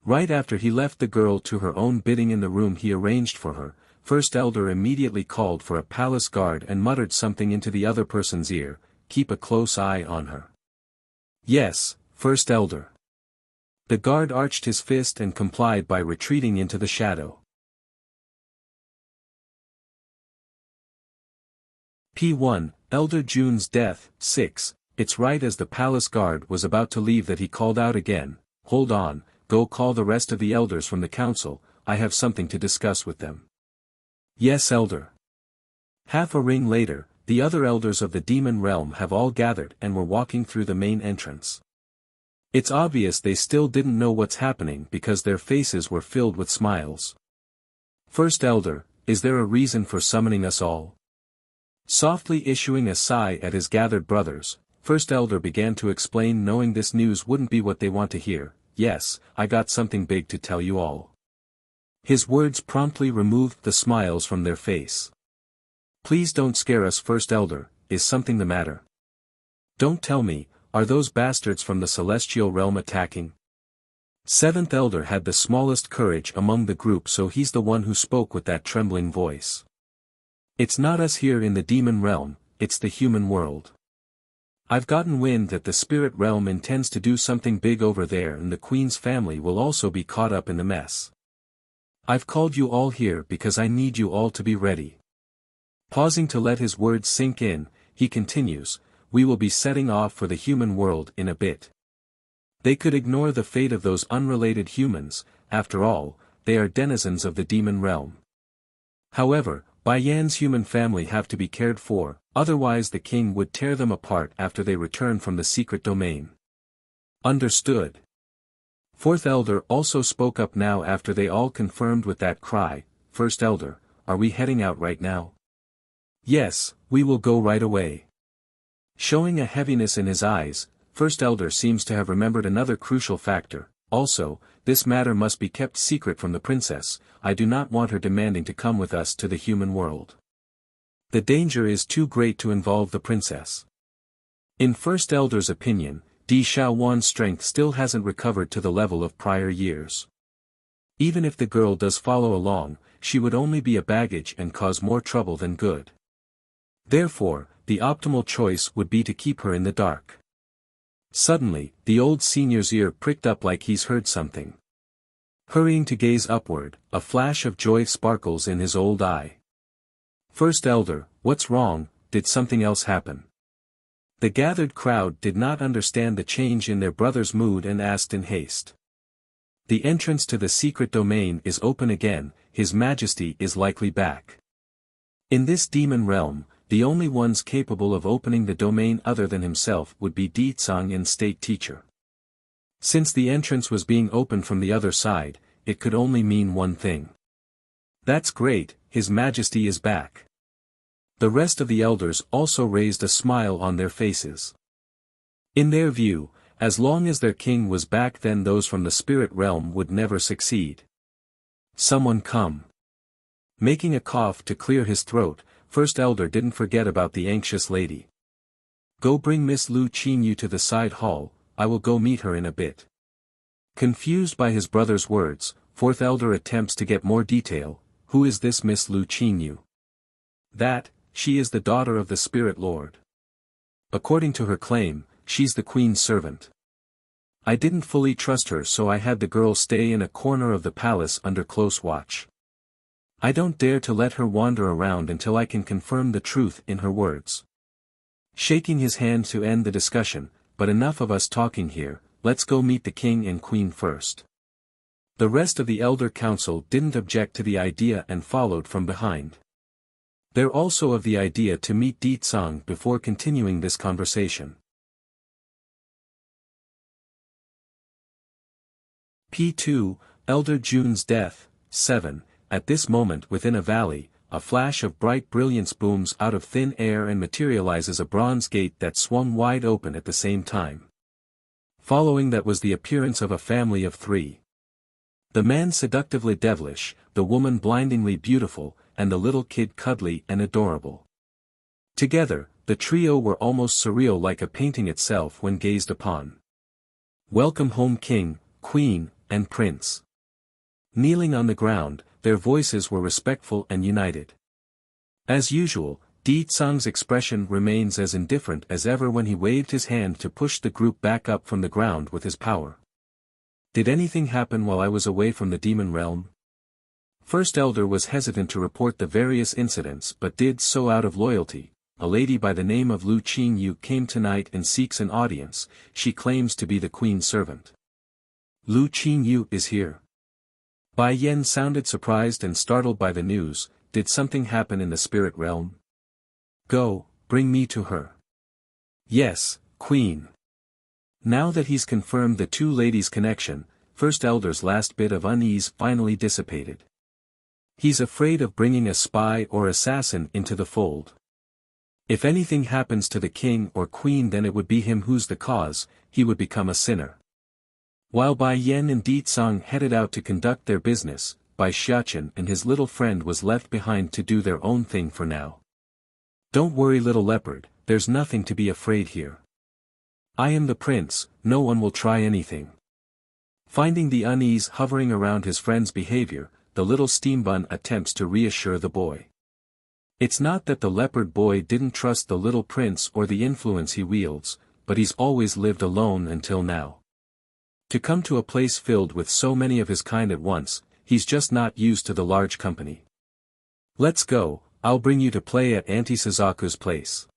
Right after he left the girl to her own bidding in the room he arranged for her, First Elder immediately called for a palace guard and muttered something into the other person's ear, "Keep a close eye on her." "Yes, First Elder." The guard arched his fist and complied by retreating into the shadow. P1, Elder June's death. 6. It's right as the palace guard was about to leave that he called out again, "Hold on, go call the rest of the elders from the council, I have something to discuss with them." "Yes, Elder." Half a ring later, the other elders of the demon realm have all gathered and were walking through the main entrance. It's obvious they still didn't know what's happening because their faces were filled with smiles. "First Elder, is there a reason for summoning us all?" Softly issuing a sigh at his gathered brothers, First Elder began to explain, knowing this news wouldn't be what they want to hear. "Yes, I got something big to tell you all." His words promptly removed the smiles from their face. "Please don't scare us, First Elder, is something the matter?" "Don't tell me, are those bastards from the celestial realm attacking?" Seventh Elder had the smallest courage among the group, so he's the one who spoke with that trembling voice. "It's not us here in the demon realm, it's the human world. I've gotten wind that the spirit realm intends to do something big over there, and the queen's family will also be caught up in the mess. I've called you all here because I need you all to be ready." Pausing to let his words sink in, he continues, "We will be setting off for the human world in a bit. They could ignore the fate of those unrelated humans, after all, they are denizens of the demon realm. However, Bai Yan's human family have to be cared for, otherwise the king would tear them apart after they return from the secret domain." "Understood." Fourth Elder also spoke up now after they all confirmed with that cry, "First Elder, are we heading out right now?" "Yes, we will go right away." Showing a heaviness in his eyes, First Elder seems to have remembered another crucial factor. "Also, this matter must be kept secret from the princess, I do not want her demanding to come with us to the human world. The danger is too great to involve the princess." In First Elder's opinion, Di Xiaowan's strength still hasn't recovered to the level of prior years. Even if the girl does follow along, she would only be a baggage and cause more trouble than good. Therefore, the optimal choice would be to keep her in the dark. Suddenly, the old senior's ear pricked up like he's heard something. Hurrying to gaze upward, a flash of joy sparkles in his old eye. "First Elder, what's wrong, did something else happen?" The gathered crowd did not understand the change in their brother's mood and asked in haste. The entrance to the secret domain is open again, His Majesty is likely back. In this demon realm, the only ones capable of opening the domain other than himself would be Ditsang and State Teacher. Since the entrance was being opened from the other side, it could only mean one thing. That's great, His Majesty is back. The rest of the elders also raised a smile on their faces. In their view, as long as their king was back, then those from the spirit realm would never succeed. Someone come. Making a cough to clear his throat, First Elder didn't forget about the anxious lady. Go bring Miss Lu Qinyu to the side hall, I will go meet her in a bit. Confused by his brother's words, Fourth Elder attempts to get more detail. Who is this Miss Lu Qinyu? That, she is the daughter of the Spirit Lord. According to her claim, she's the Queen's servant. I didn't fully trust her, so I had the girl stay in a corner of the palace under close watch. I don't dare to let her wander around until I can confirm the truth in her words. Shaking his hand to end the discussion, but enough of us talking here, let's go meet the king and queen first. The rest of the elder council didn't object to the idea and followed from behind. They're also of the idea to meet Ditsang before continuing this conversation. P2, Elder Jun's death, 7. At this moment within a valley, a flash of bright brilliance booms out of thin air and materializes a bronze gate that swung wide open at the same time. Following that was the appearance of a family of 3. The man seductively devilish, the woman blindingly beautiful, and the little kid cuddly and adorable. Together, the trio were almost surreal, like a painting itself when gazed upon. Welcome home king, queen, and prince. Kneeling on the ground, their voices were respectful and united. As usual, Ditsang's expression remains as indifferent as ever when he waved his hand to push the group back up from the ground with his power. Did anything happen while I was away from the demon realm? First Elder was hesitant to report the various incidents but did so out of loyalty. A lady by the name of Lu Qinyu came tonight and seeks an audience. She claims to be the queen's servant. Lu Qinyu is here. Bai Yen sounded surprised and startled by the news. Did something happen in the spirit realm? Go, bring me to her. Yes, queen. Now that he's confirmed the two ladies' connection, First Elder's last bit of unease finally dissipated. He's afraid of bringing a spy or assassin into the fold. If anything happens to the king or queen, then it would be him who's the cause. He would become a sinner. While Bai Yen and Ditsang headed out to conduct their business, Bai Xiachen and his little friend was left behind to do their own thing for now. Don't worry, little leopard, there's nothing to be afraid here. I am the prince, no one will try anything. Finding the unease hovering around his friend's behavior, the little steambun attempts to reassure the boy. It's not that the leopard boy didn't trust the little prince or the influence he wields, but he's always lived alone until now. To come to a place filled with so many of his kind at once, he's just not used to the large company. Let's go, I'll bring you to play at Auntie Suzaku's place.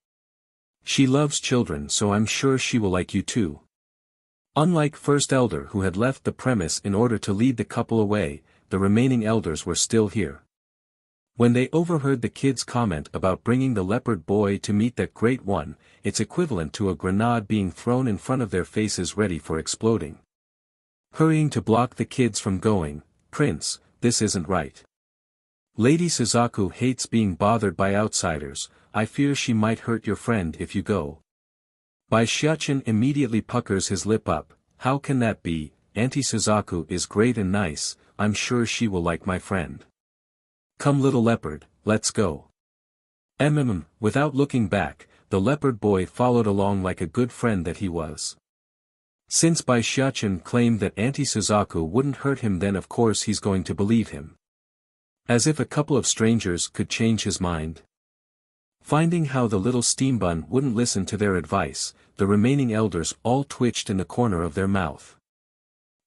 She loves children, so I'm sure she will like you too. Unlike First Elder, who had left the premise in order to lead the couple away, the remaining elders were still here. When they overheard the kid's comment about bringing the leopard boy to meet that great one, it's equivalent to a grenade being thrown in front of their faces ready for exploding. Hurrying to block the kids from going, Prince, this isn't right. Lady Suzaku hates being bothered by outsiders. I fear she might hurt your friend if you go. Bai Xiachen immediately puckers his lip up. How can that be? Auntie Suzaku is great and nice, I'm sure she will like my friend. Come little leopard, let's go. Without looking back, the leopard boy followed along like a good friend that he was. Since Bai Xiachen claimed that Auntie Suzaku wouldn't hurt him, then of course he's going to believe him. As if a couple of strangers could change his mind. Finding how the little steambun wouldn't listen to their advice, the remaining elders all twitched in the corner of their mouth.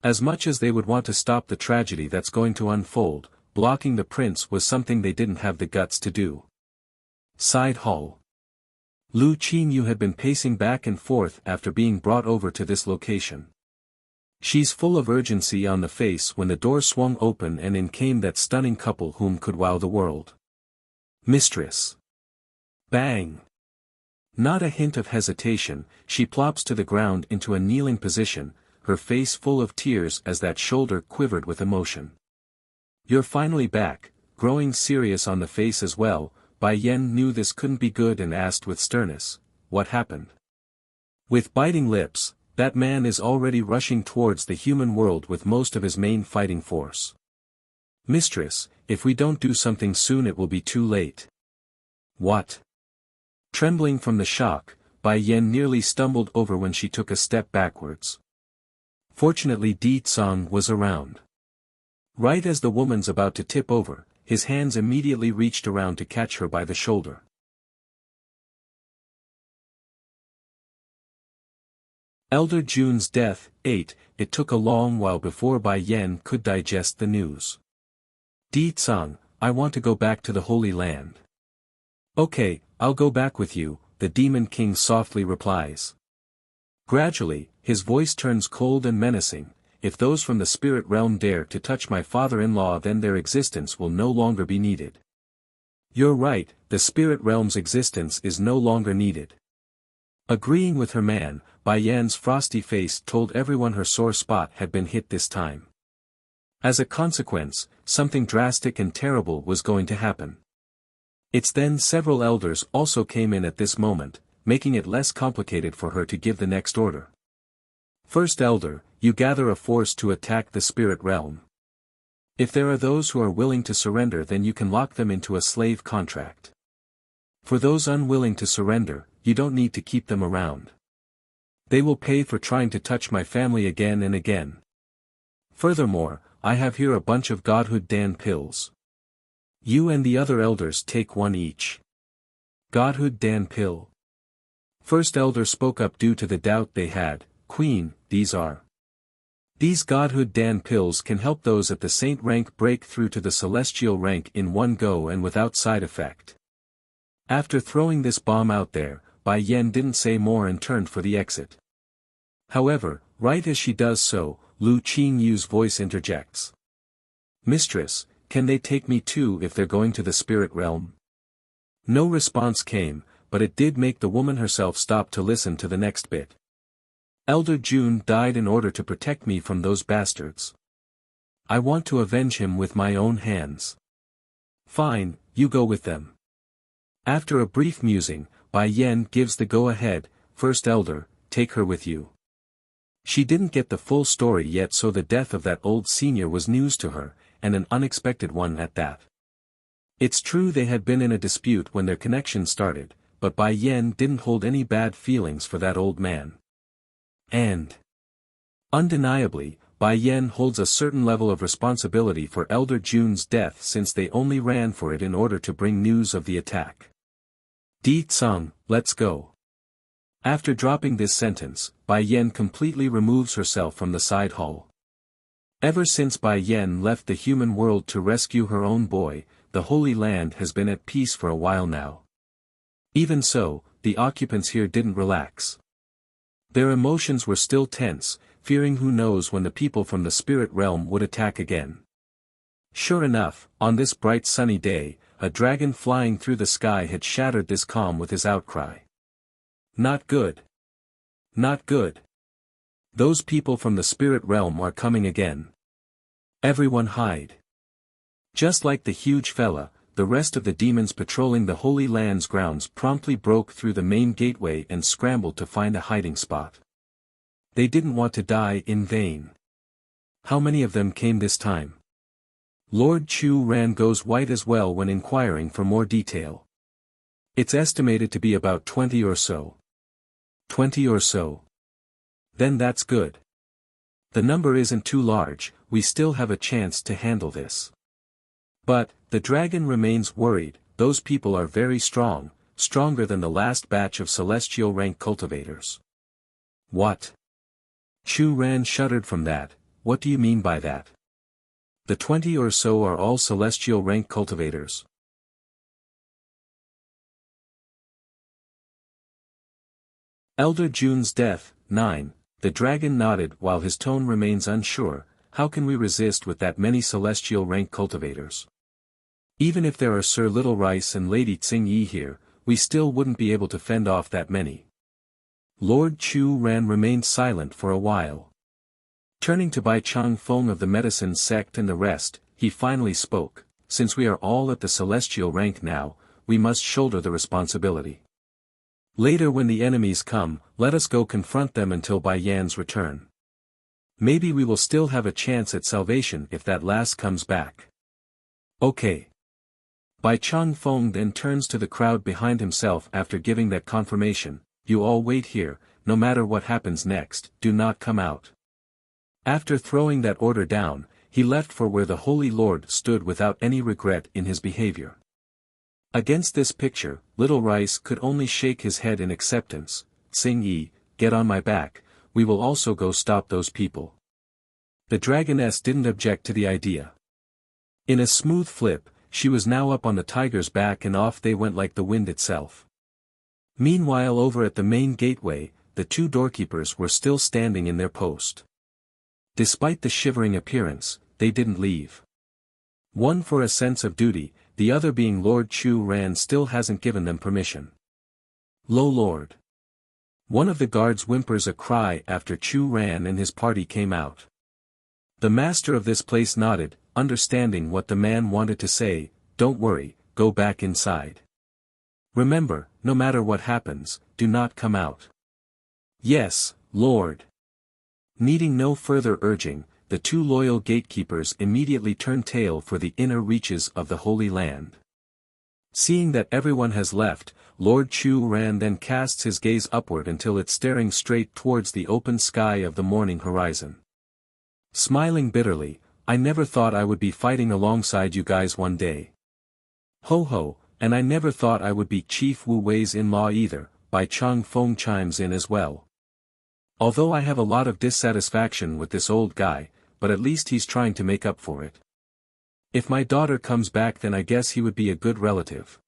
As much as they would want to stop the tragedy that's going to unfold, blocking the prince was something they didn't have the guts to do. Side hall. Lu Qinyu had been pacing back and forth after being brought over to this location. She's full of urgency on the face when the door swung open and in came that stunning couple whom could wow the world. Mistress. Bang. Not a hint of hesitation, she plops to the ground into a kneeling position, her face full of tears as that shoulder quivered with emotion. You're finally back, growing serious on the face as well. Bai Yen knew this couldn't be good and asked with sternness, what happened? With biting lips, that man is already rushing towards the human world with most of his main fighting force. Mistress, if we don't do something soon it will be too late. What? Trembling from the shock, Bai Yen nearly stumbled over when she took a step backwards. Fortunately Di Tsang was around. Right as the woman's about to tip over, his hands immediately reached around to catch her by the shoulder. Elder Jun's death. 8. It took a long while before Bai Yen could digest the news. Di Tsang, I want to go back to the Holy Land. Okay, I'll go back with you, the Demon King softly replies. Gradually, his voice turns cold and menacing. If those from the spirit realm dare to touch my father-in-law then their existence will no longer be needed. You're right, the spirit realm's existence is no longer needed. Agreeing with her man, Bai Yan's frosty face told everyone her sore spot had been hit this time. As a consequence, something drastic and terrible was going to happen. It's then several elders also came in at this moment, making it less complicated for her to give the next order. First elder, you gather a force to attack the spirit realm. If there are those who are willing to surrender then you can lock them into a slave contract. For those unwilling to surrender, you don't need to keep them around. They will pay for trying to touch my family again and again. Furthermore, I have here a bunch of Godhood Dan pills. You and the other elders take one each. Godhood Dan pill. First elder spoke up due to the doubt they had, Queen, these Godhood Dan pills can help those at the saint rank break through to the celestial rank in one go and without side effect. After throwing this bomb out there, Bai Yen didn't say more and turned for the exit. However, right as she does so, Lu Qingyu's voice interjects. Mistress, can they take me too if they're going to the spirit realm? No response came, but it did make the woman herself stop to listen to the next bit. Elder Jun died in order to protect me from those bastards. I want to avenge him with my own hands. Fine, you go with them. After a brief musing, Bai Yen gives the go-ahead. First elder, take her with you. She didn't get the full story yet, so the death of that old senior was news to her, and an unexpected one at that. It's true they had been in a dispute when their connection started, but Bai Yen didn't hold any bad feelings for that old man. And undeniably, Bai Yen holds a certain level of responsibility for Elder Jun's death since they only ran for it in order to bring news of the attack. Di Tsang, let's go. After dropping this sentence, Bai Yen completely removes herself from the side hall. Ever since Bai Yen left the human world to rescue her own boy, the Holy Land has been at peace for a while now. Even so, the occupants here didn't relax. Their emotions were still tense, fearing who knows when the people from the spirit realm would attack again. Sure enough, on this bright sunny day, a dragon flying through the sky had shattered this calm with his outcry. Not good. Not good. Those people from the spirit realm are coming again. Everyone hide. Just like the huge fella, the rest of the demons patrolling the Holy Land's grounds promptly broke through the main gateway and scrambled to find a hiding spot. They didn't want to die in vain. How many of them came this time? Lord Chu Ran goes white as well when inquiring for more detail. It's estimated to be about 20 or so. 20 or so. Then that's good. The number isn't too large, we still have a chance to handle this. But, the dragon remains worried, those people are very strong, stronger than the last batch of celestial rank cultivators. What? Chu Ran shuddered from that. What do you mean by that? The 20 or so are all celestial rank cultivators. Elder Jun's death. 9. The dragon nodded while his tone remains unsure. How can we resist with that many celestial rank cultivators? Even if there are Sir Little Rice and Lady Tsing Yi here, we still wouldn't be able to fend off that many. Lord Chu Ran remained silent for a while. Turning to Bai Chang Feng of the medicine sect and the rest, he finally spoke. Since we are all at the celestial rank now, we must shoulder the responsibility. Later when the enemies come, let us go confront them until Bai Yan's return. Maybe we will still have a chance at salvation if that last comes back. Okay. Bai Chang Feng then turns to the crowd behind himself after giving that confirmation. You all wait here, no matter what happens next, do not come out. After throwing that order down, he left for where the Holy Lord stood without any regret in his behavior. Against this picture, Little Rice could only shake his head in acceptance. Tsing Yi, get on my back, we will also go stop those people. The dragoness didn't object to the idea. In a smooth flip, she was now up on the tiger's back and off they went like the wind itself. Meanwhile over at the main gateway, the two doorkeepers were still standing in their post. Despite the shivering appearance, they didn't leave. One for a sense of duty, the other being Lord Chu Ran still hasn't given them permission. Lo Lord. One of the guards whimpers a cry after Chu Ran and his party came out. The master of this place nodded, understanding what the man wanted to say. Don't worry, go back inside. Remember, no matter what happens, do not come out. Yes, Lord. Needing no further urging, the two loyal gatekeepers immediately turn tail for the inner reaches of the Holy Land. Seeing that everyone has left, Lord Chu Ran then casts his gaze upward until it's staring straight towards the open sky of the morning horizon. Smiling bitterly, I never thought I would be fighting alongside you guys one day. Ho ho, and I never thought I would be Chief Wu Wei's in-law either. Bai Chang Feng chimes in as well. Although I have a lot of dissatisfaction with this old guy, but at least he's trying to make up for it. If my daughter comes back then I guess he would be a good relative.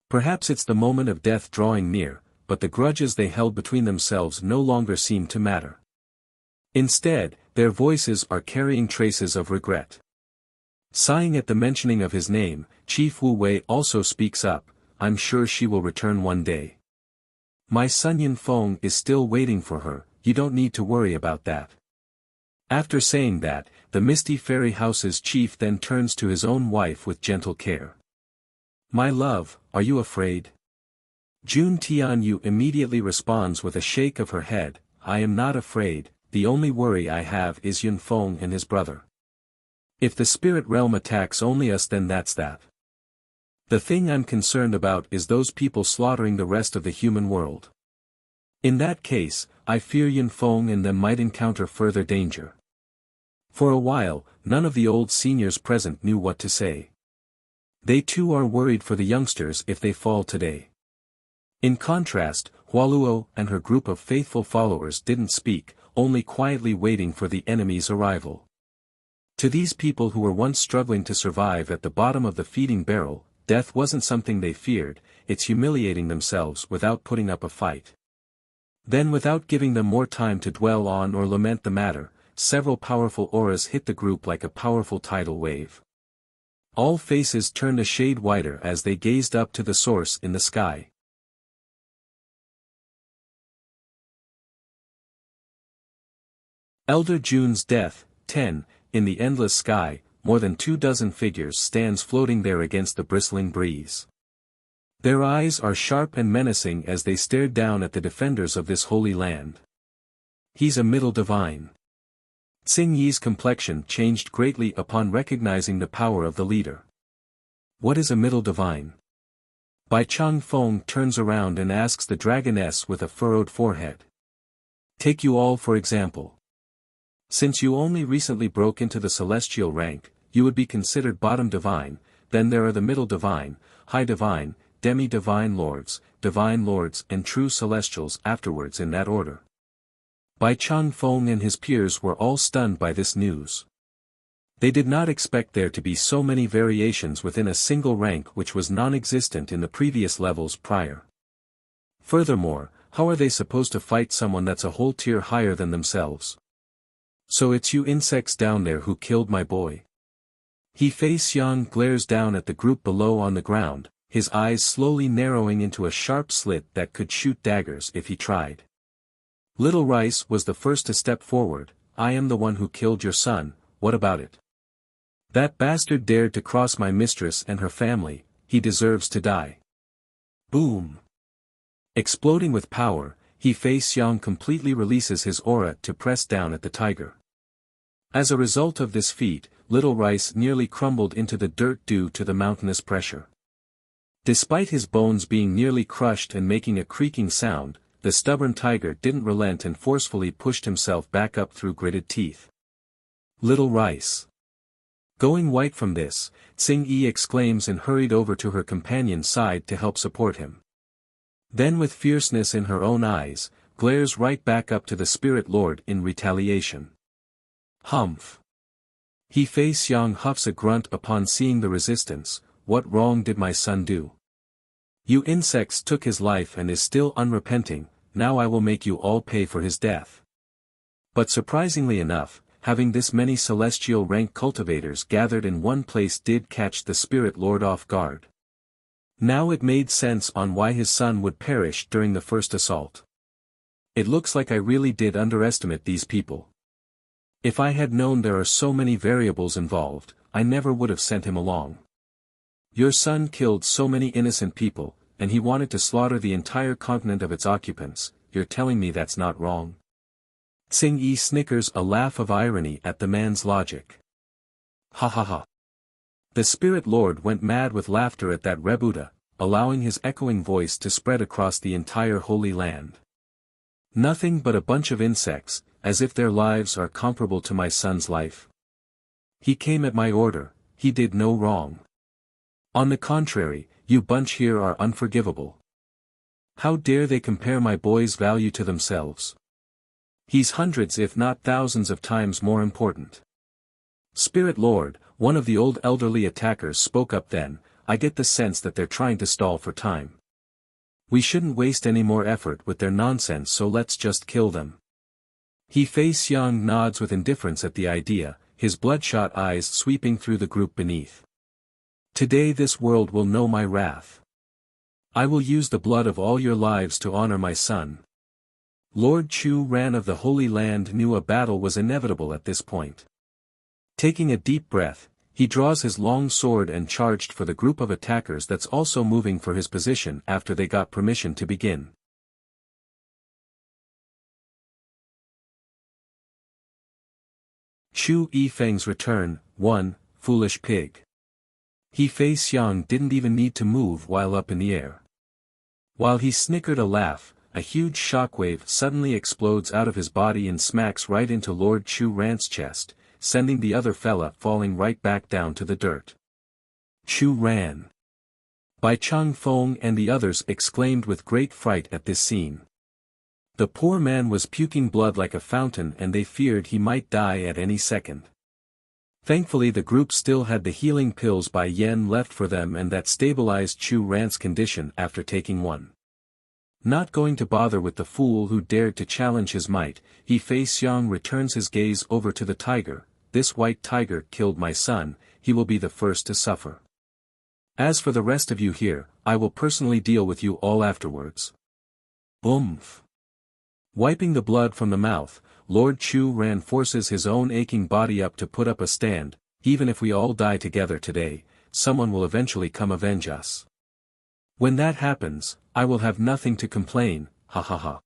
Perhaps it's the moment of death drawing near, but the grudges they held between themselves no longer seem to matter. Instead, their voices are carrying traces of regret. Sighing at the mentioning of his name, Chief Wu Wei also speaks up. I'm sure she will return one day. My son Yin Feng is still waiting for her, you don't need to worry about that. After saying that, the Misty Fairy House's chief then turns to his own wife with gentle care. My love, are you afraid? Jun Tianyu immediately responds with a shake of her head. I am not afraid, the only worry I have is Yin Feng and his brother. If the spirit realm attacks only us then that's that. The thing I'm concerned about is those people slaughtering the rest of the human world. In that case, I fear Yin Feng and them might encounter further danger. For a while, none of the old seniors present knew what to say. They too are worried for the youngsters if they fall today. In contrast, Hualuo and her group of faithful followers didn't speak, only quietly waiting for the enemy's arrival. To these people who were once struggling to survive at the bottom of the feeding barrel, death wasn't something they feared, it's humiliating themselves without putting up a fight. Then without giving them more time to dwell on or lament the matter, several powerful auras hit the group like a powerful tidal wave. All faces turned a shade whiter as they gazed up to the source in the sky. Elder Jun's death, 10, in the endless sky, more than 24 figures stands floating there against the bristling breeze. Their eyes are sharp and menacing as they stare down at the defenders of this holy land. He's a middle divine. Tsing Yi's complexion changed greatly upon recognizing the power of the leader. What is a middle divine? Bai Chang Feng turns around and asks the dragoness with a furrowed forehead. Take you all for example. Since you only recently broke into the celestial rank, you would be considered bottom divine, then there are the middle divine, high divine, demi-divine lords, and true celestials afterwards in that order. Bai Chang Feng and his peers were all stunned by this news. They did not expect there to be so many variations within a single rank which was non-existent in the previous levels prior. Furthermore, how are they supposed to fight someone that's a whole tier higher than themselves? So it's you insects down there who killed my boy. He Fei Xiang glares down at the group below on the ground, his eyes slowly narrowing into a sharp slit that could shoot daggers if he tried. Little Rice was the first to step forward. I am the one who killed your son, what about it? That bastard dared to cross my mistress and her family, he deserves to die. Boom! Exploding with power, He Fei Xiang completely releases his aura to press down at the tiger. As a result of this feat, Little Rice nearly crumbled into the dirt due to the mountainous pressure. Despite his bones being nearly crushed and making a creaking sound, the stubborn tiger didn't relent and forcefully pushed himself back up through gritted teeth. Little Rice. Going white from this, Tsing Yi exclaims and hurried over to her companion's side to help support him. Then with fierceness in her own eyes, glares right back up to the Spirit Lord in retaliation. Humph. He Fei Xiang huffs a grunt upon seeing the resistance. What wrong did my son do? You insects took his life and is still unrepenting, now I will make you all pay for his death. But surprisingly enough, having this many celestial rank cultivators gathered in one place did catch the Spirit Lord off guard. Now it made sense on why his son would perish during the first assault. It looks like I really did underestimate these people. If I had known there are so many variables involved, I never would have sent him along. Your son killed so many innocent people, and he wanted to slaughter the entire continent of its occupants. You're telling me that's not wrong? Tsing Yi snickers a laugh of irony at the man's logic. Ha ha ha. The Spirit Lord went mad with laughter at that rebuta, allowing his echoing voice to spread across the entire Holy Land. Nothing but a bunch of insects, as if their lives are comparable to my son's life. He came at my order, he did no wrong. On the contrary, you bunch here are unforgivable. How dare they compare my boy's value to themselves? He's hundreds if not thousands of times more important. Spirit Lord, one of the old elderly attackers spoke up then, I get the sense that they're trying to stall for time. We shouldn't waste any more effort with their nonsense, so let's just kill them. He Fei Xiang nods with indifference at the idea, his bloodshot eyes sweeping through the group beneath. Today this world will know my wrath. I will use the blood of all your lives to honor my son. Lord Chu Ran of the Holy Land knew a battle was inevitable at this point. Taking a deep breath, he draws his long sword and charged for the group of attackers that's also moving for his position after they got permission to begin. Chu Yifeng's return. 1. Foolish pig. He Fei Xiang didn't even need to move while up in the air. While he snickered a laugh, a huge shockwave suddenly explodes out of his body and smacks right into Lord Chu Ran's chest, sending the other fella falling right back down to the dirt. Chu Ran. Bai Chang Feng and the others exclaimed with great fright at this scene. The poor man was puking blood like a fountain and they feared he might die at any second. Thankfully the group still had the healing pills Bai Yen left for them and that stabilized Chu Ran's condition after taking one. Not going to bother with the fool who dared to challenge his might, He Fei Xiang returns his gaze over to the tiger. This white tiger killed my son, he will be the first to suffer. As for the rest of you here, I will personally deal with you all afterwards. Oomph. Wiping the blood from the mouth, Lord Chu Ran forces his own aching body up to put up a stand. Even if we all die together today, someone will eventually come avenge us. When that happens, I will have nothing to complain, ha ha ha.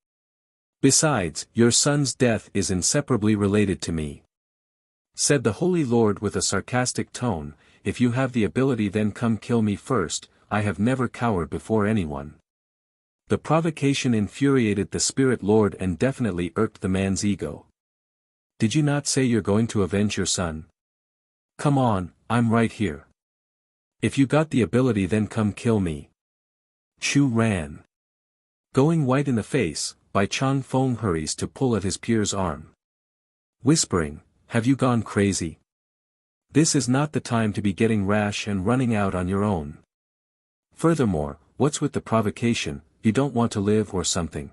Besides, your son's death is inseparably related to me. Said the Holy Lord with a sarcastic tone, if you have the ability then come kill me first, I have never cowered before anyone. The provocation infuriated the Spirit Lord and definitely irked the man's ego. Did you not say you're going to avenge your son? Come on, I'm right here. If you got the ability then come kill me. Chu Ran. Going white in the face, Bai Chang Feng hurries to pull at his peer's arm. Whispering, have you gone crazy? This is not the time to be getting rash and running out on your own. Furthermore, what's with the provocation, you don't want to live or something?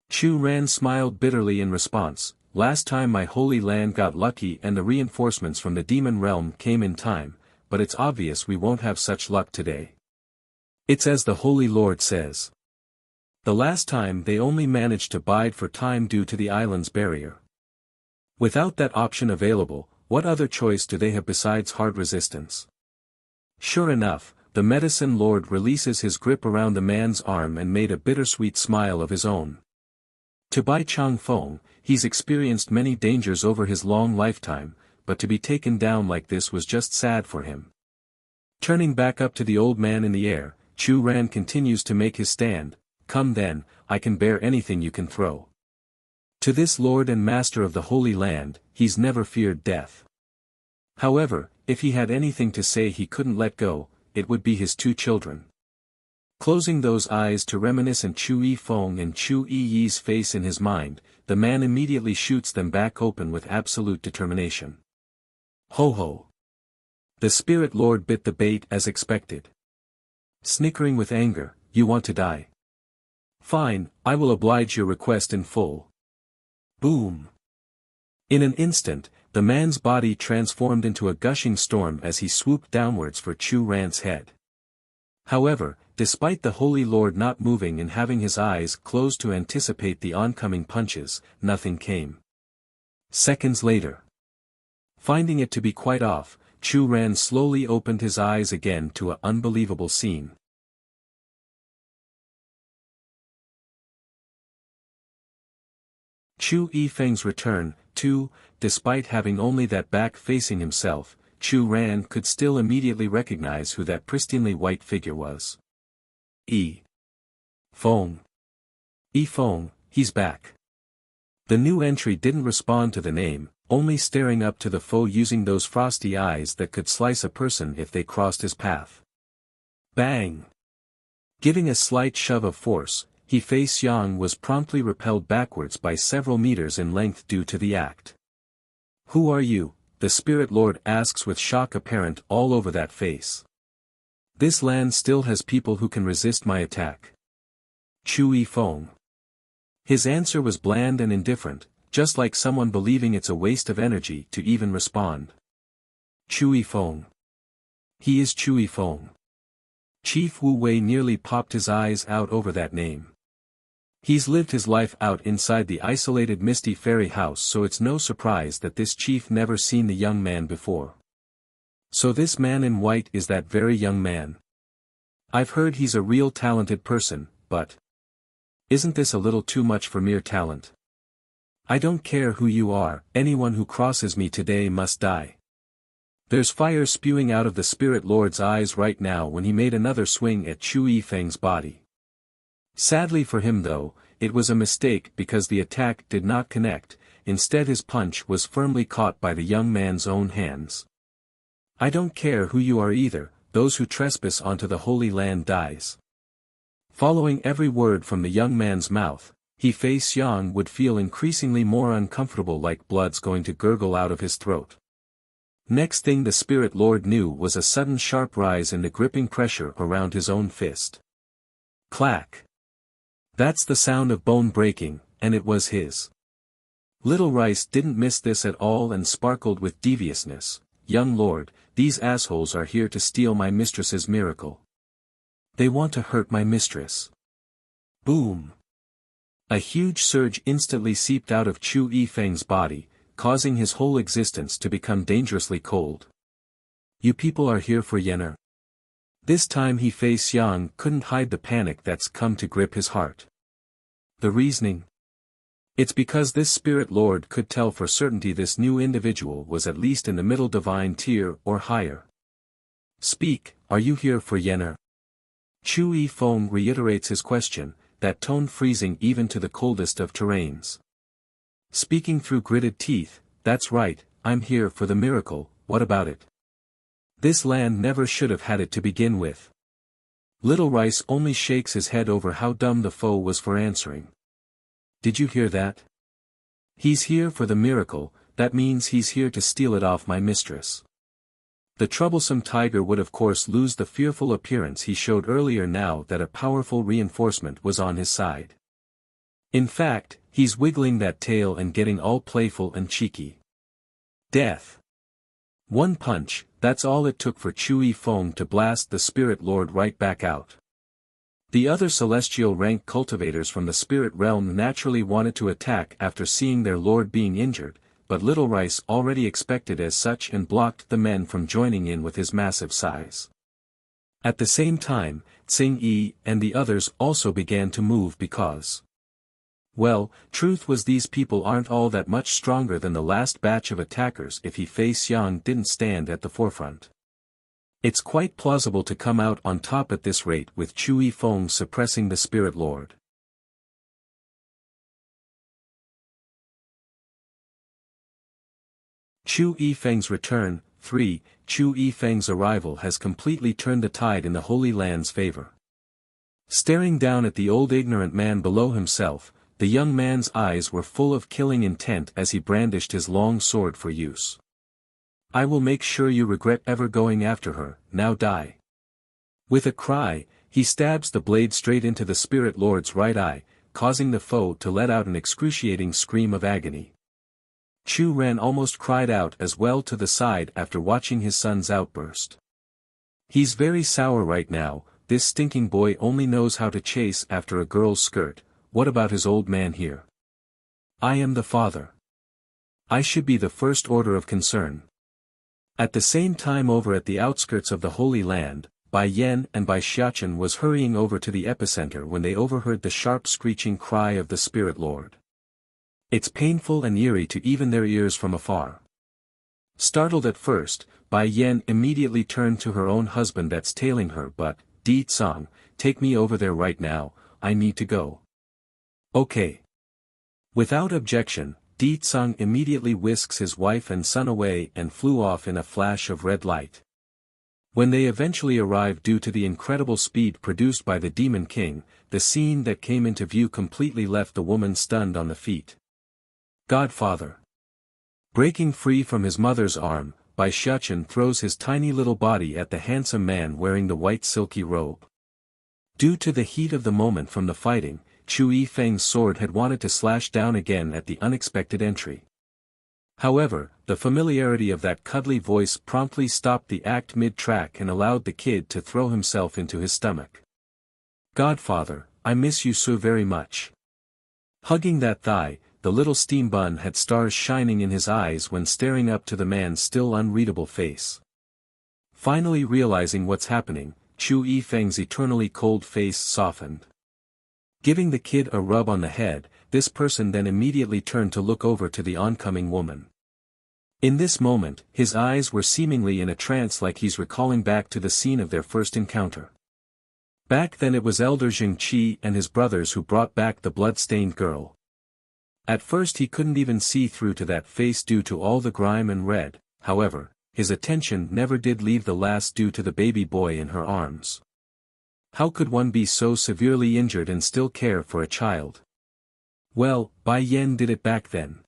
Chu Ran smiled bitterly in response. Last time my holy land got lucky and the reinforcements from the demon realm came in time, but it's obvious we won't have such luck today. It's as the Holy Lord says. The last time they only managed to bide for time due to the island's barrier. Without that option available, what other choice do they have besides hard resistance? Sure enough, the medicine lord releases his grip around the man's arm and made a bittersweet smile of his own. To Bai Chang Feng, he's experienced many dangers over his long lifetime, but to be taken down like this was just sad for him. Turning back up to the old man in the air, Chu Ran continues to make his stand. Come then, I can bear anything you can throw. To this lord and master of the Holy Land, he's never feared death. However, if he had anything to say he couldn't let go, it would be his 2 children. Closing those eyes to reminisce on Chu Yifeng and Chu Yi's face in his mind, the man immediately shoots them back open with absolute determination. Ho ho! The spirit lord bit the bait as expected. Snickering with anger, you want to die? Fine, I will oblige your request in full. Boom! In an instant, the man's body transformed into a gushing storm as he swooped downwards for Chu Ran's head. However, despite the Holy Lord not moving and having his eyes closed to anticipate the oncoming punches, nothing came. Seconds later, finding it to be quite off, Chu Ran slowly opened his eyes again to an unbelievable scene. Chu Yifeng's return, too. Despite having only that back facing himself, Chu Ran could still immediately recognize who that pristinely white figure was. Feng. Feng, he's back. The new entry didn't respond to the name, only staring up to the foe using those frosty eyes that could slice a person if they crossed his path. Bang! Giving a slight shove of force, Fei Xiang was promptly repelled backwards by several meters in length due to the act. Who are you? The spirit lord asks with shock apparent all over that face. This land still has people who can resist my attack. Chu Yifeng. His answer was bland and indifferent, just like someone believing it's a waste of energy to even respond. Chu Yifeng. He is Chu Yifeng. Chief Wu Wei nearly popped his eyes out over that name. He's lived his life out inside the isolated misty fairy house, so it's no surprise that this chief never seen the young man before. So this man in white is that very young man. I've heard he's a real talented person, but isn't this a little too much for mere talent? I don't care who you are, anyone who crosses me today must die. There's fire spewing out of the spirit lord's eyes right now when he made another swing at Chu Yifeng's body. Sadly for him though, it was a mistake because the attack did not connect, instead his punch was firmly caught by the young man's own hands. I don't care who you are either, those who trespass onto the Holy Land dies. Following every word from the young man's mouth, Fei Xiang would feel increasingly more uncomfortable, like blood's going to gurgle out of his throat. Next thing the spirit lord knew was a sudden sharp rise in the gripping pressure around his own fist. Clack! That's the sound of bone breaking, and it was his. Little Rice didn't miss this at all and sparkled with deviousness. Young lord, these assholes are here to steal my mistress's miracle. They want to hurt my mistress. Boom! A huge surge instantly seeped out of Chu Yifeng's body, causing his whole existence to become dangerously cold. You people are here for Yenner. This time Fei Xiang couldn't hide the panic that's come to grip his heart. The reasoning? It's because this spirit lord could tell for certainty this new individual was at least in the middle divine tier or higher. Speak, are you here for Yenner? Chu Yifeng reiterates his question, that tone freezing even to the coldest of terrains. Speaking through gritted teeth, that's right, I'm here for the miracle, what about it? This land never should have had it to begin with. Little Rice only shakes his head over how dumb the foe was for answering. Did you hear that? He's here for the miracle, that means he's here to steal it off my mistress. The troublesome tiger would of course lose the fearful appearance he showed earlier now that a powerful reinforcement was on his side. In fact, he's wiggling that tail and getting all playful and cheeky. Death. One punch, that's all it took for Chui Feng to blast the Spirit Lord right back out. The other celestial rank cultivators from the spirit realm naturally wanted to attack after seeing their lord being injured, but Little Rice already expected as such and blocked the men from joining in with his massive size. At the same time, Tsing Yi and the others also began to move because, well, truth was these people aren't all that much stronger than the last batch of attackers if Fei Xiang didn't stand at the forefront. It's quite plausible to come out on top at this rate with Chui Feng suppressing the Spirit Lord. Chu Yifeng's return. 3. Chu Yifeng's arrival has completely turned the tide in the Holy Land's favor. Staring down at the old ignorant man below himself, the young man's eyes were full of killing intent as he brandished his long sword for use. I will make sure you regret ever going after her, now die. With a cry, he stabs the blade straight into the Spirit Lord's right eye, causing the foe to let out an excruciating scream of agony. Chu Ren almost cried out as well to the side after watching his son's outburst. He's very sour right now, this stinking boy only knows how to chase after a girl's skirt. What about his old man here? I am the father. I should be the first order of concern. At the same time over at the outskirts of the Holy Land, Bai Yan and Bai Xiachen was hurrying over to the epicenter when they overheard the sharp screeching cry of the Spirit Lord. It's painful and eerie to even their ears from afar. Startled at first, Bai Yan immediately turned to her own husband that's tailing her but, Di Tsang, take me over there right now, I need to go. Okay. Without objection, Di Tsang immediately whisks his wife and son away and flew off in a flash of red light. When they eventually arrived due to the incredible speed produced by the Demon King, the scene that came into view completely left the woman stunned on the feet. Godfather. Breaking free from his mother's arm, Bai Xiachen throws his tiny little body at the handsome man wearing the white silky robe. Due to the heat of the moment from the fighting, Chu Yifeng's sword had wanted to slash down again at the unexpected entry. However, the familiarity of that cuddly voice promptly stopped the act mid-track and allowed the kid to throw himself into his stomach. Godfather, I miss you so very much. Hugging that thigh, the little steam bun had stars shining in his eyes when staring up to the man's still unreadable face. Finally realizing what's happening, Chu Yifeng's eternally cold face softened. Giving the kid a rub on the head, this person then immediately turned to look over to the oncoming woman. In this moment, his eyes were seemingly in a trance like he's recalling back to the scene of their first encounter. Back then it was Elder Jing Qi and his brothers who brought back the blood-stained girl. At first he couldn't even see through to that face due to all the grime and red, however, his attention never did leave the last due to the baby boy in her arms. How could one be so severely injured and still care for a child? Well, Bai Yan did it back then.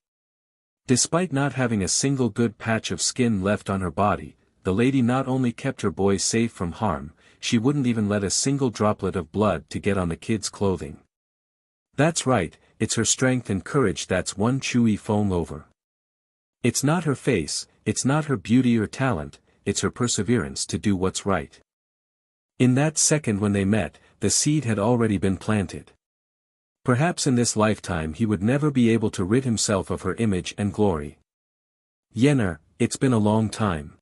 Despite not having a single good patch of skin left on her body, the lady not only kept her boy safe from harm, she wouldn't even let a single droplet of blood to get on the kid's clothing. That's right, it's her strength and courage that's won Chu Yifeng over. It's not her face, it's not her beauty or talent, it's her perseverance to do what's right. In that second when they met, the seed had already been planted. Perhaps in this lifetime he would never be able to rid himself of her image and glory. Yenner, it's been a long time.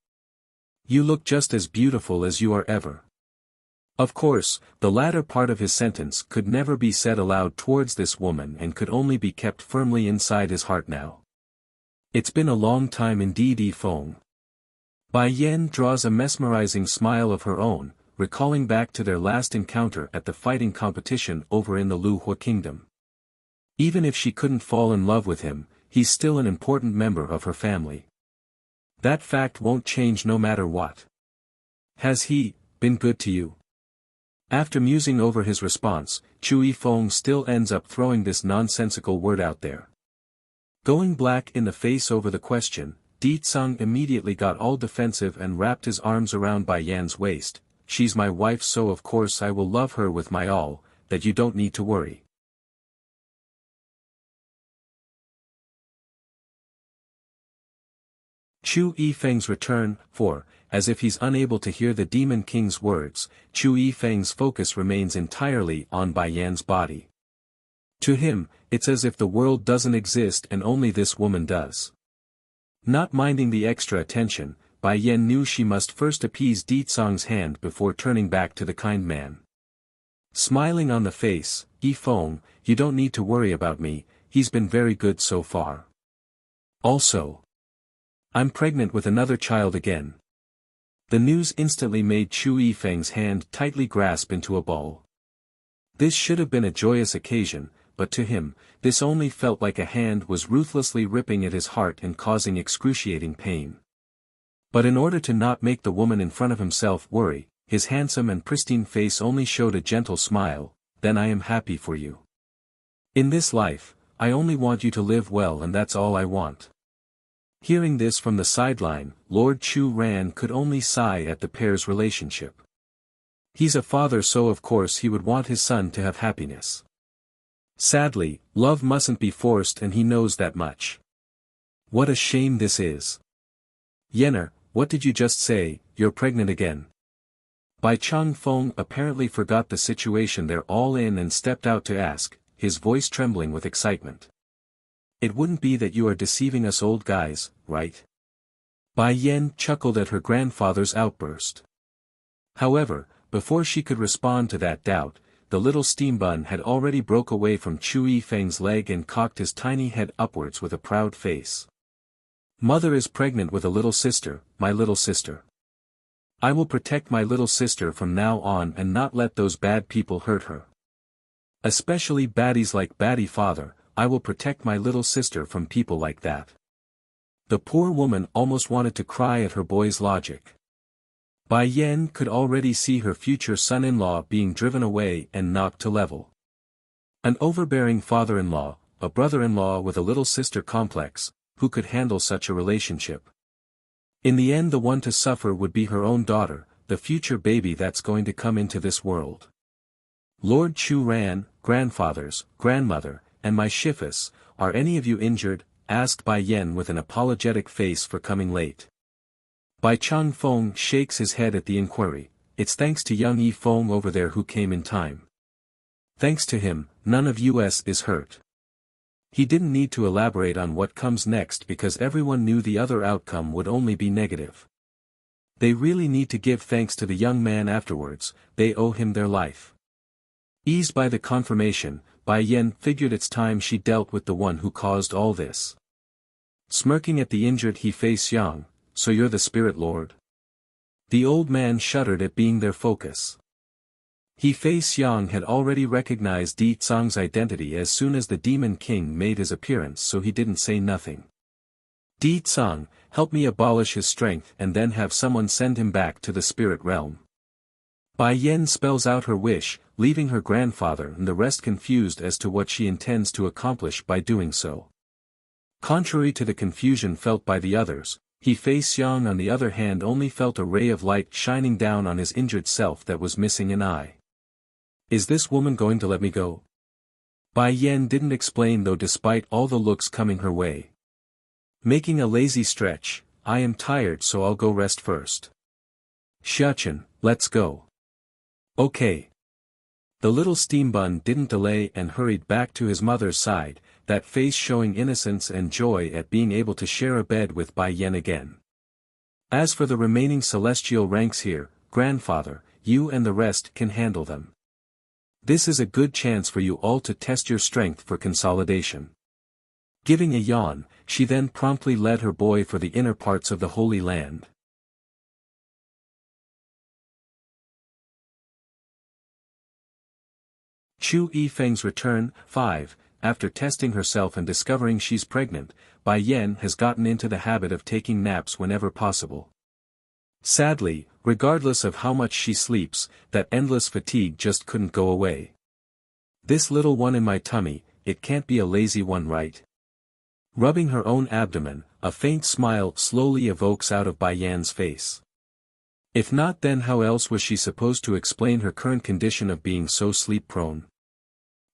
You look just as beautiful as you are ever. Of course, the latter part of his sentence could never be said aloud towards this woman and could only be kept firmly inside his heart now. It's been a long time indeed, Yifeng. Bai Yan draws a mesmerizing smile of her own, recalling back to their last encounter at the fighting competition over in the Lu Hua Kingdom. Even if she couldn't fall in love with him, he's still an important member of her family. That fact won't change no matter what. Has he been good to you? After musing over his response, Chu Yifeng still ends up throwing this nonsensical word out there. Going black in the face over the question, Di Tsang immediately got all defensive and wrapped his arms around Bai Yan's waist. She's my wife, so of course I will love her with my all, that you don't need to worry. Chu Yifeng's return, for, as if he's unable to hear the Demon King's words, Chu Yifeng's focus remains entirely on Bai Yan's body. To him, it's as if the world doesn't exist and only this woman does. Not minding the extra attention, Bai Yan knew she must first appease Di Tsang's hand before turning back to the kind man. Smiling on the face, Yifeng, you don't need to worry about me, he's been very good so far. Also, I'm pregnant with another child again. The news instantly made Chu Yifeng's hand tightly grasp into a ball. This should have been a joyous occasion, but to him, this only felt like a hand was ruthlessly ripping at his heart and causing excruciating pain. But in order to not make the woman in front of himself worry, his handsome and pristine face only showed a gentle smile. Then I am happy for you. In this life, I only want you to live well, and that's all I want. Hearing this from the sideline, Lord Chu Ran could only sigh at the pair's relationship. He's a father, so of course he would want his son to have happiness. Sadly, love mustn't be forced, and he knows that much. What a shame this is. Yenner, what did you just say? You're pregnant again. Bai Changfeng apparently forgot the situation they're all in and stepped out to ask, his voice trembling with excitement. It wouldn't be that you are deceiving us old guys, right? Bai Yan chuckled at her grandfather's outburst. However, before she could respond to that doubt, the little steam bun had already broke away from Chu Yifeng's leg and cocked his tiny head upwards with a proud face. Mother is pregnant with a little sister, my little sister. I will protect my little sister from now on and not let those bad people hurt her. Especially baddies like Baddie Father, I will protect my little sister from people like that. The poor woman almost wanted to cry at her boy's logic. Bai Yan could already see her future son-in-law being driven away and knocked to level. An overbearing father-in-law, a brother-in-law with a little sister complex, who could handle such a relationship? In the end, the one to suffer would be her own daughter, the future baby that's going to come into this world. Lord Chu Ran, grandfathers, grandmother, and my Shifus, are any of you injured? Asked Bai Yan with an apologetic face for coming late. Bai Changfeng shakes his head at the inquiry. It's thanks to young Yifeng over there who came in time. Thanks to him, none of us is hurt. He didn't need to elaborate on what comes next because everyone knew the other outcome would only be negative. They really need to give thanks to the young man afterwards, they owe him their life. Eased by the confirmation, Bai Yan figured it's time she dealt with the one who caused all this. Smirking at the injured He-Face Yang, so you're the spirit lord? The old man shuddered at being their focus. He-Face Yang had already recognized Di Tsang's identity as soon as the Demon King made his appearance, so he didn't say nothing. Di Tsang, help me abolish his strength and then have someone send him back to the spirit realm. Bai Yan spells out her wish, leaving her grandfather and the rest confused as to what she intends to accomplish by doing so. Contrary to the confusion felt by the others, He-Face Yang on the other hand only felt a ray of light shining down on his injured self that was missing an eye. Is this woman going to let me go? Bai Yan didn't explain though despite all the looks coming her way. Making a lazy stretch, I am tired so I'll go rest first. Xiachen, let's go. Okay. The little steam bun didn't delay and hurried back to his mother's side, that face showing innocence and joy at being able to share a bed with Bai Yan again. As for the remaining celestial ranks here, grandfather, you and the rest can handle them. This is a good chance for you all to test your strength for consolidation. Giving a yawn, she then promptly led her boy for the inner parts of the Holy Land. Chu Yifeng's return, 5. After testing herself and discovering she's pregnant, Bai Yan has gotten into the habit of taking naps whenever possible. Sadly, regardless of how much she sleeps, that endless fatigue just couldn't go away. This little one in my tummy, it can't be a lazy one, right? Rubbing her own abdomen, a faint smile slowly evokes out of Bai Yan's face. If not, then how else was she supposed to explain her current condition of being so sleep-prone?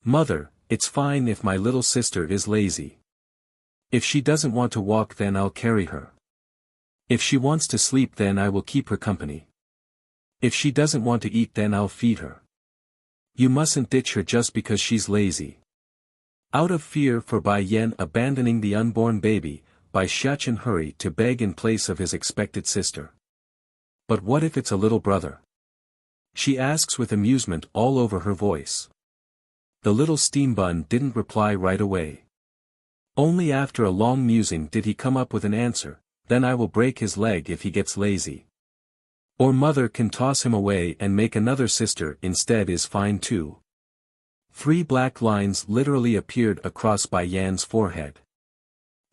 Mother, it's fine if my little sister is lazy. If she doesn't want to walk, then I'll carry her. If she wants to sleep then I will keep her company. If she doesn't want to eat then I'll feed her. You mustn't ditch her just because she's lazy. Out of fear for Bai Yan abandoning the unborn baby, Bai Xiachen hurried to beg in place of his expected sister. But what if it's a little brother? She asks with amusement all over her voice. The little steam bun didn't reply right away. Only after a long musing did he come up with an answer, then I will break his leg if he gets lazy. Or mother can toss him away and make another sister instead is fine too. 3 black lines literally appeared across Bai Yan's forehead.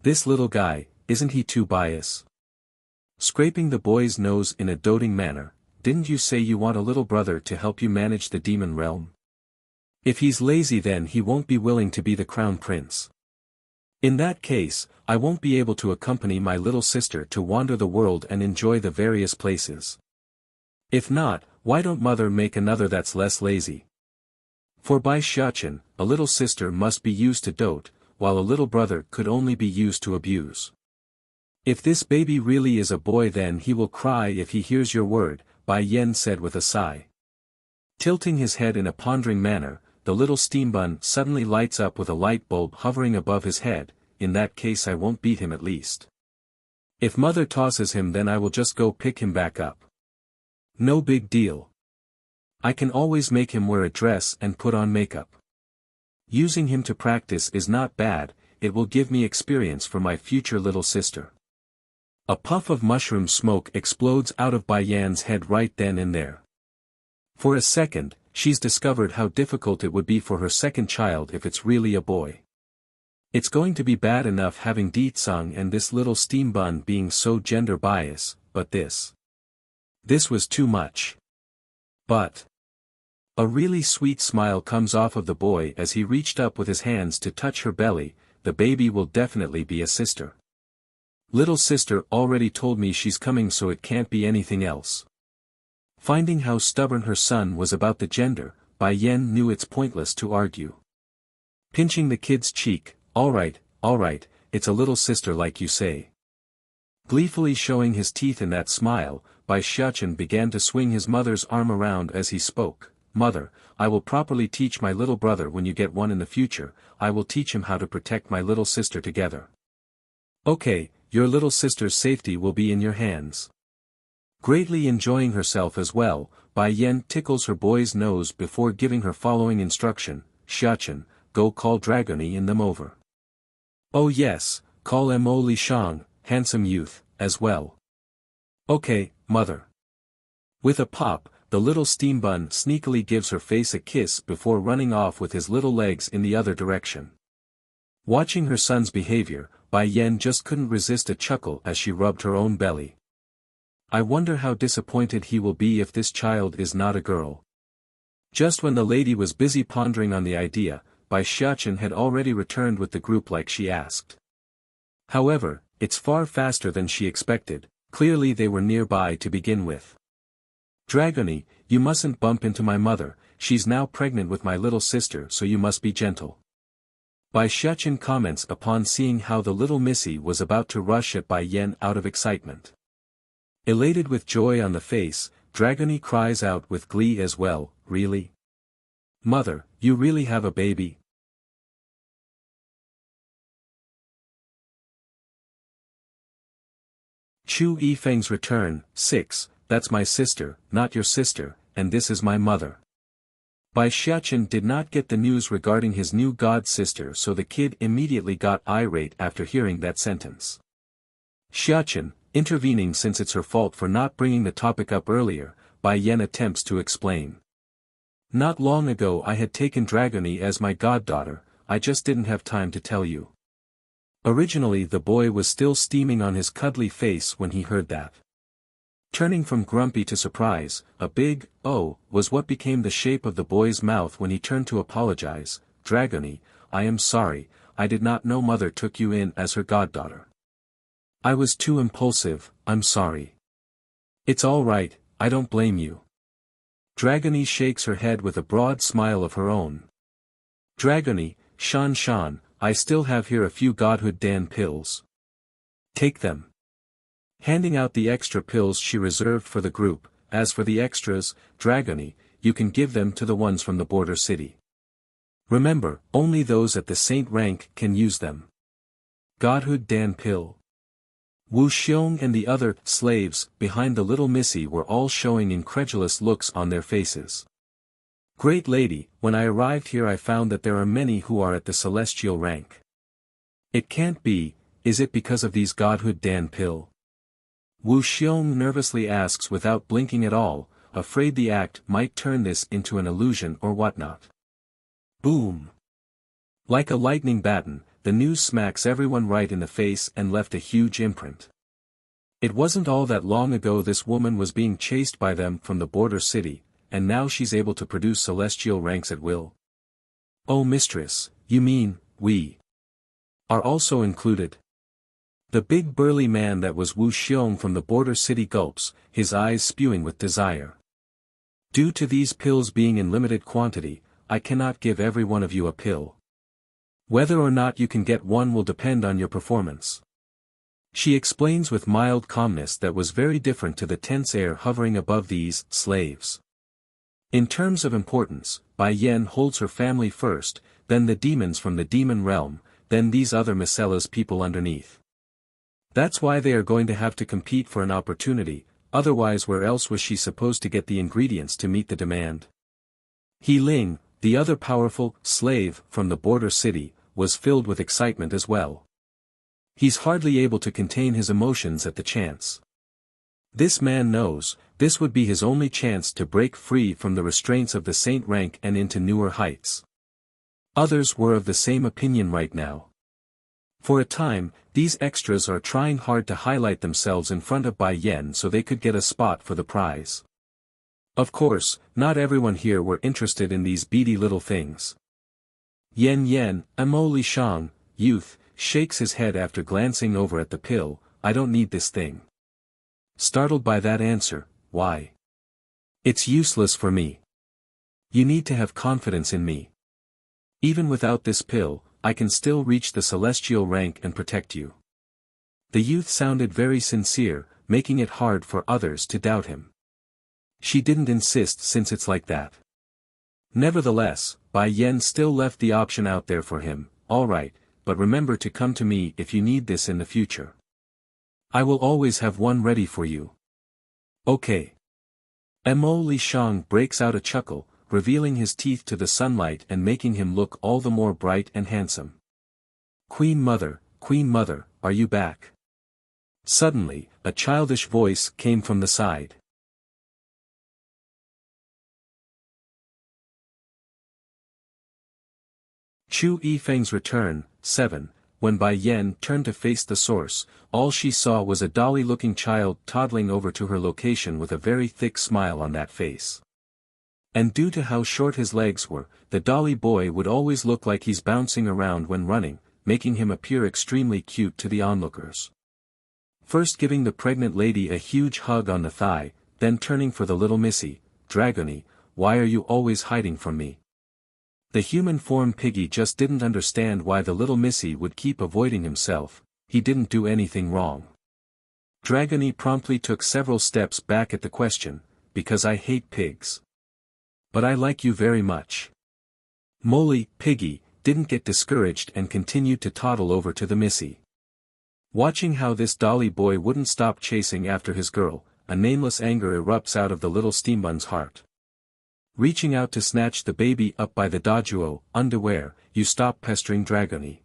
This little guy, isn't he too biased? Scraping the boy's nose in a doting manner, didn't you say you want a little brother to help you manage the demon realm? If he's lazy then he won't be willing to be the crown prince. In that case, I won't be able to accompany my little sister to wander the world and enjoy the various places. If not, why don't mother make another that's less lazy? For Bai Xiachen, a little sister must be used to dote, while a little brother could only be used to abuse. If this baby really is a boy then he will cry if he hears your word, Bai Yan said with a sigh. Tilting his head in a pondering manner, the little steam bun suddenly lights up with a light bulb hovering above his head. In that case I won't beat him at least. If mother tosses him then I will just go pick him back up. No big deal. I can always make him wear a dress and put on makeup. Using him to practice is not bad, it will give me experience for my future little sister. A puff of mushroom smoke explodes out of Bai Yan's head right then and there. For a second, she's discovered how difficult it would be for her second child if it's really a boy. It's going to be bad enough having Deetsung and this little steam bun being so gender biased, but this was too much. But a really sweet smile comes off of the boy as he reached up with his hands to touch her belly. The baby will definitely be a sister. Little sister already told me she's coming so it can't be anything else. Finding how stubborn her son was about the gender, Bai Yan knew it's pointless to argue. Pinching the kid's cheek, all right, it's a little sister like you say. Gleefully showing his teeth in that smile, Bai Xiachen began to swing his mother's arm around as he spoke. Mother, I will properly teach my little brother when you get one in the future, I will teach him how to protect my little sister together. Okay, your little sister's safety will be in your hands. Greatly enjoying herself as well, Bai Yan tickles her boy's nose before giving her following instruction, Xiachen, go call Dragony and them over. Oh yes, call Mo Li Shang, handsome youth, as well. Okay, mother. With a pop, the little steam bun sneakily gives her face a kiss before running off with his little legs in the other direction. Watching her son's behavior, Bai Yan just couldn't resist a chuckle as she rubbed her own belly. I wonder how disappointed he will be if this child is not a girl. Just when the lady was busy pondering on the idea, Bai Xiachen had already returned with the group like she asked. However, it's far faster than she expected, clearly they were nearby to begin with. Dragony, you mustn't bump into my mother, she's now pregnant with my little sister so you must be gentle. Bai Xiachen comments upon seeing how the little missy was about to rush at Bai Yan out of excitement. Elated with joy on the face, Dragony cries out with glee as well, really? Mother, you really have a baby? Chu Yifeng's return, 6, that's my sister, not your sister, and this is my mother. Bai Xiachen did not get the news regarding his new god-sister so the kid immediately got irate after hearing that sentence. Xiachen, intervening since it's her fault for not bringing the topic up earlier, Bai Yan attempts to explain. Not long ago I had taken Dragony as my goddaughter, I just didn't have time to tell you. Originally the boy was still steaming on his cuddly face when he heard that. Turning from grumpy to surprise, a big, "oh," was what became the shape of the boy's mouth when he turned to apologize. Dragony, I am sorry, I did not know mother took you in as her goddaughter. I was too impulsive, I'm sorry. It's all right, I don't blame you. Dragony shakes her head with a broad smile of her own. Dragony, Shan, I still have here a few godhood Dan pills. Take them. handing out the extra pills she reserved for the group. As for the extras, Dragony, you can give them to the ones from the border city. Remember, only those at the saint rank can use them. Godhood Dan pill. Wu Xiong and the other slaves behind the little missy were all showing incredulous looks on their faces. Great lady, when I arrived here I found that there are many who are at the celestial rank. It can't be, is it because of these Godhood Dan pill? Wu Xiong nervously asks without blinking at all, afraid the act might turn this into an illusion or whatnot. Boom! Like a lightning baton, the news smacks everyone right in the face and left a huge imprint. It wasn't all that long ago this woman was being chased by them from the border city, and now she's able to produce celestial ranks at will. Oh mistress, you mean, we are also included? The big burly man that was Wu Xiong from the border city gulps, his eyes spewing with desire. Due to these pills being in limited quantity, I cannot give every one of you a pill. Whether or not you can get one will depend on your performance. She explains with mild calmness that was very different to the tense air hovering above these slaves. In terms of importance, Bai Yen holds her family first, then the demons from the demon realm, then these other Micella's people underneath. That's why they are going to have to compete for an opportunity, otherwise where else was she supposed to get the ingredients to meet the demand? He Ling, the other powerful slave from the border city, was filled with excitement as well. He's hardly able to contain his emotions at the chance. This man knows, this would be his only chance to break free from the restraints of the saint rank and into newer heights. Others were of the same opinion right now. For a time, these extras are trying hard to highlight themselves in front of Bai Yen so they could get a spot for the prize. Of course, not everyone here were interested in these beady little things. Yen, Amo Li Shang, youth, shakes his head after glancing over at the pill. I don't need this thing. Startled by that answer, why? It's useless for me. You need to have confidence in me. Even without this pill, I can still reach the celestial rank and protect you. The youth sounded very sincere, making it hard for others to doubt him. She didn't insist since it's like that. Nevertheless, Bai Yen still left the option out there for him. Alright, but remember to come to me if you need this in the future. I will always have one ready for you. Okay. Mo Li Shang breaks out a chuckle, revealing his teeth to the sunlight and making him look all the more bright and handsome. Queen Mother, are you back? Suddenly, a childish voice came from the side. Chu Yifeng's return, 7. When Bai Yen turned to face the source, all she saw was a dolly-looking child toddling over to her location with a very thick smile on that face. And due to how short his legs were, the dolly boy would always look like he's bouncing around when running, making him appear extremely cute to the onlookers. First giving the pregnant lady a huge hug on the thigh, then turning for the little missy, Dragony, why are you always hiding from me? The human form piggy just didn't understand why the little missy would keep avoiding himself. He didn't do anything wrong. Dragony promptly took several steps back at the question, because I hate pigs. But I like you very much. Molly, piggy, didn't get discouraged and continued to toddle over to the missy. Watching how this dolly boy wouldn't stop chasing after his girl, a nameless anger erupts out of the little steambun's heart. Reaching out to snatch the baby up by the dojuo underwear, you stop pestering Dragony.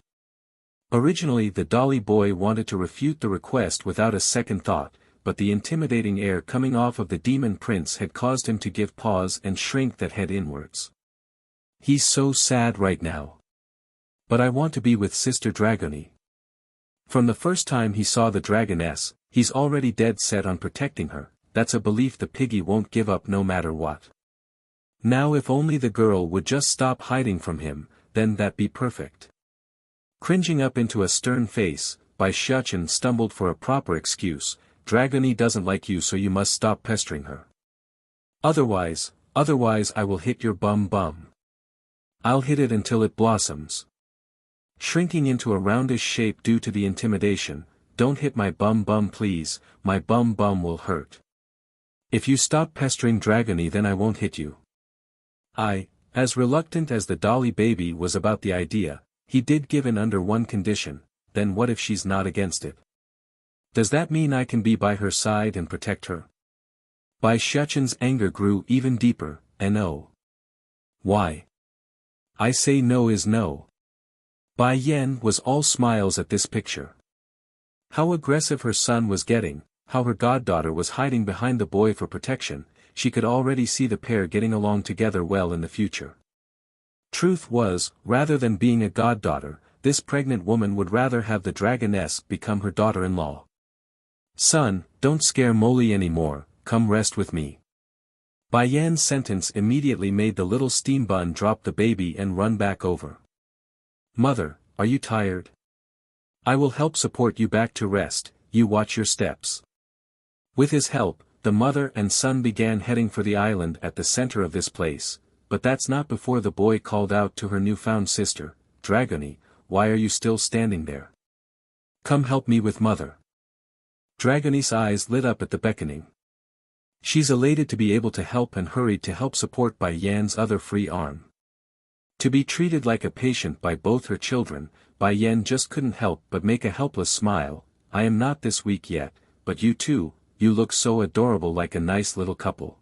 Originally the dolly boy wanted to refute the request without a second thought, but the intimidating air coming off of the demon prince had caused him to give pause and shrink that head inwards. He's so sad right now. But I want to be with Sister Dragony. From the first time he saw the dragoness, he's already dead set on protecting her. That's a belief the piggy won't give up no matter what. Now if only the girl would just stop hiding from him, then that'd be perfect. Cringing up into a stern face, Bai Xiachen stumbled for a proper excuse. Dragony doesn't like you, so you must stop pestering her. Otherwise I will hit your bum. I'll hit it until it blossoms. Shrinking into a roundish shape due to the intimidation, don't hit my bum please, my bum will hurt. If you stop pestering Dragony then I won't hit you. As reluctant as the dolly baby was about the idea, he did give in under one condition. Then what if she's not against it? Does that mean I can be by her side and protect her? Bai Xiaoqin's anger grew even deeper, and oh. Why? I say no is no. Bai Yan was all smiles at this picture. How aggressive her son was getting, how her goddaughter was hiding behind the boy for protection, she could already see the pair getting along together well in the future. Truth was, rather than being a goddaughter, this pregnant woman would rather have the dragoness become her daughter-in-law. Son, don't scare Molly anymore, come rest with me. Bai Yan's sentence immediately made the little steam bun drop the baby and run back over. Mother, are you tired? I will help support you back to rest, you watch your steps. With his help, the mother and son began heading for the island at the center of this place, but that's not before the boy called out to her newfound sister, Dragony, why are you still standing there? Come help me with mother. Dragony's eyes lit up at the beckoning. She's elated to be able to help and hurried to help support Bai Yan's other free arm. To be treated like a patient by both her children, Bai Yan just couldn't help but make a helpless smile. I am not this weak yet, but you too, you look so adorable like a nice little couple.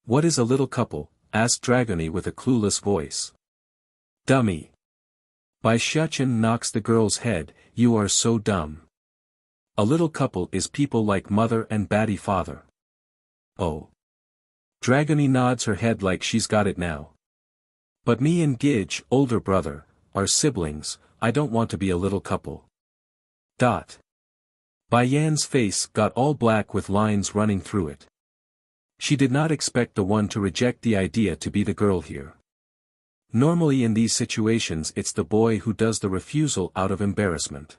What is a little couple? Asked Dragony with a clueless voice. Dummy. Bai Xiaoqin knocks the girl's head, you are so dumb. A little couple is people like mother and batty father. Oh. Dragony nods her head like she's got it now. But me and Gidge, older brother, are siblings, I don't want to be a little couple. Bai Yan's face got all black with lines running through it. She did not expect the one to reject the idea to be the girl here. Normally in these situations it's the boy who does the refusal out of embarrassment.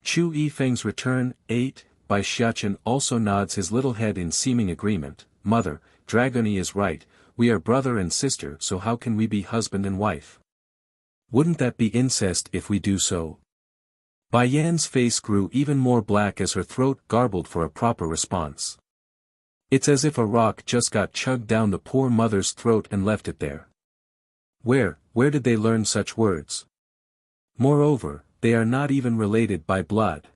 Chu Yifeng's return, 8, Bai Xiaoqin also nods his little head in seeming agreement. Mother, Dragony is right, we are brother and sister so how can we be husband and wife? Wouldn't that be incest if we do so? Bai Yan's face grew even more black as her throat garbled for a proper response. It's as if a rock just got chugged down the poor mother's throat and left it there. Where did they learn such words? Moreover, they are not even related by blood.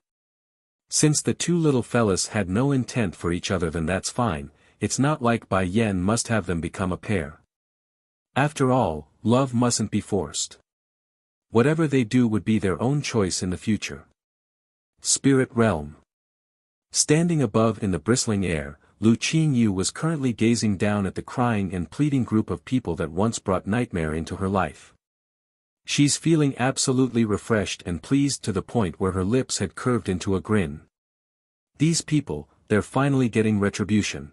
Since the two little fellas had no intent for each other then that's fine, it's not like Bai Yan must have them become a pair. After all, love mustn't be forced. Whatever they do would be their own choice in the future. Spirit Realm. Standing above in the bristling air, Lu Qingyu was currently gazing down at the crying and pleading group of people that once brought nightmare into her life. She's feeling absolutely refreshed and pleased to the point where her lips had curved into a grin. These people, they're finally getting retribution.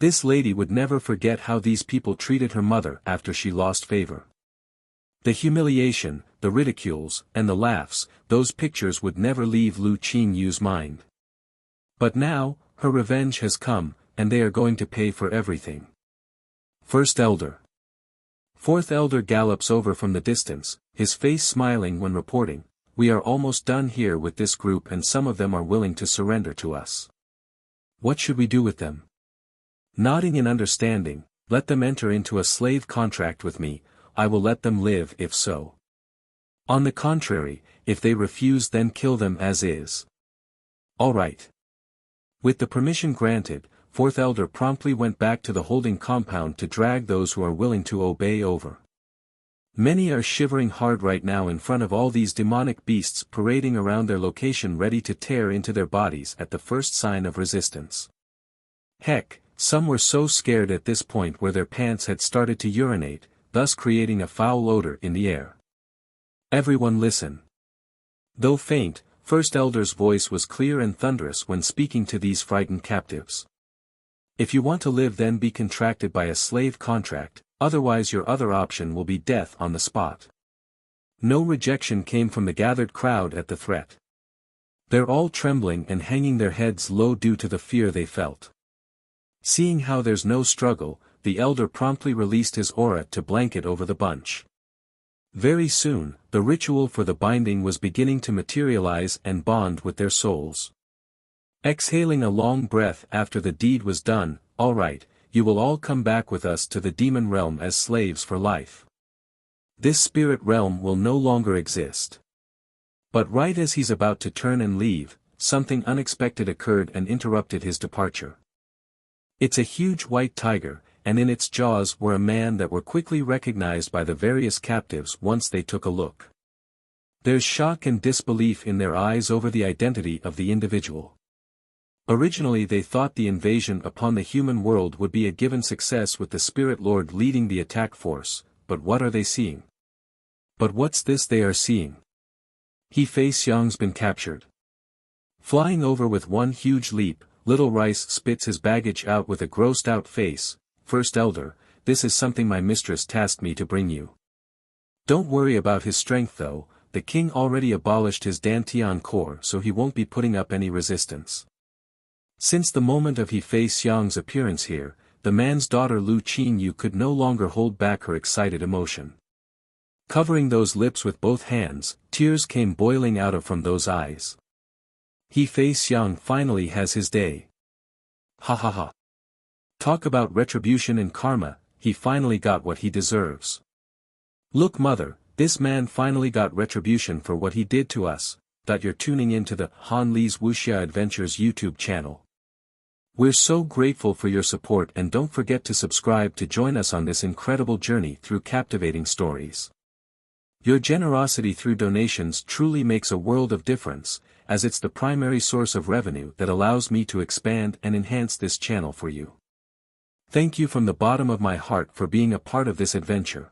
This lady would never forget how these people treated her mother after she lost favor. The humiliation, the ridicules, and the laughs, those pictures would never leave Lu Qingyu's mind. But now, her revenge has come, and they are going to pay for everything. First Elder. Fourth Elder gallops over from the distance, his face smiling when reporting, we are almost done here with this group and some of them are willing to surrender to us. What should we do with them? Nodding in understanding, let them enter into a slave contract with me, I will let them live if so. On the contrary, if they refuse then kill them as is. All right. With the permission granted, Fourth Elder promptly went back to the holding compound to drag those who are willing to obey over. Many are shivering hard right now in front of all these demonic beasts parading around their location ready to tear into their bodies at the first sign of resistance. Heck, some were so scared at this point where their pants had started to urinate, thus creating a foul odor in the air. Everyone listen. Though faint, First Elder's voice was clear and thunderous when speaking to these frightened captives. If you want to live then be contracted by a slave contract, otherwise your other option will be death on the spot. No rejection came from the gathered crowd at the threat. They're all trembling and hanging their heads low due to the fear they felt. Seeing how there's no struggle, the elder promptly released his aura to blanket over the bunch. Very soon, the ritual for the binding was beginning to materialize and bond with their souls. Exhaling a long breath after the deed was done, "All right, you will all come back with us to the demon realm as slaves for life. This spirit realm will no longer exist." But right as he's about to turn and leave, something unexpected occurred and interrupted his departure. It's a huge white tiger, and in its jaws were a man that were quickly recognized by the various captives once they took a look. There's shock and disbelief in their eyes over the identity of the individual. Originally they thought the invasion upon the human world would be a given success with the Spirit Lord leading the attack force, but what are they seeing? But what's this they are seeing? He Fei Xiang's been captured. Flying over with one huge leap, Little Rice spits his baggage out with a grossed-out face. "First Elder, this is something my mistress tasked me to bring you. Don't worry about his strength though, the king already abolished his Dantian core so he won't be putting up any resistance." Since the moment of He Fei Xiang's appearance here, the man's daughter Lu Qingyu could no longer hold back her excited emotion. Covering those lips with both hands, tears came boiling out of from those eyes. He Fei Xiang finally has his day. Ha ha ha. Talk about retribution and karma, he finally got what he deserves. Look mother, this man finally got retribution for what he did to us. That you're tuning into the Han Li's Wuxia Adventures YouTube channel. We're so grateful for your support and don't forget to subscribe to join us on this incredible journey through captivating stories. Your generosity through donations truly makes a world of difference, as it's the primary source of revenue that allows me to expand and enhance this channel for you. Thank you from the bottom of my heart for being a part of this adventure.